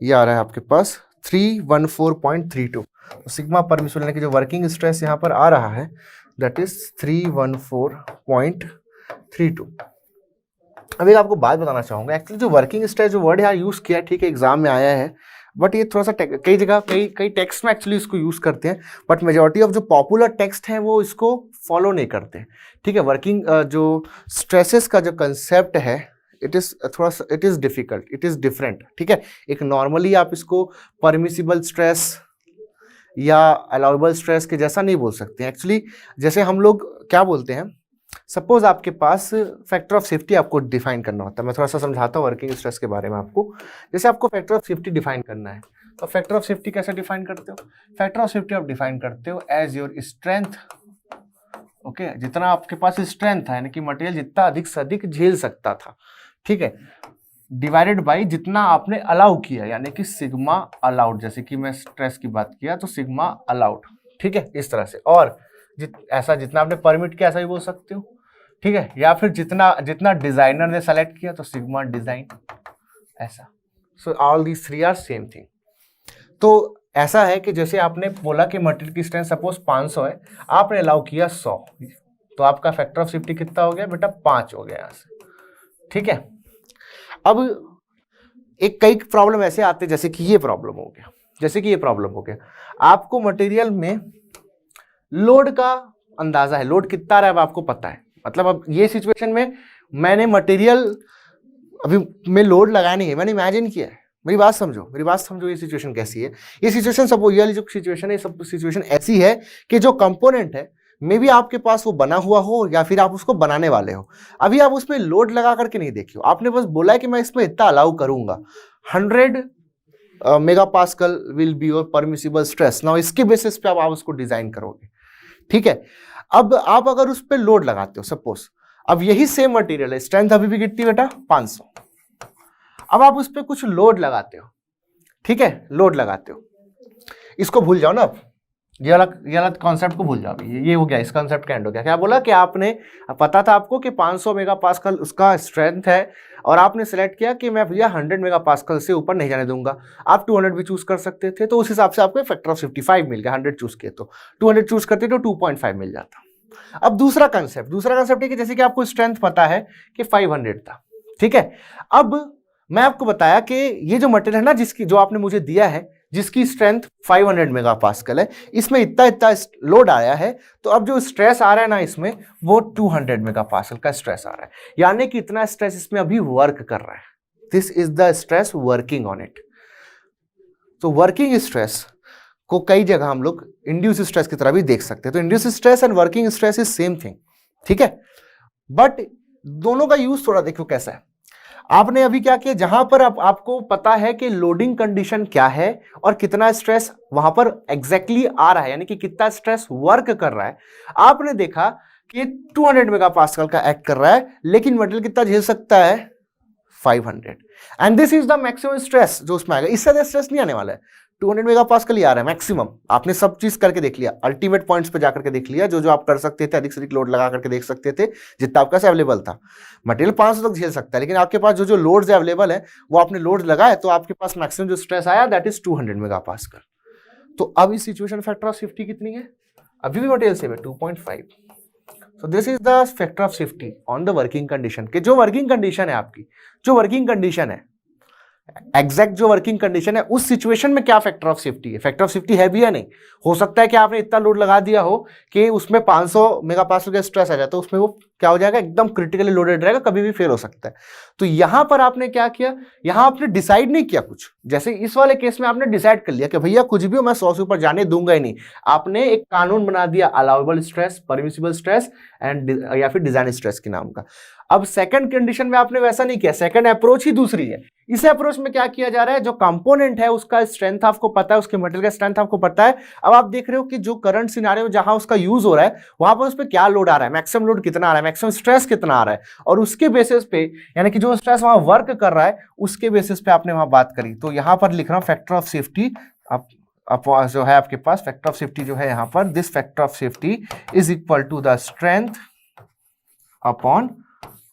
ये आ रहा है आपके पास 314.32। सिग्मा परमिसिबल यानी कि जो वर्किंग स्ट्रेस यहाँ पर आ रहा है दैट इज 314.32। अब एक आपको बात बताना चाहूंगा, एक्चुअली जो वर्किंग स्ट्रेस जो वर्ड यहाँ यूज किया है, ठीक है, एग्जाम में आया है, बट ये थोड़ा सा कई जगह कई टेक्स्ट में एक्चुअली इसको यूज करते हैं, बट मेजॉरिटी ऑफ जो पॉपुलर टेक्स्ट हैं वो इसको फॉलो नहीं करते हैं, ठीक है। वर्किंग जो स्ट्रेसेस का जो कंसेप्ट है इट इज थोड़ा सा it is difficult, it is different, ठीक है। एक नॉर्मली आप इसको परमिसिबल स्ट्रेस या अलाउएबल स्ट्रेस के जैसा नहीं बोल सकते हैं एक्चुअली। जैसे हम लोग क्या बोलते हैं, सपोज आपके पास फैक्टर ऑफ सेफ्टी आपको डिफाइन करना होता है, मैं थोड़ा सा समझाता हूँ वर्किंग स्ट्रेस के बारे में आपको। जैसे आपको फैक्टर ऑफ सेफ्टी डिफाइन करना है, तो फैक्टर ऑफ सेफ्टी कैसे डिफाइन करते हो? फैक्टर ऑफ सेफ्टी आप डिफाइन करते हो एज योर स्ट्रेंथ, ओके, जितना आपके पास स्ट्रेंथ था यानी कि मटेरियल जितना अधिक से अधिक झेल सकता था, ठीक है, डिवाइडेड बाई जितना आपने अलाउ किया यानी कि सिग्मा अलाउड। जैसे कि मैं स्ट्रेस की बात किया तो सिग्मा अलाउड, ठीक है, इस तरह से। और ऐसा जितना आपने परमिट किया ऐसा भी बोल सकते हो, ठीक है, या फिर जितना डिजाइनर ने सेलेक्ट किया तो सिग्मा डिजाइन, ऐसा। So all these three are same thing. तो ऐसा है कि जैसे आपने बोला कि मटेरियल की स्ट्रेंथ सपोज 500 है, आपने अलाउ किया 100, तो आपका फैक्टर ऑफ सेफ्टी कितना हो गया बेटा? 5 हो गया यहाँ से, ठीक है। अब एक कई प्रॉब्लम ऐसे आते हैं, जैसे कि ये प्रॉब्लम हो गया, जैसे कि ये प्रॉब्लम हो गया, आपको मटेरियल में लोड का अंदाजा है, लोड कितना रहा है आपको पता है, मतलब अब ये सिचुएशन में मैंने मटेरियल अभी में लोड लगाया नहीं है, मैंने इमेजिन किया है। मेरी बात समझो, ये सिचुएशन कैसी है। ये सिचुएशन सब ये वाली जो सिचुएशन है, सब सिचुएशन ऐसी है कि जो कंपोनेंट है मे बी आपके पास वो बना हुआ हो या फिर आप उसको बनाने वाले हो, अभी आप उसमें लोड लगा करके नहीं देखियो, आपने बस बोला है कि मैं इसमें इतना अलाउ करूंगा, 100 mega pascal will be your permissible stress. Now इसके बेसिस पे आप उसको डिजाइन करोगे, ठीक है। अब आप अगर उस पर लोड लगाते हो सपोज, अब यही सेम मटेरियल है, स्ट्रेंथ अभी भी कितनी बेटा? 500। अब आप उस पर कुछ लोड लगाते हो, ठीक है, लोड लगाते हो, इसको भूल जाओ ना, अब ये वाला कॉन्सेप्ट को भूल जाओ। ये हो गया, इस कॉन्सेप्ट का एंड हो गया। क्या बोला कि आपने पता था आपको कि 500 मेगापास्कल उसका स्ट्रेंथ है और आपने सेलेक्ट किया कि मैं भैया 100 मेगापास्कल से ऊपर नहीं जाने दूंगा। आप 200 भी चूज कर सकते थे, तो उस हिसाब से आपको फैक्टर ऑफ 55 मिल गया। 100 चूज किए तो 200 चूज करते तो 2.5 मिल जाता। अब दूसरा कंसेप्ट है कि जैसे कि आपको स्ट्रेंथ पता है कि 500 था, ठीक है। अब मैं आपको बताया कि ये जो मटेरियल है ना, जिसकी जो आपने मुझे दिया है, जिसकी स्ट्रेंथ 500 मेगापास्कल है, इसमें इतना लोड आया है, तो अब जो स्ट्रेस आ रहा है ना इसमें, वो 200 मेगापास्कल का स्ट्रेस आ रहा है, यानी कि इतना स्ट्रेस इसमें अभी वर्क कर रहा है। This is the stress working on it. तो वर्किंग स्ट्रेस को कई जगह हम लोग इंड्यूस स्ट्रेस की तरह भी देख सकते हैं। तो induce stress and working stress is same thing, ठीक है, बट दोनों का यूज थोड़ा देखो कैसा है। आपने अभी क्या किया, जहां पर आपको पता है कि लोडिंग कंडीशन क्या है और कितना स्ट्रेस वहां पर एग्जैक्टली आ रहा है, यानी कि कितना स्ट्रेस वर्क कर रहा है, आपने देखा कि 200 मेगापास्कल का एक्ट कर रहा है, लेकिन मटेरियल कितना झेल सकता है? 500। And this is the maximum stress जो उसमें आएगा, इससे ज्यादा स्ट्रेस नहीं आने वाला है। 200 मेगापास्कल ही आ रहा है मैक्सिमम। आपने सब चीज करके देख लिया, अल्टीमेट पॉइंट्स पे जाकर के देख लिया, जो आप कर सकते थे, अधिक से अधिक लोड लगा करके देख सकते थे, जितना आपके पास अवेलेबल था। मटेरियल 500 तक झेल सकता है, लेकिन आपके पास जो लोड्स अवेलेबल है वो आपने लोड लगाए, तो आपके पास मैक्सिमम जो स्ट्रेस आया दैट इज 200 मेगापास्कल। तो अब इस सिचुएशन फैक्टर ऑफ सेफ्टी कितनी है? अभी भी मटेरियल सेम है, 2.5। सो this is the factor of safety on the working condition. के जो वर्किंग कंडीशन है आपकी, जो वर्किंग कंडीशन है, एग्जैक्ट जो वर्किंग कंडीशन है, उस सिचुएशन में क्या फैक्टर ऑफ सेफ्टी है, फैक्टर ऑफ सेफ्टी है भी या नहीं। हो सकता है कि आपने इतना लोड लगा दिया हो कि उसमें 500 मेगापास्कल का स्ट्रेस आ जाता है, उसमें वो क्या हो जाएगा, एकदम क्रिटिकली लोडेड रहेगा, कभी भी फेल हो सकता है। तो यहां पर आपने क्या किया, यहां आपने डिसाइड नहीं किया कुछ, जैसे इस वाले केस में आपने डिसाइड कर लिया कि भैया कुछ भी हो मैं 100 से ऊपर जाने दूंगा ही नहीं। आपने एक कानून बना दिया allowable stress, permissible stress and या फिर डिजाइन स्ट्रेस के नाम का। अब सेकंड कंडीशन में आपने वैसा नहीं किया, सेकंड अप्रोच ही दूसरी है। इस अप्रोच में क्या किया जा रहा है, जो कंपोनेंट है उसका स्ट्रेंथ आपको पता है, उसके मटेरियल का स्ट्रेंथ आपको पता है। अब आप देख रहे हो कि जो करंट सिनेरियो जहां उसका यूज हो रहा है, वहां पर उस पर क्या लोड आ रहा है, मैक्सिमम लोड कितना आ रहा है, मैक्सिमम स्ट्रेस कितना आ रहा है, और उसके बेसिस पे, यानी कि जो स्ट्रेस वहां वर्क कर रहा है उसके बेसिस पे आपने वहां बात करी। तो यहां पर लिख रहा हूं फैक्टर ऑफ सेफ्टी, जो है आपके पास फैक्टर ऑफ सेफ्टी जो है यहां पर, this factor of safety is equal to the strength upon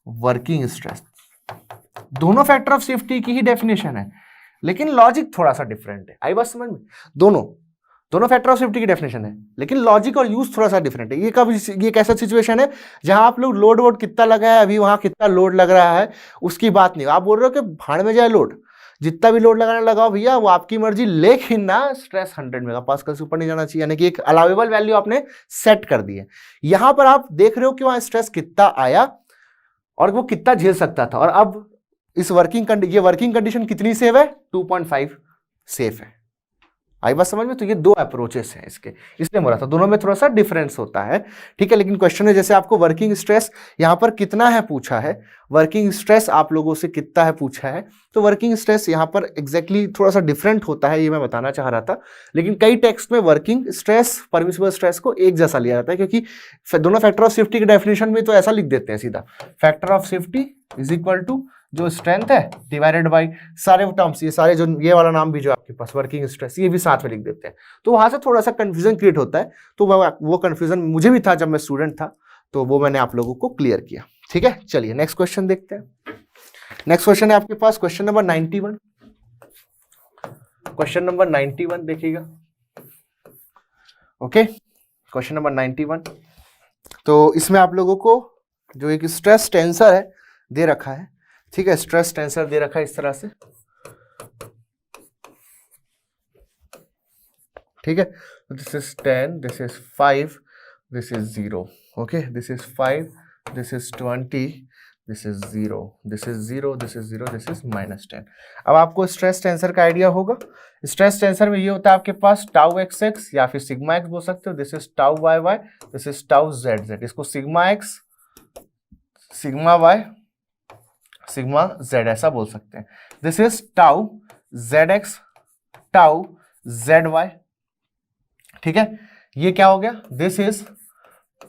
working stress. दोनों फैक्टर ऑफ सेफ्टी की ही डेफिनेशन है, लेकिन लॉजिक थोड़ा सा डिफरेंट है। आई बात समझ में? दोनों फैक्टर ऑफ सेफ्टी की डेफिनेशन है, लेकिन लॉजिक और यूज थोड़ा सा डिफरेंट है। ये एक ऐसा सिचुएशन है जहां आप लोग लोड वोड कितना लगा है, अभी वहां कितना लोड लग रहा है उसकी बात नहीं, आप बोल रहे हो कि भाड़ में जाए लोड, जितना भी लोड लगाने लगाओ भैया, वो आपकी मर्जी, लेकिन ना स्ट्रेस 100 मेगापास्कल से ऊपर नहीं जाना चाहिए, यानी कि एक अलाउेबल वैल्यू आपने सेट कर दी है। यहां पर आप देख रहे हो कि वहां स्ट्रेस कितना आया और वो कितना झेल सकता था, और अब इस वर्किंग कंडीशन कितनी सेफ है? 2.5 सेफ है। आई बात समझ में? तो ये दो अप्रोचेस हैं इसके, इसलिए बोला था दोनों में थोड़ा सा डिफरेंस होता है, ठीक है। लेकिन क्वेश्चन है जैसे आपको वर्किंग स्ट्रेस यहां पर कितना है पूछा है, वर्किंग स्ट्रेस आप लोगों से कितना है पूछा है, तो वर्किंग स्ट्रेस यहां पर एग्जैक्टली थोड़ा सा डिफरेंट होता है, ये मैं बताना चाह रहा था। लेकिन कई टेक्स्ट में वर्किंग स्ट्रेस परमिसिबल स्ट्रेस को एक जैसा लिया जाता है, क्योंकि दोनों फैक्टर ऑफ सेफ्टी के डेफिनेशन में तो ऐसा लिख देते हैं सीधा, factor of safety is equal to जो स्ट्रेंथ है डिवाइडेड बाय सारे टर्म्स, ये सारे जो ये वाला नाम भी जो आपके पास वर्किंग स्ट्रेस, ये भी साथ में लिख देते हैं। तो वहां से थोड़ा सा कंफ्यूजन क्रिएट होता है, तो वो कंफ्यूजन मुझे भी था जब मैं स्टूडेंट था, तो वो मैंने आप लोगों को क्लियर किया, ठीक है। चलिए नेक्स्ट क्वेश्चन देखते हैं। नेक्स्ट क्वेश्चन है आपके पास क्वेश्चन नंबर 91। क्वेश्चन नंबर 91 देखिएगा, ओके। क्वेश्चन नंबर 91, तो इसमें आप लोगों को जो एक स्ट्रेस टेंसर है दे रखा है, ठीक है, स्ट्रेस टेंसर दे रखा है इस तरह से, ठीक है। This is 10, this is 5, this is 0, okay, this is 5, this is 20, this is 0, this is 0, this is 0, this is -10। अब आपको स्ट्रेस टेंसर का आइडिया होगा। स्ट्रेस टेंसर में ये होता है आपके पास टाउ एक्स एक्स या फिर सिग्मा एक्स बोल सकते हो, this is tau Y Y, this is tau Z Z, इसको sigma X, sigma Y, sigma Z ऐसा बोल सकते हैं। This is tau Z X, tau Z Y, ठीक है। ये क्या हो गया? This is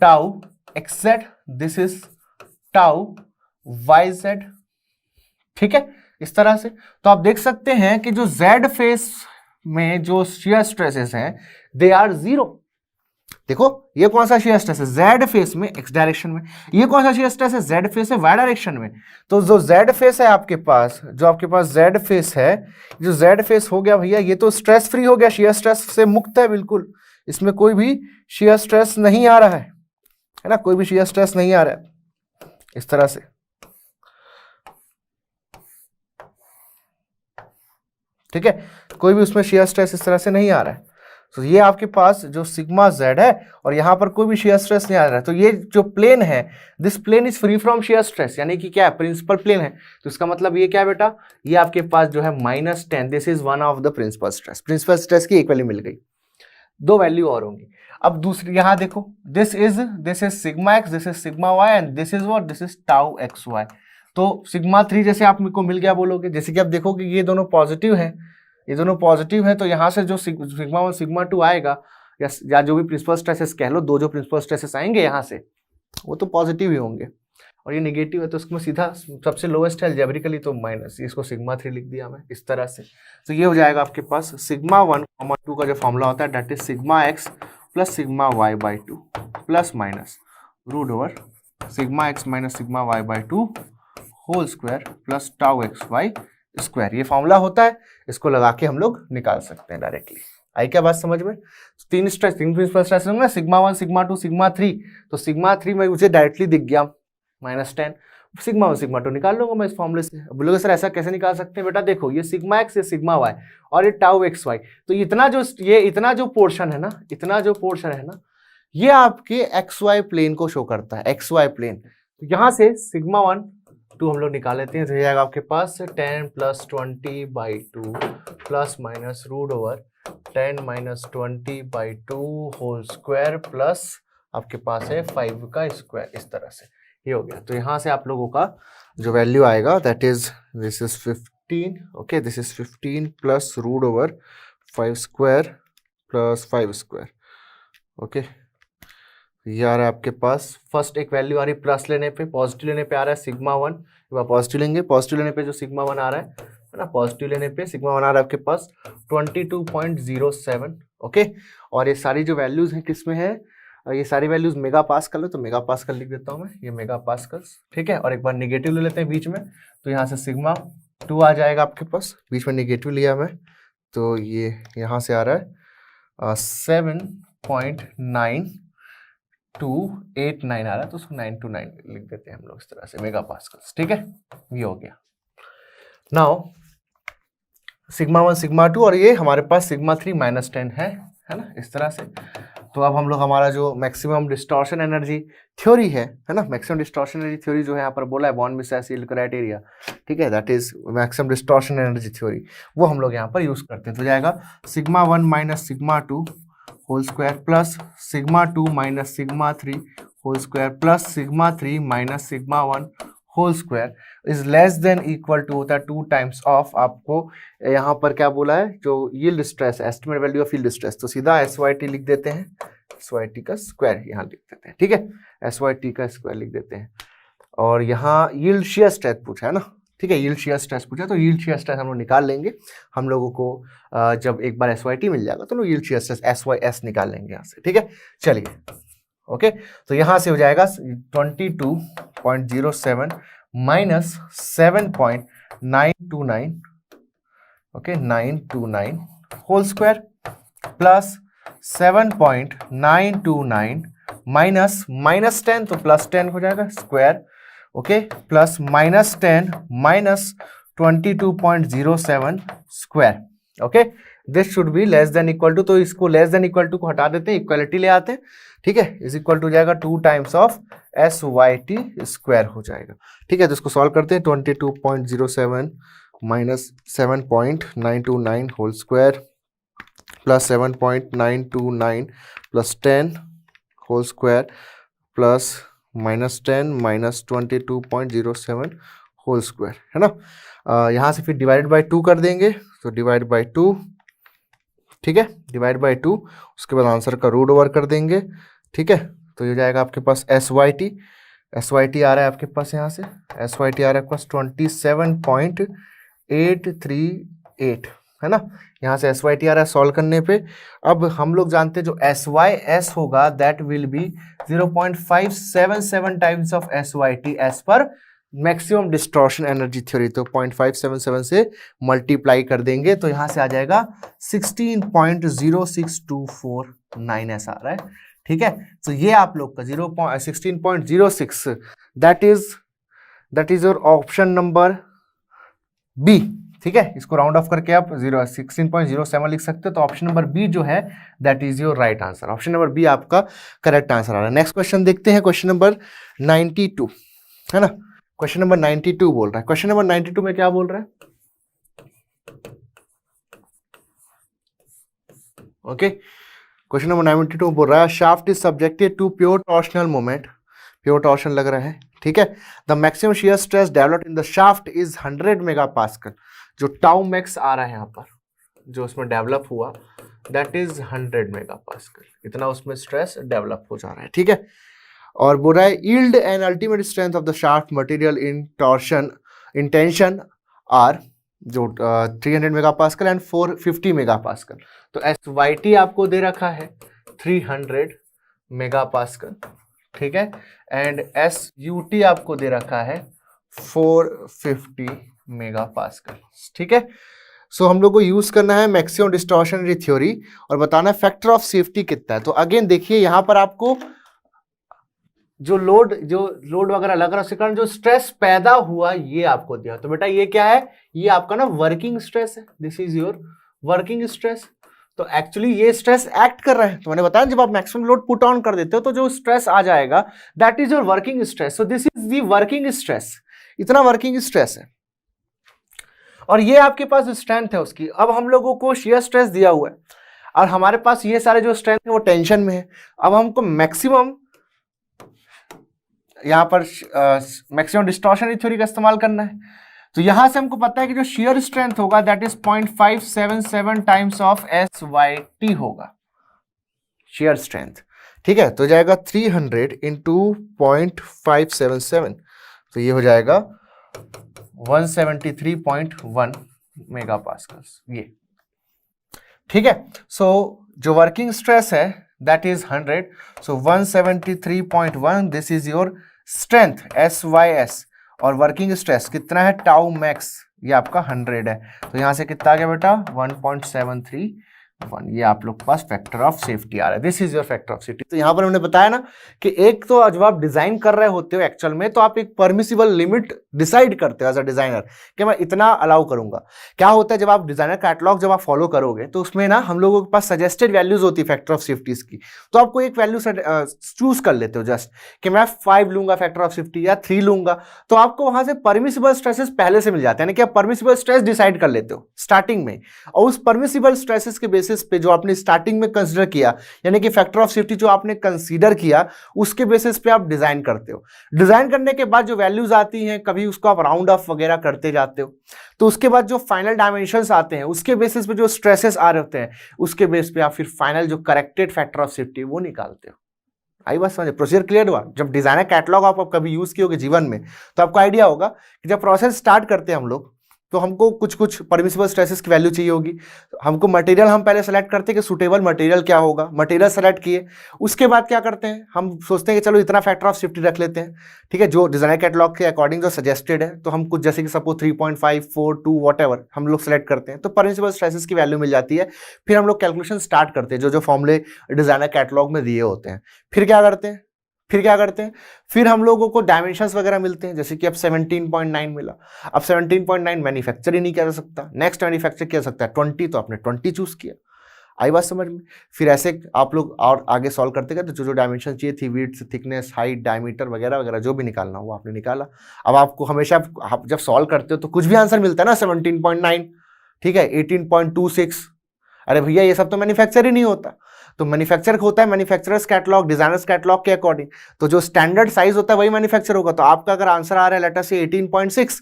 tau X Z, this is tau Y Z, ठीक है, इस तरह से। तो आप देख सकते हैं कि जो जेड फेस में जो शियर स्ट्रेसेस हैं दे आर 0। देखो ये कौन सा शियर स्ट्रेस है? जेड फेस में एक्स डायरेक्शन में। ये कौन सा शियर स्ट्रेस है? जेड फेस है वाई डायरेक्शन में। तो जो जेड फेस है आपके पास, जो आपके पास जेड फेस है, जो जेड फेस हो गया भैया, ये तो स्ट्रेस फ्री हो गया, शियर स्ट्रेस से मुक्त है बिल्कुल, इसमें कोई भी शियर स्ट्रेस नहीं आ रहा है ना, कोई भी शियर स्ट्रेस नहीं आ रहा है इस तरह से, ठीक है, कोई भी उसमें शियर स्ट्रेस इस तरह से नहीं आ रहा है। तो ये आपके पास जो सिग्मा जेड है और यहाँ पर कोई भी शियर स्ट्रेस नहीं आ रहा है, तो ये जो प्लेन है, this plane is free from shear stress, यानी कि क्या है? प्रिंसिपल प्लेन है। तो इसका मतलब ये क्या है बेटा? ये आपके पास जो है -10, this is one of the principal stress. Principal stress की एक वैल्यू मिल गई, दो वैल्यू और होंगी। अब दूसरी यहाँ देखो, this is sigma x, this is sigma y and this is what? This is tau x y. तो सिग्मा 3 जैसे आपको मिल गया बोलोगे, जैसे कि आप देखोगे ये दोनों पॉजिटिव है, ये दोनों पॉजिटिव है, तो यहाँ से जो सिग्मा 1 सिग्मा 2 आएगा या जो भी प्रिंसिपल स्ट्रेसेस कह लो, दो जो प्रिंसिपल स्ट्रेसेस आएंगे यहाँ से वो तो पॉजिटिव ही होंगे, और ये नेगेटिव है तो उसमें सीधा सबसे लोएस्ट है अलजेब्रिकली तो माइनस, इसको सिग्मा 3 लिख दिया मैं इस तरह से। तो ये हो जाएगा आपके पास सिग्मा 1, 2 का जो फॉर्मूला होता है that is sigma x plus sigma y by 2 plus minus root over sigma x minus sigma y by 2 whole square plus tau x y square. ये फॉर्मूला होता है, इसको लगा के हम लोग निकाल सकते हैं डायरेक्टली। आई क्या बात समझ में? तीन प्रिंसिपल स्ट्रेस होंगे ना, सिग्मा 1 सिग्मा 2 सिग्मा 3, तो सिग्मा 3 में मुझे डायरेक्टली दिख गया -10, सिग्मा 1 सिग्मा 2 निकाल लूंगा मैं इस फॉर्मूले से। बोलोगे सर ऐसा कैसे निकाल सकते हैं? बेटा देखो ये सिग्मा एक्स, ये सिग्मा वाई और ये टाउ एक्स वाई, तो इतना जो पोर्शन है ना, इतना जो पोर्शन है ना, ये आपके एक्स वाई प्लेन को शो करता है, एक्स वाई प्लेन। तो यहाँ से सिग्मा 1 2 हम लोग निकाल लेते हैं, तो ये आएगा आपके पास 10 + 20/2 plus minus root over 10 - 20/2 whole square plus आपके पास है 5 का स्क्वायर, इस तरह से ये हो गया। तो यहाँ से आप लोगों का जो वैल्यू आएगा that is this is 15, okay, this is 15 plus root over 5 square plus 5 square, okay. ये आ रहा है आपके पास फर्स्ट एक वैल्यू आ रही प्लस लेने पे, पॉजिटिव लेने पे आ रहा है सिग्मा 1, पॉजिटिव लेंगे, पॉजिटिव लेने पे जो सिग्मा 1 आ रहा है ना, पॉजिटिव लेने पे सिग्मा 1 आ रहा है आपके पास 22.07, ओके। और ये सारी जो वैल्यूज हैं किस में है? ये सारी वैल्यूज मेगा पास्कल है, तो मेगा पास्कल लिख देता हूँ मैं, ये मेगा पास्कल, ठीक है। और एक बार निगेटिव ले लेते हैं बीच में, तो यहाँ से सिग्मा 2 आ जाएगा आपके पास, बीच में निगेटिव लिया मैं, तो ये यहाँ से आ रहा है 7.9289 आ रहा है, तो उसको 929 लिख देते हैं हम लोग इस तरह से, मेगा पास्कल्स, ठीक है। ये हो गया। नाउ सिग्मा 1 सिग्मा 2 और ये हमारे पास सिग्मा 3 -10 है ना, इस तरह से। तो अब हम लोग हमारा जो मैक्सिमम डिस्टॉर्शन एनर्जी थ्योरी है ना, मैक्सिमम डिस्टॉर्शन एनर्जी थ्योरी जो है यहाँ पर बोला है बॉर्न मिसेस यील्ड क्राइटेरिया, ठीक है, that is maximum distortion energy theory, वो हम लोग यहाँ पर यूज करते हैं। तो जाएगा sigma 1 minus sigma 2 whole square plus sigma 2 minus sigma 3 whole square plus sigma 3 minus sigma 1 whole square is less than equal to होता है 2 टाइम्स ऑफ, आपको यहाँ पर क्या बोला है, जो yield stress, estimate value of yield stress, तो सीधा SYT लिख देते हैं, SYT का स्क्वायर यहाँ लिख देते हैं, ठीक है, SYT का स्क्वायर लिख देते हैं। और यहाँ यील्ड शियर स्ट्रेस पूछा है ना, ठीक है, यील्ड शियर स्ट्रेस पूछा, तो यील्ड शियर स्ट्रेस हम लोग निकाल लेंगे, हम लोगों को जब एक बार SYT मिल जाएगा तो लोग यील्ड शियर स्ट्रेस SYS निकाल लेंगे यहाँ से, ठीक है। चलिए ओके, तो यहाँ से हो जाएगा 22.07 minus 7.929, okay 929 whole square plus 7.929 minus -10, तो +10 हो जाएगा square, okay, plus -10 minus 22.07 square, okay, this should be less than equal to, तो इसको लेस देन इक्वल टू को हटा देते हैं, इक्वलिटी ले आते हैं, ठीक है, इज इक्वल टू जाएगा 2 टाइम्स ऑफ SYT स्क्वायर हो जाएगा, ठीक है। तो इसको सॉल्व करते हैं, 22.07 minus 7.929 whole square plus 7.929 plus 10 whole square plus -10 minus 22.07 whole square, है ना। यहाँ से फिर डिवाइड बाई 2 कर देंगे, तो डिवाइड बाई 2, ठीक है, डिवाइड बाई 2, उसके बाद आंसर का रूट ओवर कर देंगे, ठीक है। तो ये जाएगा आपके पास SYT आ रहा है आपके पास, यहाँ से SYT आ रहा है आपके पास 27.838, है ना, यहाँ से SYT आ रहा है सॉल्व करने पे। अब हम लोग जानते हैं जो SYS होगा that will be 0.577 times of SYT as per maximum distortion energy theory, तो 0.577 से मल्टीप्लाई कर देंगे, तो यहाँ से आ जाएगा 16.06249 ऐसा आ रहा है, ठीक है। तो ये आप लोग का 16.06 that is your option number B, ठीक है। इसको राउंड ऑफ करके आप 16.07 लिख सकते हो, तो ऑप्शन नंबर बी जो है that is your right answer, option number B आपका करेक्ट आंसर आ रहा है। नेक्स्ट क्वेश्चन देखते हैं, क्वेश्चन नंबर 92, है ना, क्वेश्चन नंबर 92 बोल रहा है। क्वेश्चन नंबर 92 में क्या बोल रहा है, ओके, क्वेश्चन नंबर 92 बोल रहा है shaft is subjected to pure torsional moment, pure torsion लग रहा है, ठीक है। The maximum shear stress developed in the shaft is 100 megapascal, जो टाउ मैक्स आ रहा है यहाँ पर, जो उसमें डेवलप हुआ दैट इज 100 मेगापास्कल, इतना उसमें स्ट्रेस डेवलप हो जा रहा है, ठीक है। और बोल रहा है yield and ultimate strength of the shaft material in torsion in tension are, जो 300 मेगापास्कल एंड 450 मेगापास्कल, तो SYT आपको दे रखा है 300 मेगापास्कल, ठीक है, एंड SUT आपको दे रखा है 450 मेगापास्कल, ठीक है। सो हम लोग को यूज करना है मैक्सिमम डिस्टॉर्शन थ्योरी और बताना है फैक्टर ऑफ सेफ्टी कितना है। तो अगेन देखिए यहाँ पर आपको जो लोड वगैरह लग रहा है उसके कारण जो स्ट्रेस पैदा हुआ ये आपको दिया, तो बेटा ये क्या है, ये आपका ना वर्किंग स्ट्रेस है, this is your working stress. तो एक्चुअली ये स्ट्रेस एक्ट कर रहा है, तो मैंने बताया जब आप मैक्सिमम लोड पुट ऑन कर देते हो तो जो स्ट्रेस आ जाएगा that is your working stress, so this is the working stress, इतना वर्किंग स्ट्रेस है और ये आपके पास स्ट्रेंथ है उसकी। अब हम लोगों को शियर स्ट्रेस दिया हुआ है और हमारे पास ये सारे जो स्ट्रेंथ है वो टेंशन में है, अब हमको मैक्सिमम यहाँ पर मैक्सिमम डिस्टॉर्शन थ्योरी का इस्तेमाल करना है। तो यहां से हमको पता है कि जो शियर स्ट्रेंथ होगा that is 0.577 times of SYT होगा शियर स्ट्रेंथ, ठीक है। तो जाएगा 300 इंटू 0.577, तो ये हो जाएगा 173.1 मेगापास्कल, ये ठीक है। सो जो वर्किंग स्ट्रेस है that is 100. So 173.1 this is your strength SYS. और वर्किंग स्ट्रेस कितना है टाउ मैक्स, ये आपका 100 है. तो यहां से कितना आ गया बेटा 1.731. ये आप लोग के पास फैक्टर ऑफ सेफ्टी आ रहा है. This is your factor of safety. तो यहां पर हमने बताया ना कि एक तो जब आप डिजाइन कर रहे होते हो एक्चुअल में, तो आप एक परमिसिबल लिमिट डिसाइड करते हो एज अ डिजाइनर कि मैं इतना अलाउ करूंगा. क्या होता है जब आप डिजाइनर कैटलॉग जब आप फॉलो करोगे तो उसमें ना हम लोगों के पास सजेस्टेड वैल्यूज होती है फैक्टर ऑफ सेफ्टीज की. तो आपको एक वैल्यू चूज कर लेते हो जस्ट कि मैं 5 लूंगा फैक्टर ऑफ सेफ्टी या 3 लूंगा. तो आपको वहां से परमिसिबल स्ट्रेसेस पहले से मिल जाते हैं, यानी कि आप परमिसिबल स्ट्रेस डिसाइड कर लेते हो स्टार्टिंग में. और उस परमिसिबल स्ट्रेसेस के बेसिस पे जो आपने स्टार्टिंग में कंसीडर किया, यानी कि फैक्टर ऑफ सेफ्टी जो आपने कंसीडर किया, उसके बेसिस पे आप डिजाइन करते हो. डिजाइन करने के बाद जो वैल्यूज आती हैं, कभी उसको आप राउंड ऑफ वगैरह करते जाते हो. तो उसके बाद जो फाइनल डायमेंशंस आते हैं, उसके बेसिस पे जो स्ट्रेसेस आ रहे होते हैं, उसके बेस पे आप फिर फाइनल जो करेक्टेड फैक्टर ऑफ सेफ्टी वो निकालते हो. आई बात समझे? प्रोसीजर क्लियर हुआ? जब डिजाइनर कैटलॉग आप कभी यूज किए होगे जीवन में, तो आपको आइडिया होगा कि जब प्रोसेस स्टार्ट करते हैं हम लोग, तो हमको कुछ कुछ परमिसिबल स्ट्रेसेस की वैल्यू चाहिए होगी. हमको मटेरियल हम पहले सेलेक्ट करते हैं कि सुटेबल मटेरियल क्या होगा. मटेरियल सेलेक्ट किए, उसके बाद क्या करते हैं, हम सोचते हैं कि चलो इतना फैक्टर ऑफ सेफ्टी रख लेते हैं. ठीक है, जो डिजाइनर कैटलॉग के अकॉर्डिंग जो सजेस्टेड है, तो हम कुछ जैसे कि सपोज 3.5, 4, 2 वॉटएवर हम लोग सेलेक्ट करते हैं, तो परमिसिबल स्ट्रेसेस की वैल्यू मिल जाती है. फिर हम लोग कैलकुलेशन स्टार्ट करते हैं, जो जो फॉर्मूले डिजाइनर कैटलॉग में दिए होते हैं. फिर क्या करते हैं, फिर हम लोगों को डायमेंशंस वगैरह मिलते हैं, जैसे कि अब 17.9 मिला. अब 17.9 मैन्युफैक्चर ही नहीं किया जा सकता, नेक्स्ट मैन्युफैक्चर किया जा सकता है 20, तो आपने 20 चूज किया. आई बात समझ में? फिर ऐसे आप लोग और आगे सॉल्व करते गए, तो जो जो डायमेंशन चाहिए थी, विड्थ, थिकनेस, हाइट, डायमीटर वगैरह वगैरह जो भी निकालना वो आपने निकाला. अब आपको हमेशा आप जब सॉल्व करते हो तो कुछ भी आंसर मिलता है ना, 17.9, ठीक है, 18.26. अरे भैया ये सब तो मैन्युफैक्चर ही नहीं होता. तो मैन्युफैक्चर होता है मैन्युफैक्चरर्स कैटलॉग, डिजाइनर्स कैटलॉग के अकॉर्डिंग. तो जो स्टैंडर्ड साइज होता है वही मैन्युफैक्चर होगा. तो आपका अगर आंसर आ रहा है लेटर से 18.6,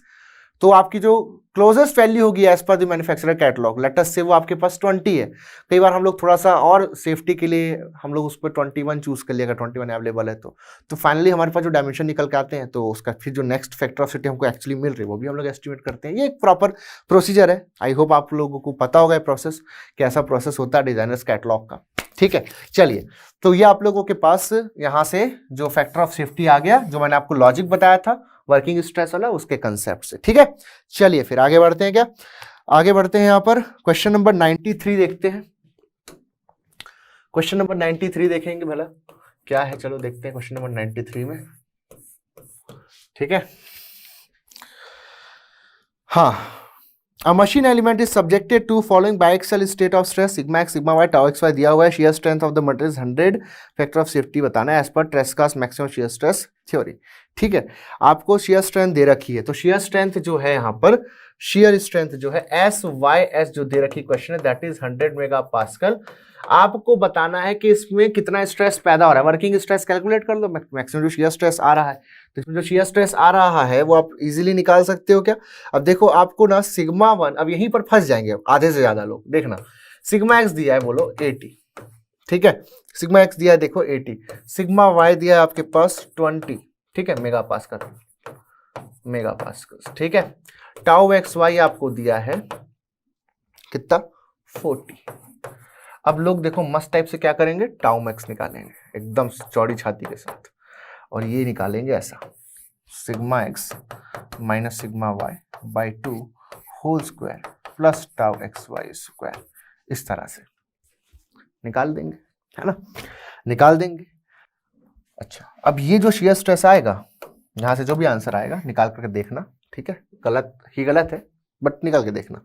तो आपकी जो क्लोजेस्ट वैल्यू होगी as per the manufacturer catalogue letter से वो आपके पास 20 है. कई बार हम लोग थोड़ा सा और सेफ्टी के लिए हम लोग उस पर 21 चूज कर लिएगा, 21 अवेलेबल है. तो फाइनली हमारे पास जो डायमेंशन निकल के आते हैं, तो उसका फिर जो नेक्स्ट फैक्टर ऑफ सेफ्टी हमको एक्चुअली मिल रही है वो भी हम लोग एस्टिमेट करते हैं. ये एक प्रॉपर प्रोसीजर है. आई होप आप लोगों को पता होगा प्रोसेस, कैसा प्रोसेस होता है डिजाइनर्स कैटलॉग का. ठीक है, चलिए, तो ये आप लोगों के पास यहाँ से जो फैक्टर ऑफ सेफ्टी आ गया, जो मैंने आपको लॉजिक बताया था वर्किंग स्ट्रेस वाला, उसके कंसेप्ट से. ठीक है, चलिए फिर आगे बढ़ते हैं. क्या आगे बढ़ते हैं, यहाँ पर क्वेश्चन नंबर 93 देखते हैं. क्वेश्चन नंबर 93 देखेंगे भला क्या है. चलो देखते हैं क्वेश्चन नंबर 93 में. ठीक है, हाँ. A machine element is subjected to following biaxial state of stress sigma x sigma y tau x y दिया हुआ है. shear strength of the material is 100. Factor of safety बताना है as per Tresca's maximum shear stress theory. ठीक है, आपको shear strength दे रखी है. तो shear strength जो है यहाँ पर, shear strength जो है SYS जो दे रखी क्वेश्चन है, दैट इज 100 मेगा पास्कल. आपको बताना है कि इसमें कितना स्ट्रेस पैदा हो रहा है. वर्किंग स्ट्रेस कैलकुलेट कर लो, मैक्सिमम जो shear स्ट्रेस आ रहा है. तो इसमें जो shear स्ट्रेस आ रहा है वो आप इजीली निकाल सकते हो. क्या अब देखो, आपको ना सिग्मा 1, अब यहीं पर फंस जाएंगे आधे से ज्यादा लोग. देखना, सिग्मा एक्स दिया है बोलो 80, ठीक है, सिग्मा एक्स दिया है देखो 80, सिग्मा वाई दिया है आपके पास 20, ठीक है, मेगा पास्कल. ठीक है, टाउ एक्स वाई आपको दिया है कितना 40. अब लोग देखो मस्त टाइप से क्या करेंगे, टाउ मैक्स निकालेंगे एकदम चौड़ी छाती के साथ, और ये निकालेंगे ऐसा, sigma x minus sigma y by 2 whole square plus tau x y square. इस तरह से निकाल देंगे, है ना, निकाल देंगे. अच्छा, अब ये जो shear स्ट्रेस आएगा, यहाँ से जो भी आंसर आएगा निकाल करके देखना. ठीक है, गलत है बट निकाल के देखना.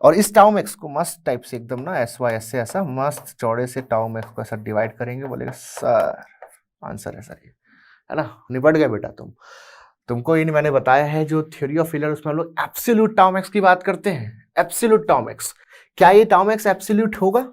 और इस टाउ मैक्स को मस्त टाइप से एकदम ना SYS से ऐसा मस्त चौड़े से टाउ मैक्स को ऐसा डिवाइड करेंगे. बोलेगा सर आंसर है सर ये, है ना, निपट गए बेटा. तुमको ये मैंने बताया है जो थ्योरी ऑफ फेलियर, उसमें हम लोग एब्सोल्यूट टाउ मैक्स की बात करते हैं. एब्सोल्यूट टाउ मैक्स, क्या ये टाउ मैक्स एब्सोल्यूट होगा?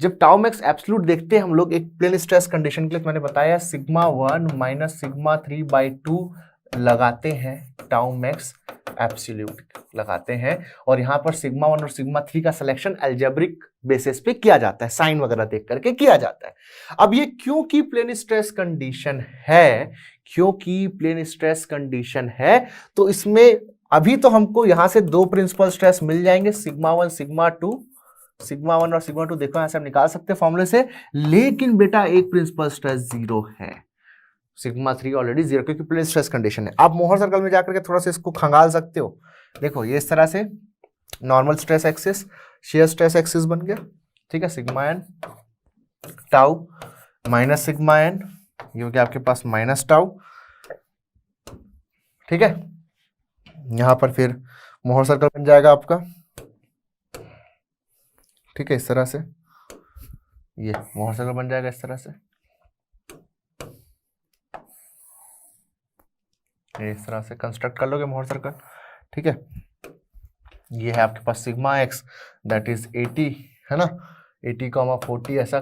जब टाउ मैक्स एब्सोल्यूट देखते हैं हम लोग एक प्लेन स्ट्रेस कंडीशन के लिए, मैंने बताया सिग्मा 1 माइनस सिग्मा 3 बाई 2 लगाते हैं, टाउ मैक्स एब्सोल्यूट लगाते हैं. और यहाँ पर सिग्मा 1 और सिग्मा 3 का सिलेक्शन अलजेब्रिक बेसिस पे किया जाता है, साइन वगैरह देख करके किया जाता है. अब ये क्योंकि प्लेन स्ट्रेस कंडीशन है, तो इसमें अभी तो हमको यहाँ से 2 प्रिंसिपल स्ट्रेस मिल जाएंगे, सिग्मा 1 सिग्मा 2, सिग्मा 1 और सिग्मा 2 देखो यहां से हम निकाल सकते हैं फॉर्मूले से, लेकिन बेटा एक प्रिंसिपल स्ट्रेस 0 है, सिग्मा 3 ऑलरेडी 0, क्योंकि प्लेन स्ट्रेस कंडीशन है। आप मोहर सर्कल में जाकर के थोड़ा सा इसको खंगाल सकते हो। देखो ये इस तरह से normal stress axis, shear stress axis बन गया, ठीक है। Sigma n tau minus sigma n, ये हो गया आपके पास माइनस टाउ, ठीक है। यहां पर फिर मोहर सर्कल बन जाएगा आपका, ठीक है, इस तरह से ये मोहर सर्कल बन जाएगा इस तरह से, इस तरह से कंस्ट्रक्ट कर लोगे मोहर सर्कल, ठीक है। ये है आपके पास सिग्मा एक्स दैट इज 80, है ना, 80,40 ऐसा,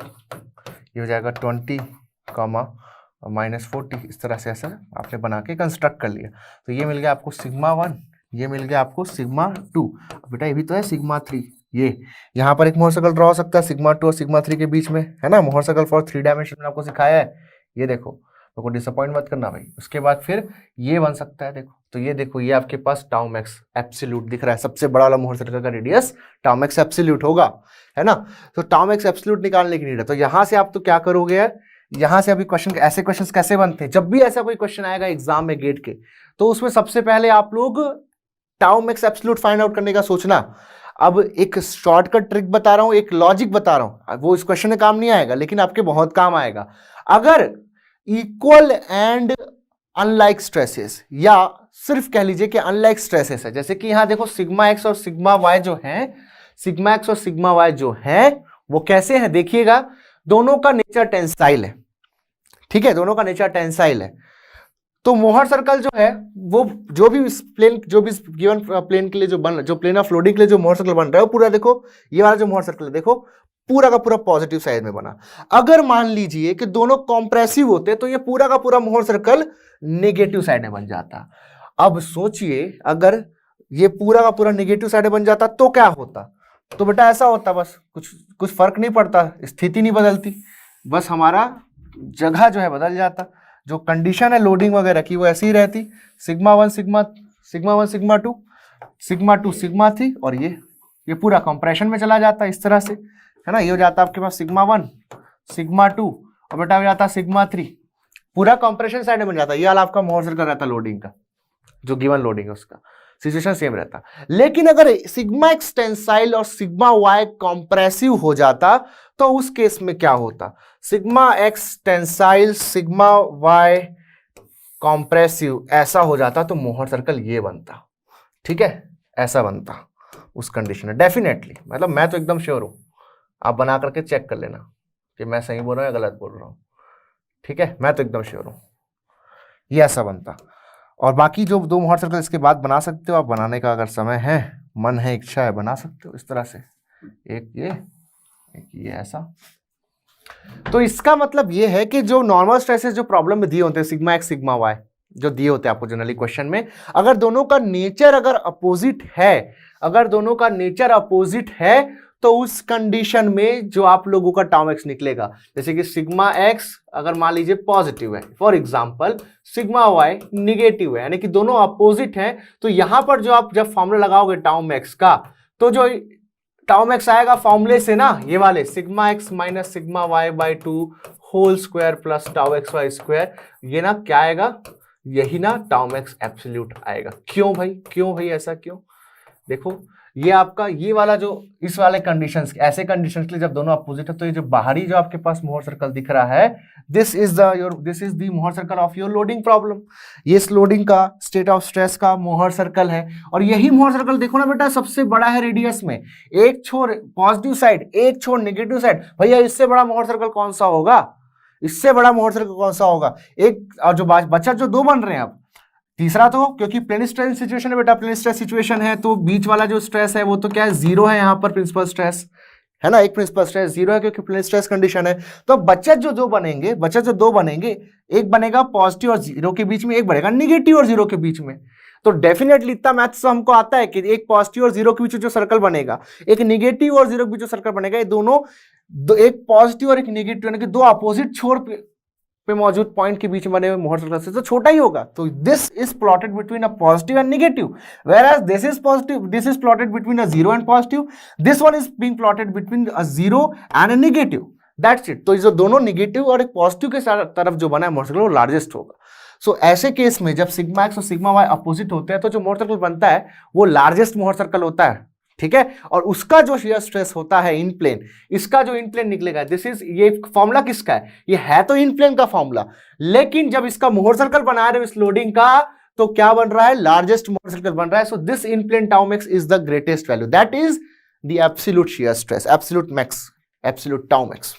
ये हो जाएगा 20,-40, इस तरह से ऐसा आपने बना के कंस्ट्रक्ट कर लिया। तो ये मिल गया आपको सिग्मा 1, ये मिल गया आपको सिग्मा 2। बेटा ये भी तो है सिग्मा 3, ये यहाँ पर एक मोहर सर्कल ड्रॉ हो सकता है सिग्मा 2 और सिग्मा 3 के बीच में, है ना, मोहर सर्कल फॉर 3 डायमेंशन में आपको सिखाया है। ये देखो को डिसअपॉइंट मत करना भाई। उसके बाद फिर ये बन सकता है, देखो तो ये देखो, ये आपके पास टाउ मैक्स एब्सोल्यूट दिख रहा है, सबसे बड़ा वाला मोहर सर्कल का रेडियस टाउ मैक्स एब्सोल्यूट होगा, है ना। तो टाउ मैक्स एब्सोल्यूट निकालने की नीड है। तो यहां से आप तो क्या करोगे यार, यहां से अभी क्वेश्चन, ऐसे क्वेश्चंस कैसे बनते हैं, जब भी ऐसा कोई क्वेश्चन आएगा एग्जाम में गेट के, तो उसमें सबसे पहले आप लोग tau max absolute find out करने का सोचना। अब एक शॉर्टकट ट्रिक बता रहा हूं, एक लॉजिक बता रहा हूं, वो इस क्वेश्चन में काम नहीं आएगा लेकिन आपके बहुत काम आएगा। अगर इक्वल एंड अनलाइक स्ट्रेसेस, या सिर्फ कह लीजिए कि अनलाइक स्ट्रेसेस है, जैसे कि यहां देखो सिग्मा एक्स और सिग्मा वाई जो है, सिग्मा एक्स और सिग्मा वाई जो है वो कैसे हैं, देखिएगा दोनों का नेचर टेंसाइल है, ठीक है, दोनों का नेचर टेंसाइल है। तो मोहर सर्कल जो है वो जो भी प्लेन, जो भी गिवन प्लेन के लिए जो बन, जो प्लेन ऑफ लोडिंग के लिए जो मोहर सर्कल बन रहा है वो पूरा देखो, ये वाला जो मोहर सर्कल है देखो पूरा का पूरा पॉजिटिव साइड में बना। अगर मान लीजिए कि दोनों कॉम्प्रेसिव होते तो ये पूरा का पूरा मोहर सर्कल नेगेटिव साइड में बन जाता। अब सोचिए अगर ये पूरा का पूरा नेगेटिव साइड में बन जाता तो क्या होता, तो बेटा ऐसा होता, बस कुछ फर्क नहीं पड़ता, स्थिति नहीं बदलती, बस हमारा जगह जो है बदल जाता, जो कंडीशन है लोडिंग वगैरह की वो ऐसी ही रहती, सिग्मा 1 सिग्मा 2 सिग्मा 2 सिग्मा 3, और ये पूरा कंप्रेशन में चला जाता इस तरह से, है ना। ये हो जाता आपके पास सिग्मा 1 सिग्मा 2 और बेटा हो जाता सिग्मा 3, पूरा कंप्रेशन साइड में बन जाता। ये वाला आपका मोहर सर्कल रहता लोडिंग का, जो गिवन लोडिंग है उसका सिचुएशन सेम रहता। लेकिन अगर सिग्मा एक्स टेंसाइल और सिग्मा वाई कॉम्प्रेसिव हो जाता तो उस केस में क्या होता, sigma x tensile sigma y compressive ऐसा हो जाता तो मोहर सर्कल ये बनता, ठीक है, ऐसा बनता उस कंडीशन में डेफिनेटली, मतलब मैं तो एकदम श्योर हूं, आप बना करके चेक कर लेना कि मैं सही बोल रहा हूं या गलत बोल रहा हूं, ठीक है, मैं तो एकदम श्योर हूं ये ऐसा बनता। और बाकी जो दो मोहर सर्कल इसके बाद बना सकते हो आप, बनाने का अगर समय है, मन है, इच्छा है, बना सकते हो इस तरह से, एक ये ऐसा। तो इसका मतलब ये है कि जो नॉर्मल स्ट्रेसेस जो प्रॉब्लम में दिए होते हैं सिग्मा एक्स सिग्मा वाई जो दिए होते हैं आपको जनरली क्वेश्चन में, अगर दोनों का नेचर अगर अपोजिट है, अगर दोनों का नेचर अपोजिट है तो उस कंडीशन में जो आप लोगों का टाउ एक्स निकलेगा, जैसे कि सिग्मा एक्स अगर मान लीजिए पॉजिटिव है for example, sigma y negative है, यानी कि दोनों अपोजिट हैं, तो यहां पर जो आप जब फॉर्मूला लगाओगे टाउ मैक्स का, तो जो टाउ मैक्स आएगा फॉर्मूले से ना, ये वाले sigma x minus sigma y by 2 whole square plus tau x y square, ये ना क्या आएगा, यही ना टाउ मैक्स एब्सोल्यूट आएगा। क्यों भाई ऐसा क्यों, देखो ये आपका ये वाला जो इस वाले कंडीशंस, ऐसे कंडीशंस के लिए जब दोनों अपोजिट है, तो ये जो बाहरी जो आपके पास मोहर सर्कल दिख रहा है, this is the Mohr circle of your loading problem, ये इस लोडिंग का स्टेट ऑफ स्ट्रेस का मोहर सर्कल है। और यही मोहर सर्कल देखो ना बेटा सबसे बड़ा है रेडियस में, एक छोर पॉजिटिव साइड एक छोर नेगेटिव साइड, भैया इससे बड़ा मोहर सर्कल कौन सा होगा, इससे बड़ा मोहर सर्कल कौन सा होगा। एक और जो बचा जो दो बन रहे हैं अब, तीसरा तो क्योंकि प्लेन स्ट्रेस सिचुएशन है बेटा, प्लेन स्ट्रेस सिचुएशन है तो बीच वाला जो स्ट्रेस है वो तो क्या है, जीरो है, यहाँ पर प्रिंसिपल स्ट्रेस है ना, एक प्रिंसिपल स्ट्रेस जीरो है क्योंकि प्लेन स्ट्रेस कंडीशन है। तो बचत जो दो बनेंगे, एक बनेगा पॉजिटिव और जीरो के बीच में, एक बनेगा निगेटिव और जीरो के बीच में। तो डेफिनेटली इतना मैथ्स तो हमको आता है कि एक पॉजिटिव और जीरो के बीच जो सर्कल बनेगा, एक निगेटिव और जीरो के बीच जो सर्कल बनेगा, ये दोनों एक पॉजिटिव और एक निगेटिव यानी कि दो अपोजिट छोर पे पे मौजूद पॉइंट के बीच में बने हुए मोहर सर्कल से तो छोटा ही होगा। तो this is plotted between a positive and negative, whereas this is positive, this is plotted between a 0 and positive, this one is being plotted between a 0 and a negative, that's it। तो ये जो दोनों negative और एक positive के तरफ जो बना है मोहर सर्कल वो लार्जेस्ट होगा। सो ऐसे केस में जब सिग्मा एक्स और सिग्मा वाई अपोजिट होते हैं तो जो मोहर सर्कल बनता है वो लार्जेस्ट मोहर सर्कल होता है, ठीक है। और उसका जो शियर स्ट्रेस होता है इन प्लेन, इसका जो इन प्लेन निकलेगा, दिस इज, ये फॉर्मूला किसका है, ये है तो इन प्लेन का फॉर्मूला, लेकिन जब इसका मोहर सर्कल बना रहे हो इस लोडिंग का तो क्या बन रहा है, लार्जेस्ट मोहर सर्कल बन रहा है। So this in plane tau max is the greatest value, that is the absolute shear stress, absolute max, absolute tau max,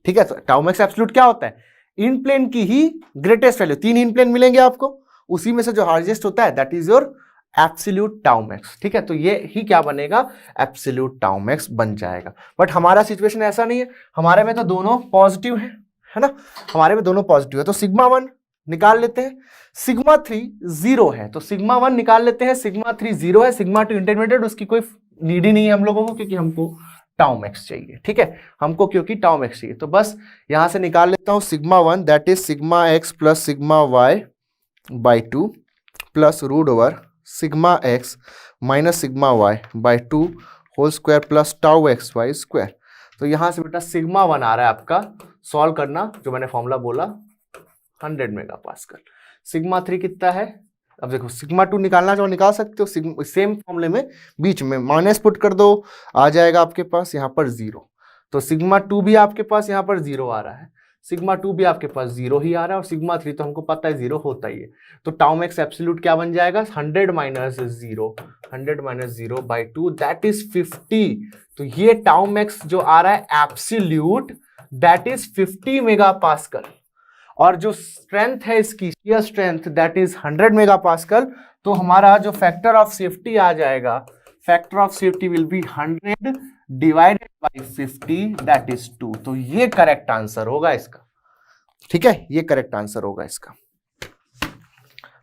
ठीक है। तो टाउ मैक्स एब्सोल्यूट क्या होता है, इन प्लेन की ही ग्रेटेस्ट वैल्यू, 3 इन प्लेन मिलेंगे आपको, उसी में से जो हार्जेस्ट होता है that is your absolute tau max, ठीक है। तो ये ही क्या बनेगा, एब्सोल्यूट टाउ मैक्स बन जाएगा। बट हमारा सिचुएशन ऐसा नहीं है, हमारे में तो दोनों पॉजिटिव है ना, हमारे में दोनों पॉजिटिव है। तो सिग्मा 1 निकाल लेते हैं, सिग्मा 3 0 है, तो सिग्मा 1 निकाल लेते हैं, सिग्मा 3 0 है, सिग्मा 2 इंटरमीडिएट, उसकी कोई नीड ही नहीं है हम लोगों को, क्योंकि हमको टाउ मैक्स चाहिए, ठीक है, हमको क्योंकि टाउ मैक्स चाहिए। तो बस यहां से निकाल लेता हूं sigma 1 that is sigma x plus sigma y by 2 plus root over sigma x minus sigma y by 2 whole square plus tau x y square. तो यहां से बेटा सिग्मा 1 आ रहा है आपका, सॉल्व करना जो मैंने फॉर्मूला बोला 100 मेगापास्कल। सिग्मा 3 कितना है, अब देखो सिग्मा 2 निकालना चाहो निकाल सकते हो, सेम फॉर्मूले में बीच में माइनस पुट कर दो, आ जाएगा आपके पास यहाँ पर 0। तो सिग्मा 2 भी आपके पास यहाँ पर 0 आ रहा है, सिग्मा 2 भी आपके पास 0 ही आ रहा है, और सिग्मा 3 तो हमको पता है 0 होता ही है। तो टाउ मैक्स एब्सोल्यूट क्या बन जाएगा, 100 minus 0, 100 minus 0 by 2 that is 50। तो ये टाउ मैक्स जो आ रहा है एब्सोल्यूट दैट इज 50 मेगापास्कल, और जो स्ट्रेंथ है इसकी shear strength that is 100 megapascal. तो हमारा जो फैक्टर ऑफ सेफ्टी आ जाएगा, factor of safety will be 100 divided by 50 that is 2। तो ये करेक्ट आंसर होगा इसका, ठीक है, ये करेक्ट आंसर होगा इसका।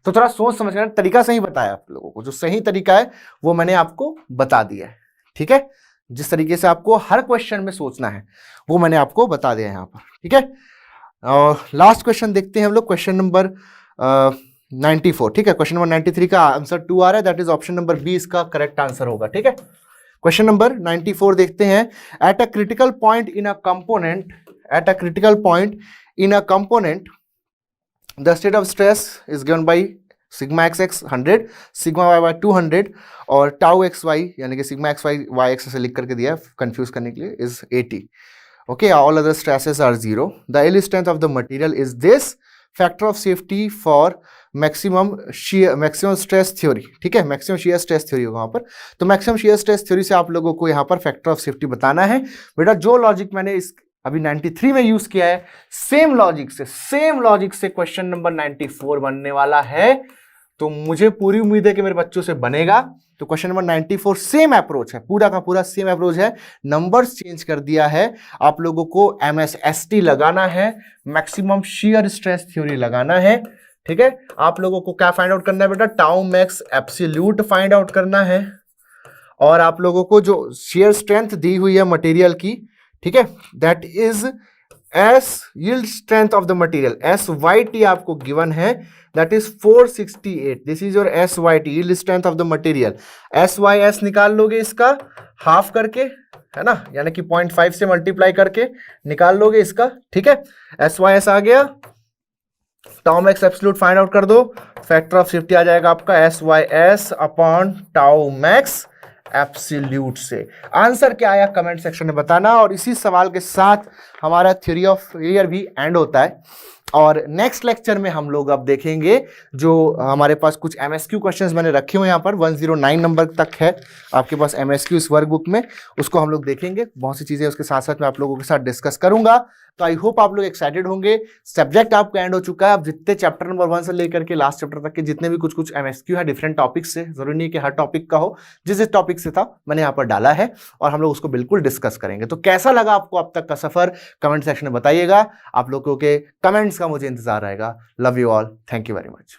तो थोड़ा सोच समझ कर, तरीका सही बताया आप लोगों को, जो सही तरीका है वो मैंने आपको बता दिया है, ठीक है। जिस तरीके से आपको हर क्वेश्चन में सोचना है वो मैंने आपको बता दिया यहाँ पर, ठीक है। और लास्ट क्वेश्चन देखते हैं हम लोग, क्वेश्चन नंबर 94, ठीक है। क्वेश्चन नंबर 93 का आंसर 2 आ रहा है, that is option number B इसका करेक्ट आंसर होगा, ठीक है। क्वेश्चन नंबर 94 देखते हैं, at a critical point in a component, at a critical point in a component the state of stress is given by sigma x x 100, sigma y y 200 और tau x y यानी कि sigma x y y x से लिख करके दिया है confuse करने के लिए is 80। Okay, all other stresses are 0. The yield strength of the material is this. Factor of safety for maximum stress theory, ठीक है, maximum shear stress theory होगा वहाँ पर। तो maximum shear stress theory से आप लोगों को यहाँ पर factor of safety बताना है। बेटा जो लॉजिक मैंने इस अभी 93 में यूज किया है, सेम लॉजिक से क्वेश्चन नंबर 94 बनने वाला है। तो मुझे पूरी उम्मीद है कि मेरे बच्चों से बनेगा। तो क्वेश्चन नंबर 94 सेम अप्रोच है, पूरा का पूरा सेम अप्रोच है, नंबर्स चेंज कर दिया है। आप लोगों को MSST लगाना है, मैक्सिमम शियर स्ट्रेस थ्योरी लगाना है, ठीक है। आप लोगों को क्या फाइंड आउट करना है बेटा, tau max absolute find out करना है, और आप लोगों को जो शियर स्ट्रेंथ दी हुई है मटेरियल की, ठीक है, that is S yield strength of the material, SYT आपको गिवन है, that is 468। This is your SYT yield strength of the material. SYS निकाल लोगे इसका हाफ करके, है ना, यानी कि 0.5 से मल्टीप्लाई करके निकाल लोगे इसका, ठीक है। SYS आ गया, tau max absolute find out कर दो, फैक्टर ऑफ सेफ्टी आ जाएगा आपका SYS upon tau max absolute से। आंसर क्या आया कमेंट सेक्शन में बताना, और इसी सवाल के साथ हमारा थ्योरी ऑफ फेलियर भी एंड होता है। और नेक्स्ट लेक्चर में हम लोग अब देखेंगे जो हमारे पास कुछ MSQ क्वेश्चंस मैंने रखे हुए यहाँ पर 109 नंबर तक है आपके पास MSQ इस वर्कबुक में, उसको हम लोग देखेंगे। बहुत सी चीज़ें उसके साथ साथ मैं आप लोगों के साथ डिस्कस करूंगा। तो आई होप आप लोग एक्साइटेड होंगे। सब्जेक्ट आपका एंड हो चुका है, अब जितने चैप्टर नंबर 1 से लेकर के लास्ट चैप्टर तक के जितने भी कुछ MSQ है डिफरेंट टॉपिक से, जरूरी नहीं कि हर टॉपिक का हो, जिस टॉपिक से था मैंने यहाँ पर डाला है और हम लोग उसको बिल्कुल डिस्कस करेंगे। तो कैसा लगा आपको अब तक का सफर कमेंट सेक्शन में बताइएगा। आप लोगों के कमेंट्स का मुझे इंतजार रहेगा। Love you all, thank you very much.